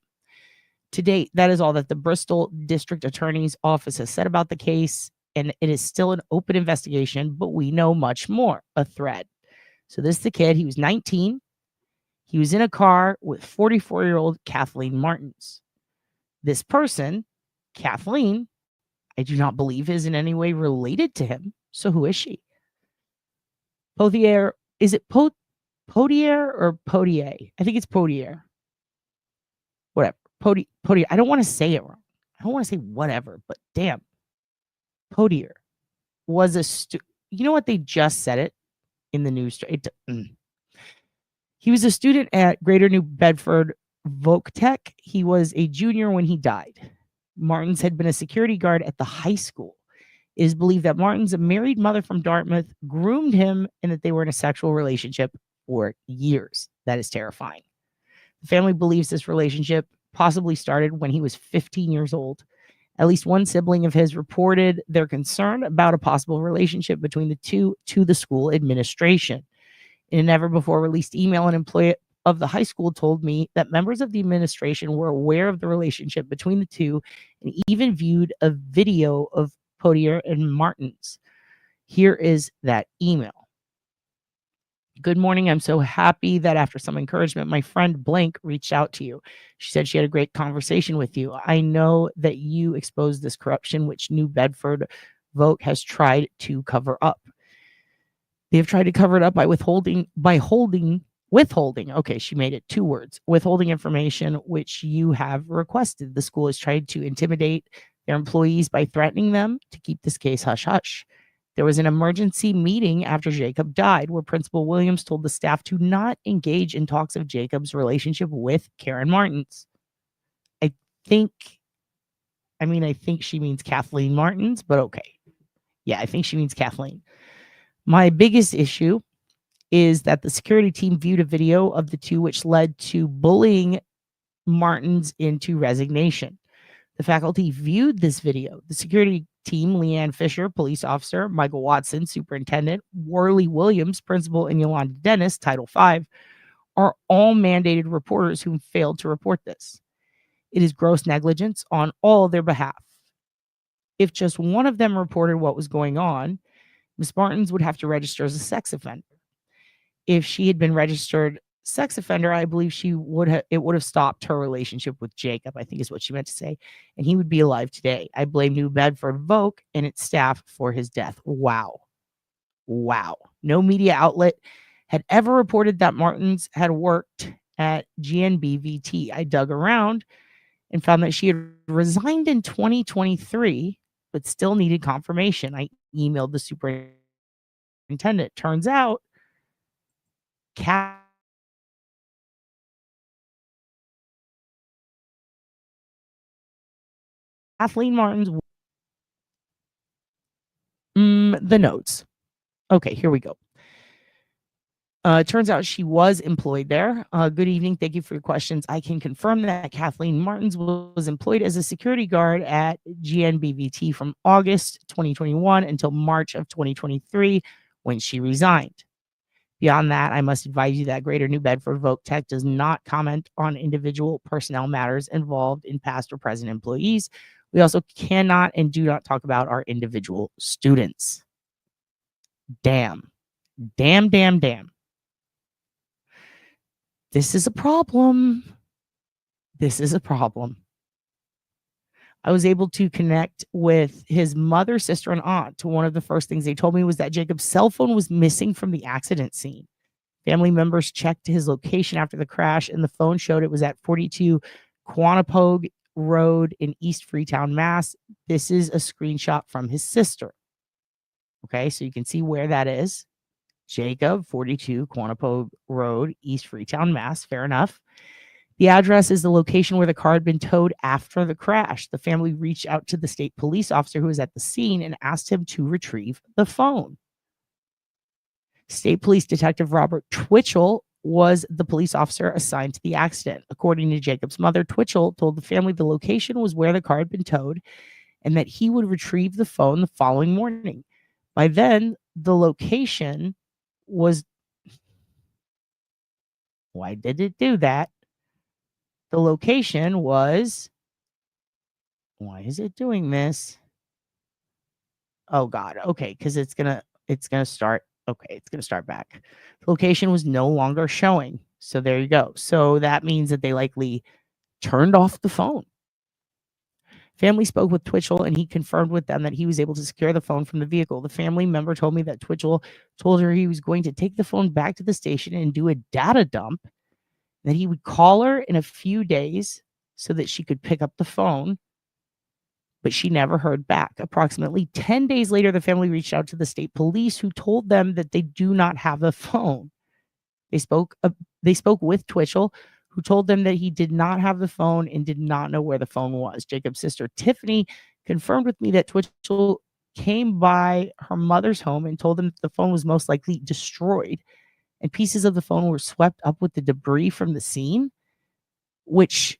To date, that is all that the Bristol District Attorney's Office has said about the case, and it is still an open investigation, but we know much more. A thread. So this is the kid. He was 19. He was in a car with 44-year-old Kathleen Martins. This person, Kathleen, I do not believe is in any way related to him. So who is she? Pothier, is it Pothier or Pothier? I think it's Pothier. Whatever. Pothier. I don't want to say it wrong. I don't want to say whatever, but damn. Pothier was a you know what? They just said it in the news. He was a student at Greater New Bedford Voc-Tech. He was a junior when he died. Martins had been a security guard at the high school. It is believed that Martins, a married mother from Dartmouth, groomed him and that they were in a sexual relationship for years. That is terrifying. The family believes this relationship possibly started when he was 15 years old. At least one sibling of his reported their concern about a possible relationship between the two to the school administration. In a never before released email, an employee of the high school told me that members of the administration were aware of the relationship between the two and even viewed a video of Pothier and Martins. Here is that email. Good morning. I'm so happy that after some encouragement, my friend blank reached out to you. She said she had a great conversation with you. I know that you exposed this corruption, which New Bedford Vogue has tried to cover up. They have tried to cover it up by withholding. Okay, she made it 2 words. Withholding information which you have requested. The school has tried to intimidate their employees by threatening them to keep this case hush hush. There was an emergency meeting after Jacob died where Principal Williams told the staff to not engage in talks of Jacob's relationship with Karen Martins. I think she means Kathleen Martins, but okay. Yeah, I think she means Kathleen. My biggest issue is that the security team viewed a video of the two, which led to bullying Martins into resignation. The faculty viewed this video. The security team, Leanne Fisher, police officer, Michael Watson, superintendent, Worley Williams, principal, and Yolanda Dennis, Title V, are all mandated reporters who failed to report this. It is gross negligence on all their behalf. If just one of them reported what was going on, Ms. Martins would have to register as a sex offender. If she had been registered sex offender, I believe it would have stopped her relationship with Jacob, I think is what she meant to say, and he would be alive today. I blame New Bedford Vogue and its staff for his death. Wow. No media outlet had ever reported that Martins had worked at GNBVT. I dug around and found that she had resigned in 2023, but still needed confirmation. I emailed the superintendent. Turns out Kathleen Martins. The notes. Okay, here we go. Turns out she was employed there. Good evening. Thank you for your questions. I can confirm that Kathleen Martins was employed as a security guard at GNBVT from August 2021 until March of 2023 when she resigned. Beyond that, I must advise you that Greater New Bedford Vogue Tech does not comment on individual personnel matters involved in past or present employees. We also cannot and do not talk about our individual students. Damn. This is a problem. I was able to connect with his mother, sister, and aunt. One of the first things they told me was that Jacob's cell phone was missing from the accident scene. Family members checked his location after the crash, and the phone showed it was at 42 Quantipogue Road in East Freetown, Mass. This is a screenshot from his sister. Okay, so you can see where that is. Jacob, 42 Quantipogue Road, East Freetown, Mass. Fair enough. The address is the location where the car had been towed after the crash. The family reached out to the state police officer who was at the scene and asked him to retrieve the phone. State Police Detective Robert Twitchell was the police officer assigned to the accident. According to Jacob's mother, Twitchell told the family the location was where the car had been towed and that he would retrieve the phone the following morning. By then, the location was... Why did it do that? The location was... Why is it doing this? Oh God. Okay, because it's gonna start. Okay, it's gonna start back. The location was no longer showing. So there you go. So that means that they likely turned off the phone. Family spoke with Twitchell and he confirmed with them that he was able to secure the phone from the vehicle. The family member told me that Twitchell told her he was going to take the phone back to the station and do a data dump, that he would call her in a few days so that she could pick up the phone, but she never heard back. Approximately 10 days later, the family reached out to the state police, who told them that they do not have the phone. They spoke with Twitchell, who told them that he did not have the phone and did not know where the phone was. Jacob's sister, Tiffany, confirmed with me that Twitchell came by her mother's home and told them that the phone was most likely destroyed, and pieces of the phone were swept up with the debris from the scene, which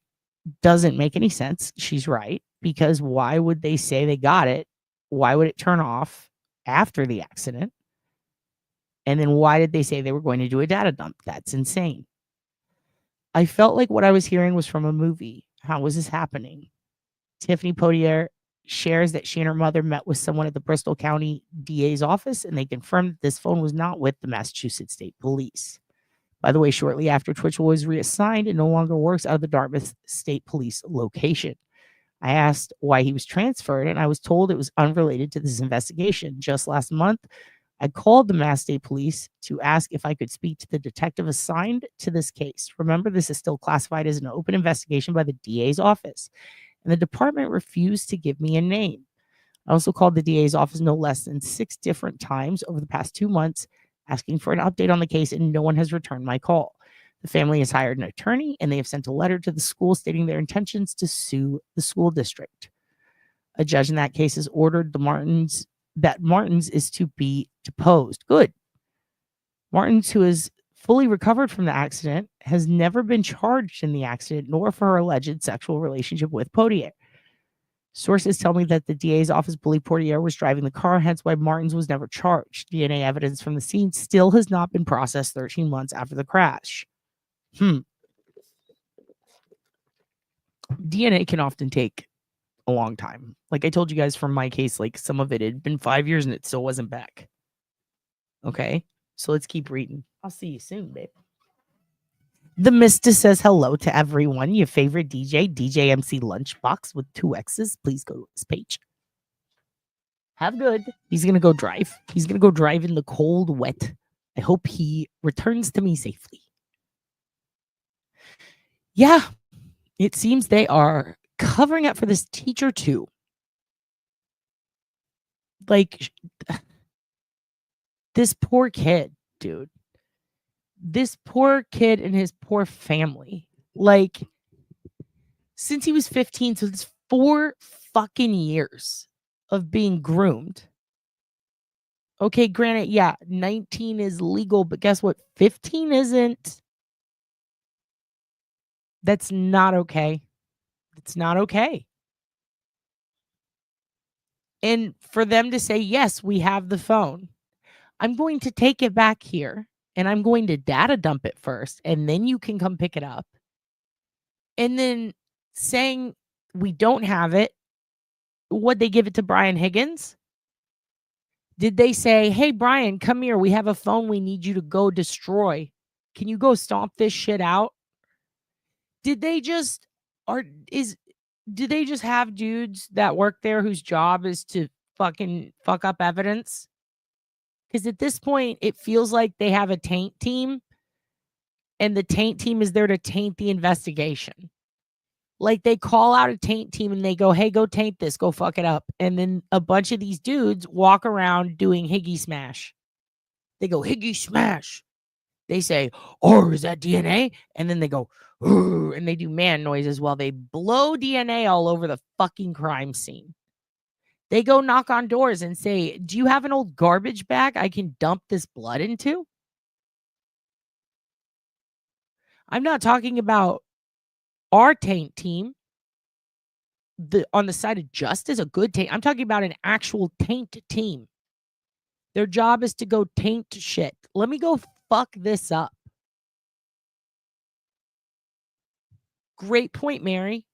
doesn't make any sense. She's right, because why would they say they got it? Why would it turn off after the accident? And then why did they say they were going to do a data dump? That's insane. I felt like what I was hearing was from a movie. How was this happening? Tiffany Pothier shares that she and her mother met with someone at the Bristol County DA's office, and they confirmed that this phone was not with the Massachusetts State Police. By the way, shortly after, Twitchell was reassigned and no longer works out of the Dartmouth State Police location. I asked why he was transferred, and I was told it was unrelated to this investigation. Just last month, I called the Mass State Police to ask if I could speak to the detective assigned to this case. Remember, this is still classified as an open investigation by the DA's office, and the department refused to give me a name. I also called the DA's office no less than 6 different times over the past 2 months, asking for an update on the case, and no one has returned my call. The family has hired an attorney, and they have sent a letter to the school stating their intentions to sue the school district. A judge in that case has ordered Martins is to be deposed. Good. Martins, who is fully recovered from the accident, has never been charged in the accident, nor for her alleged sexual relationship with Pothier. Sources tell me that the DA's office believed Pothier was driving the car, hence why Martins was never charged. DNA evidence from the scene still has not been processed 13 months after the crash. DNA can often take a long time. Like I told you guys from my case, like some of it had been 5 years and it still wasn't back. Okay, so let's keep reading. I'll see you soon, babe. The Mister says hello to everyone. Your favorite DJ MC Lunchbox with 2 X's. Please go to his page. Have good. He's going to go drive. He's going to go drive in the cold, wet. I hope he returns to me safely. Yeah, it seems they are covering up for this teacher too. Like, this poor kid, dude. This poor kid and his poor family. Like, since he was 15, so it's 4 fucking years of being groomed. Okay, granted, yeah, 19 is legal, but guess what? 15 isn't. That's not okay. It's not okay. And for them to say, yes, we have the phone. I'm going to take it back here and I'm going to data dump it first. And then you can come pick it up. And then saying we don't have it. Would they give it to Brian Higgins? Did they say, hey, Brian, come here. We have a phone we need you to go destroy. Can you go stomp this shit out? Did they just do they just have dudes that work there whose job is to fucking fuck up evidence? Because at this point, it feels like they have a taint team, and the taint team is there to taint the investigation. Like, they call out a taint team and they go, hey, go taint this, go fuck it up. And then a bunch of these dudes walk around doing Higgy Smash. They go, Higgy Smash. They say, oh, is that DNA? And then they go, ooh, and they do man noises while they blow DNA all over the fucking crime scene. They go knock on doors and say, do you have an old garbage bag I can dump this blood into? I'm not talking about our taint team. On the side of justice, a good taint. I'm talking about an actual taint team. Their job is to go taint shit. Let me go fuck this up. Great point, Mary.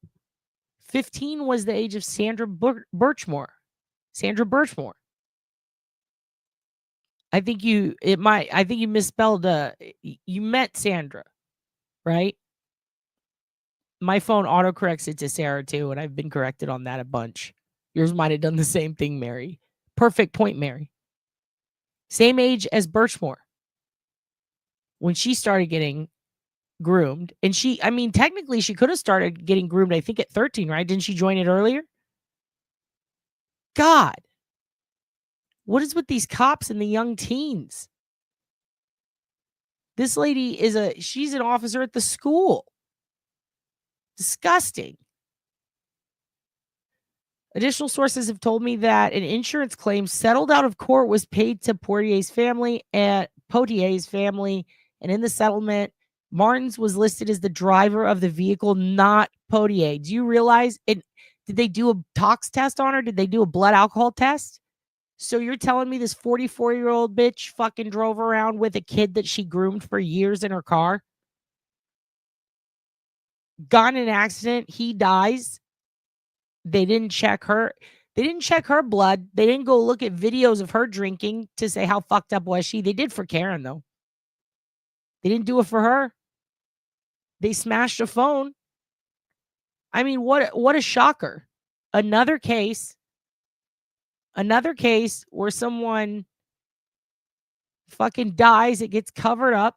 15 was the age of Sandra Birchmore. Sandra Birchmore. I think you misspelled you meant Sandra, right? My phone autocorrects it to Sarah too, and I've been corrected on that a bunch. Yours might have done the same thing, Mary. Perfect point, Mary. Same age as Birchmore. When she started getting groomed, and technically she could have started getting groomed, I think at 13, right? Didn't she join it earlier? God, what is with these cops and the young teens? This lady she's an officer at the school. Disgusting. Additional sources have told me that an insurance claim settled out of court was paid to Pothier's family, and in the settlement, Martins was listed as the driver of the vehicle, not Pothier. Do you realize it? Did they do a tox test on her? Did they do a blood alcohol test? So you're telling me this 44-year-old bitch fucking drove around with a kid that she groomed for years in her car? Got in an accident. He dies. They didn't check her. They didn't check her blood. They didn't go look at videos of her drinking to say how fucked up was she. They did for Karen, though. They didn't do it for her. They smashed a phone. I mean, what a shocker. Another case where someone fucking dies. It gets covered up.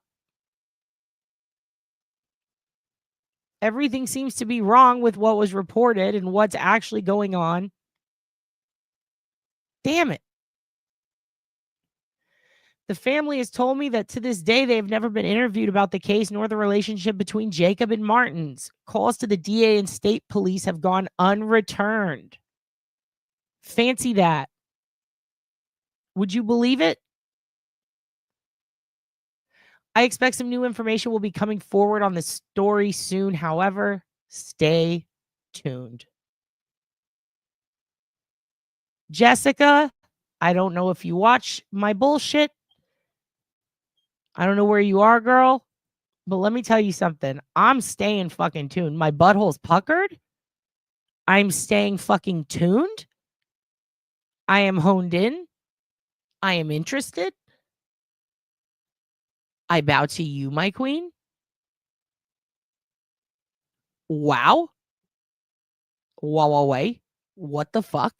Everything seems to be wrong with what was reported and what's actually going on. Damn it. The family has told me that to this day, they have never been interviewed about the case nor the relationship between Jacob and Martins. Calls to the DA and state police have gone unreturned. Fancy that. Would you believe it? I expect some new information will be coming forward on the story soon. However, stay tuned. Jessica, I don't know if you watch my bullshit. I don't know where you are, girl. But let me tell you something. I'm staying fucking tuned. My butthole's puckered. I'm staying fucking tuned. I am honed in. I am interested. I bow to you, my queen. Wow. Wow. What the fuck?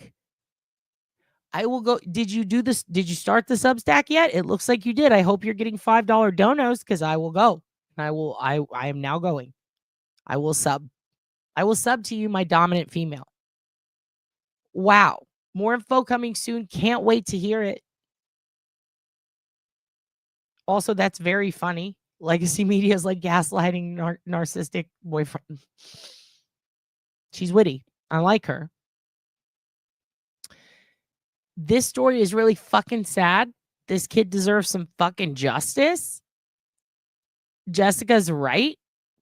I will go. Did you do this? Did you start the Substack yet? It looks like you did. I hope you're getting $5 donos because I will go. I am now going. I will sub. I will sub to you, my dominant female. Wow. More info coming soon. Can't wait to hear it. Also, that's very funny. Legacy media is like gaslighting narcissistic boyfriend. She's witty. I like her. This story is really fucking sad. This kid deserves some fucking justice. Jessica's right.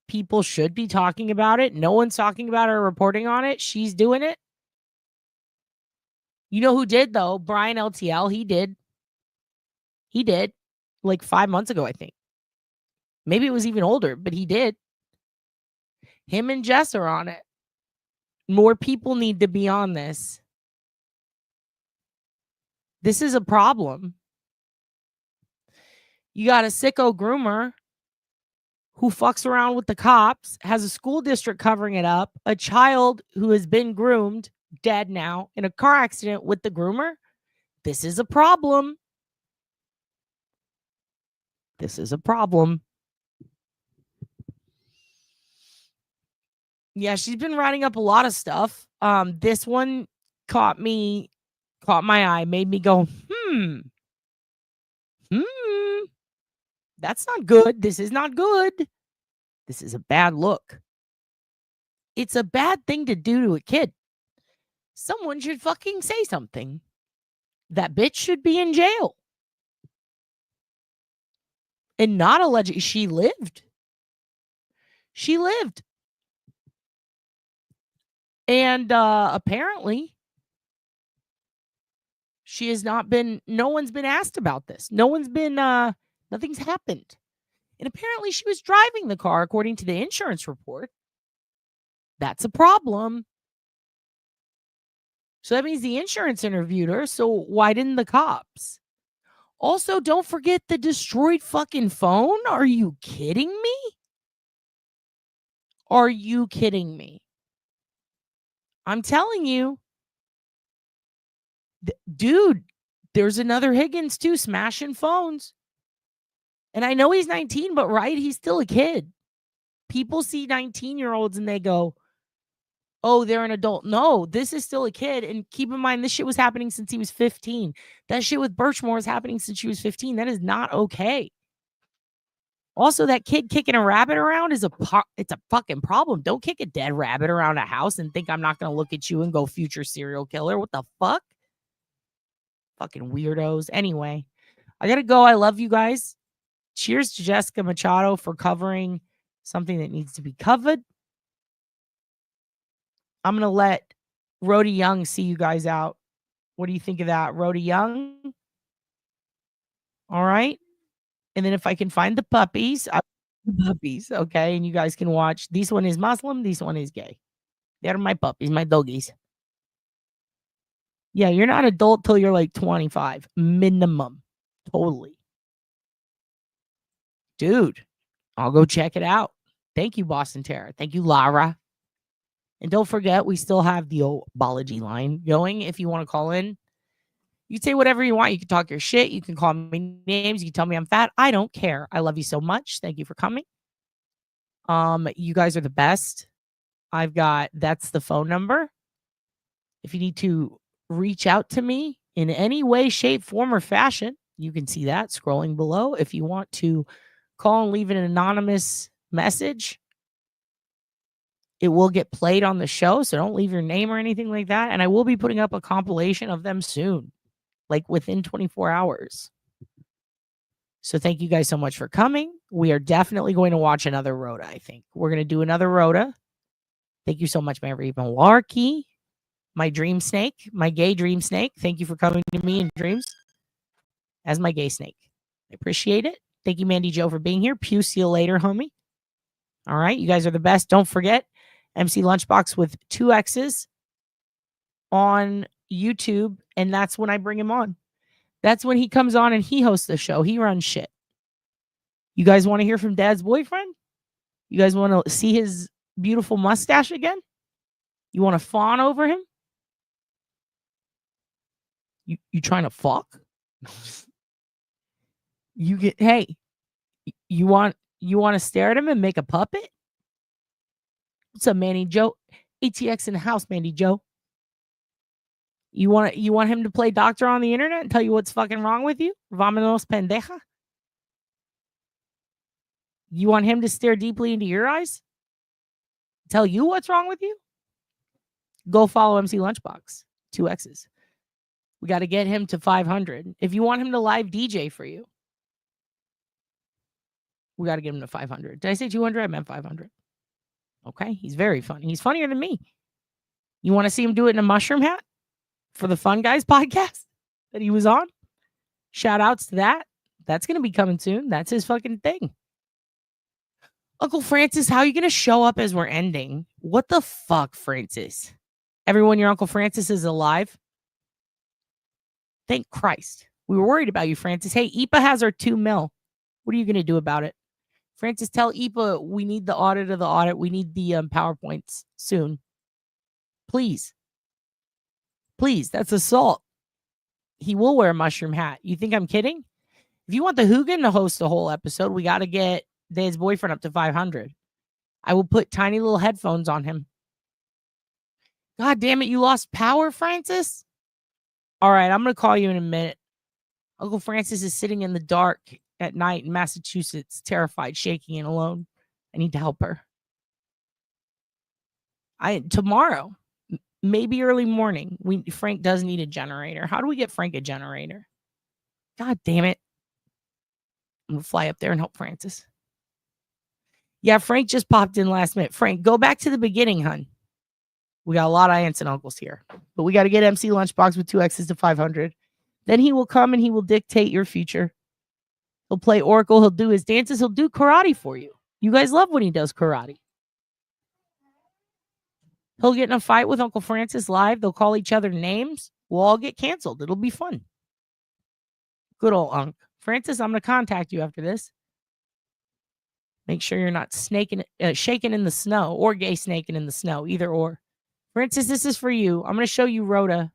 People should be talking about it. No one's talking about it or reporting on it. She's doing it. You know who did, though? Brian LTL. He did. He did. Like 5 months ago, I think. Maybe it was even older, but he did. Him and Jess are on it. More people need to be on this. This is a problem. You got a sicko groomer who fucks around with the cops, has a school district covering it up, a child who has been groomed, dead now, in a car accident with the groomer. This is a problem. This is a problem. Yeah, she's been writing up a lot of stuff. This one caught my eye, made me go, that's not good. This is not good. This is a bad look. It's a bad thing to do to a kid. Someone should fucking say something. That bitch should be in jail. And not alleged. She lived. She lived. And apparently, she has not been, no one's been asked about this. No one's been, nothing's happened. And apparently she was driving the car according to the insurance report. That's a problem. So that means the insurance interviewed her. So why didn't the cops? Also, don't forget the destroyed fucking phone. Are you kidding me? Are you kidding me? I'm telling you. Dude, there's another Higgins too, smashing phones. And I know he's 19, but right, he's still a kid. People see 19-year-olds and they go, oh, they're an adult. No, this is still a kid. And keep in mind, this shit was happening since he was 15. That shit with Birchmore is happening since she was 15. That is not okay. Also, that kid kicking a rabbit around is it's a fucking problem. Don't kick a dead rabbit around a house and think I'm not going to look at you and go future serial killer. What the fuck? Fucking weirdos. Anyway, I got to go. I love you guys. Cheers to Jessica Machado for covering something that needs to be covered. I'm going to let Rhodey Young see you guys out. What do you think of that? Rhoda Young? All right. And then if I can find the puppies, okay, and you guys can watch. This one is Muslim, this one is gay. They're my puppies, my doggies. Yeah, you're not adult till you're like 25 minimum. Totally. Dude, I'll go check it out. Thank you, Boston Terror. Thank you, Lara. And don't forget, we still have the old Bology line going. If you want to call in, you can say whatever you want. You can talk your shit. You can call me names. You can tell me I'm fat. I don't care. I love you so much. Thank you for coming. You guys are the best. That's the phone number. If you need to reach out to me in any way, shape, form, or fashion, you can see that scrolling below. If you want to call and leave an anonymous message, it will get played on the show. So don't leave your name or anything like that. And I will be putting up a compilation of them soon, like within 24 hours. So thank you guys so much for coming. We are definitely going to watch another Rhoda, I think. We're going to do another Rhoda. Thank you so much, Mary Malarkey, my dream snake, my gay dream snake. Thank you for coming to me in dreams as my gay snake. I appreciate it. Thank you, Mandy Joe, for being here. Pew, see you later, homie. All right, you guys are the best. Don't forget, MC Lunchbox with 2 X's on YouTube, and that's when I bring him on. That's when he comes on and he hosts the show. He runs shit. You guys want to hear from Dad's boyfriend? You guys want to see his beautiful mustache again? You want to fawn over him? You trying to fuck? Hey, you want to stare at him and make a puppet? What's up, Mandy Joe? ATX in the house, Mandy Joe. You want him to play doctor on the internet and tell you what's fucking wrong with you? Vámonos, pendeja. You want him to stare deeply into your eyes? Tell you what's wrong with you? Go follow MC Lunchbox. 2 X's. We got to get him to 500. If you want him to live DJ for you, we got to get him to 500. Did I say 200? I meant 500. Okay. He's very funny. He's funnier than me. You want to see him do it in a mushroom hat for the Fun Guys podcast that he was on? Shout outs to that. That's going to be coming soon. That's his fucking thing. Uncle Francis, how are you going to show up as we're ending? What the fuck, Francis? Everyone, your Uncle Francis is alive. Thank Christ. We were worried about you, Francis. Hey, IPA has our 2 mil. What are you going to do about it? Francis, tell IPA we need the audit of the audit. We need the PowerPoints soon. Please. Please, that's assault. He will wear a mushroom hat. You think I'm kidding? If you want the Hoogan to host the whole episode, we got to get Dad's boyfriend up to 500. I will put tiny little headphones on him. God damn it, you lost power, Francis? All right, I'm going to call you in a minute. Uncle Francis is sitting in the dark at night in Massachusetts, terrified, shaking, and alone. I need to help her. Tomorrow, maybe early morning, Frank does need a generator. How do we get Frank a generator? God damn it. I'm going to fly up there and help Francis. Yeah, Frank just popped in last minute. Frank, go back to the beginning, hun. We got a lot of aunts and uncles here. But we got to get MC Lunchbox with 2 X's to 500. Then he will come and he will dictate your future. He'll play Oracle. He'll do his dances. He'll do karate for you. You guys love when he does karate. He'll get in a fight with Uncle Francis live. They'll call each other names. We'll all get canceled. It'll be fun. Good old Unc. Francis, I'm going to contact you after this. Make sure you're not shaking in the snow or gay snaking in the snow, either or. Francis, this is for you. I'm going to show you Rhoda.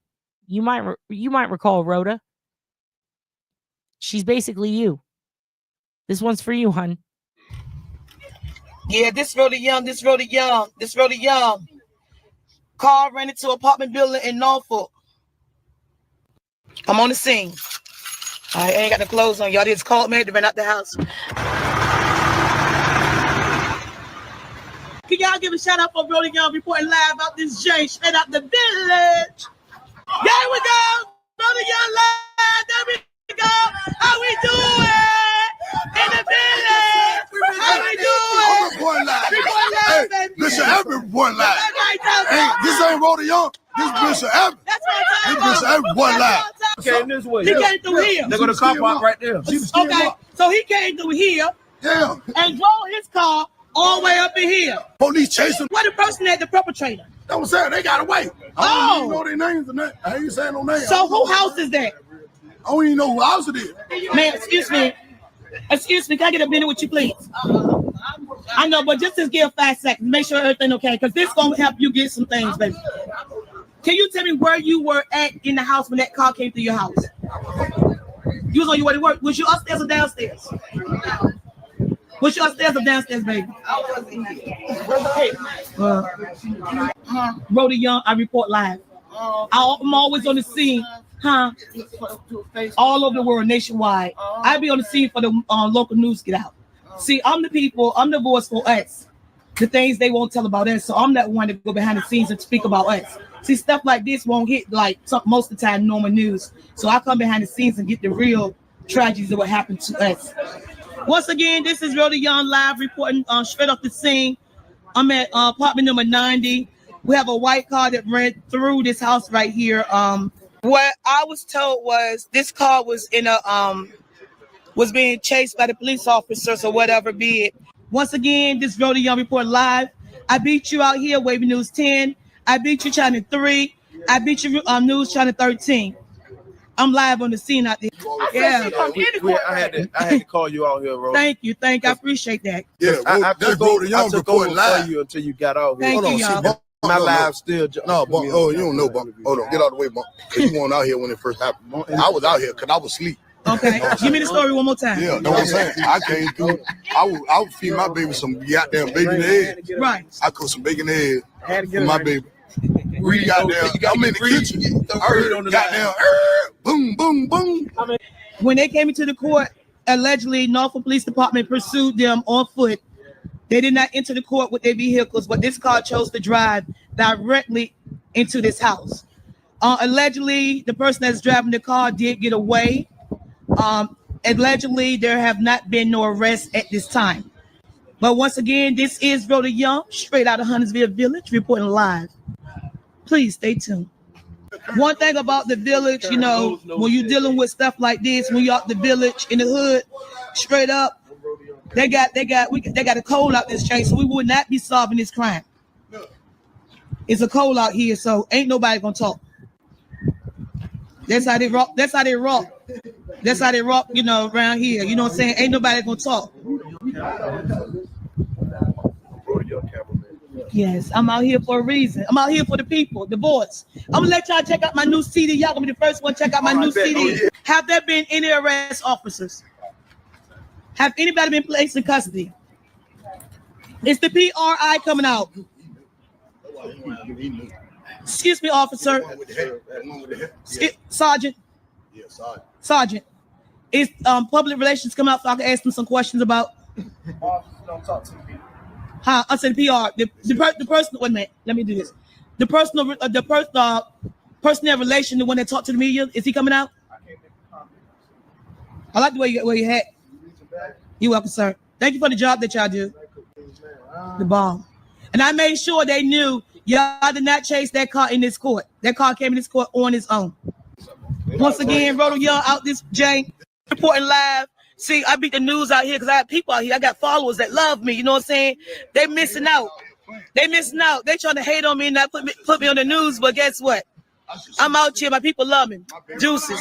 You might recall Rhoda. She's basically you. This one's for you, hun. Yeah, this Rhoda Young. This Rhoda Young. This Rhoda Young. Car ran into an apartment building in Norfolk. I'm on the scene. I ain't got the clothes on. Y'all just called me to run out the house. Can y'all give a shout out for Rhoda Young reporting live out this joint straight out the village? There we go. Rhoda Young live. There we go. How we doing? In the village. How we doing? Report live. Report live, baby. Bishop Abbott report live. Hey, this ain't Rhoda Young. This Bishop Abbott. That's what I'm talking Everyone live. Came this way. He came through here. They go to car park right there. Okay, so he came through here. Yeah. And drove his car all the way up in here. Police chasing. What the person that the perpetrator? That was saying they got away. I don't even know their names or nothing. I ain't saying no names. So who house is that? I don't even know who house it is. Man, excuse me. Excuse me, can I get a minute with you, please? I know, but just give 5 seconds. Make sure everything okay, because this gonna help you get some things, baby. Can you tell me where you were at in the house when that car came through your house? You was on your way to work. Was you upstairs or downstairs? Was you upstairs or downstairs, baby? Rhoda Young, I report live. I'm always on the scene. All over the world, nationwide. I be on the scene for the local news get out. See, I'm the people, I'm the voice for us. The things they won't tell about us. So I'm that one to go behind the scenes and speak about us. See, stuff like this won't hit like most of the time normal news. So I come behind the scenes and get the real tragedies of what happened to us. Once again, this is Rhoda Young live reporting straight off the scene. I'm at apartment number 90. We have a white car that ran through this house right here. What I was told was this car was in a was being chased by the police officers or whatever be it. Once again, this Rhoda Young report live. I beat you out here, Wavy News 10. I beat you Channel 3. I beat you News Channel 13. I'm live on the scene out there. Yeah. I had to call you out here, Rhoda. Thank you. I appreciate that. Yeah, I that's Rhoda Young reporting live. For you until you got out here. Thank you, y'all. My live still. No, but you don't know, but hold on, get out of the way, but you weren't out here when it first happened. I was out here because I was asleep. Okay, give me the story one more time. Yeah, know what I'm saying? I came through. I would feed my baby some goddamn bacon and eggs. Right. I cooked some bacon and eggs for my baby. We got there. I'm in the kitchen. I heard goddamn boom, boom, boom. When they came into the court, allegedly Norfolk Police Department pursued them on foot. They did not enter the court with their vehicles, but this car chose to drive directly into this house. Allegedly, the person that's driving the car did get away. Allegedly, there have not been no arrests at this time. But once again, this is Rhoda Young, straight out of Huntersville Village, reporting live. Please stay tuned. One thing about the village, you know, when you're dealing with stuff like this, when you're out the village in the hood, straight up, they got a code out this chain, so we would not be solving this crime. It's a code out here, so ain't nobody gonna talk. That's how they rock. That's how they rock. That's how they rock, you know, around here. You know what I'm saying? Ain't nobody gonna talk. Yes, I'm out here for a reason. I'm out here for the people, the voice. I'm gonna let y'all check out my new CD. Y'all gonna be the first one to check out my new CD. Have there been any arrest officers? Have anybody been placed in custody? Is the PRI coming out? Excuse me, officer. Sergeant. Yeah, Sergeant. Sergeant. Is public relations coming out so I can ask them some questions about? Don't talk to me. Huh? I said PR. The person. Wait a minute. Let me do this. The personal personnel relation, the one that talked to the media, is he coming out? I like the way you wear your hat. You're welcome, sir. Thank you for the job that y'all do. The bomb. And I made sure they knew y'all did not chase that car in this court. That car came in this court on its own. Once again, Rhoda Young out this Jane reporting live. See, I beat the news out here because I have people out here. I got followers that love me. You know what I'm saying? They missing out. They missing out. They trying to hate on me and not put me on the news. But guess what? I'm out here. My people love me. Juices.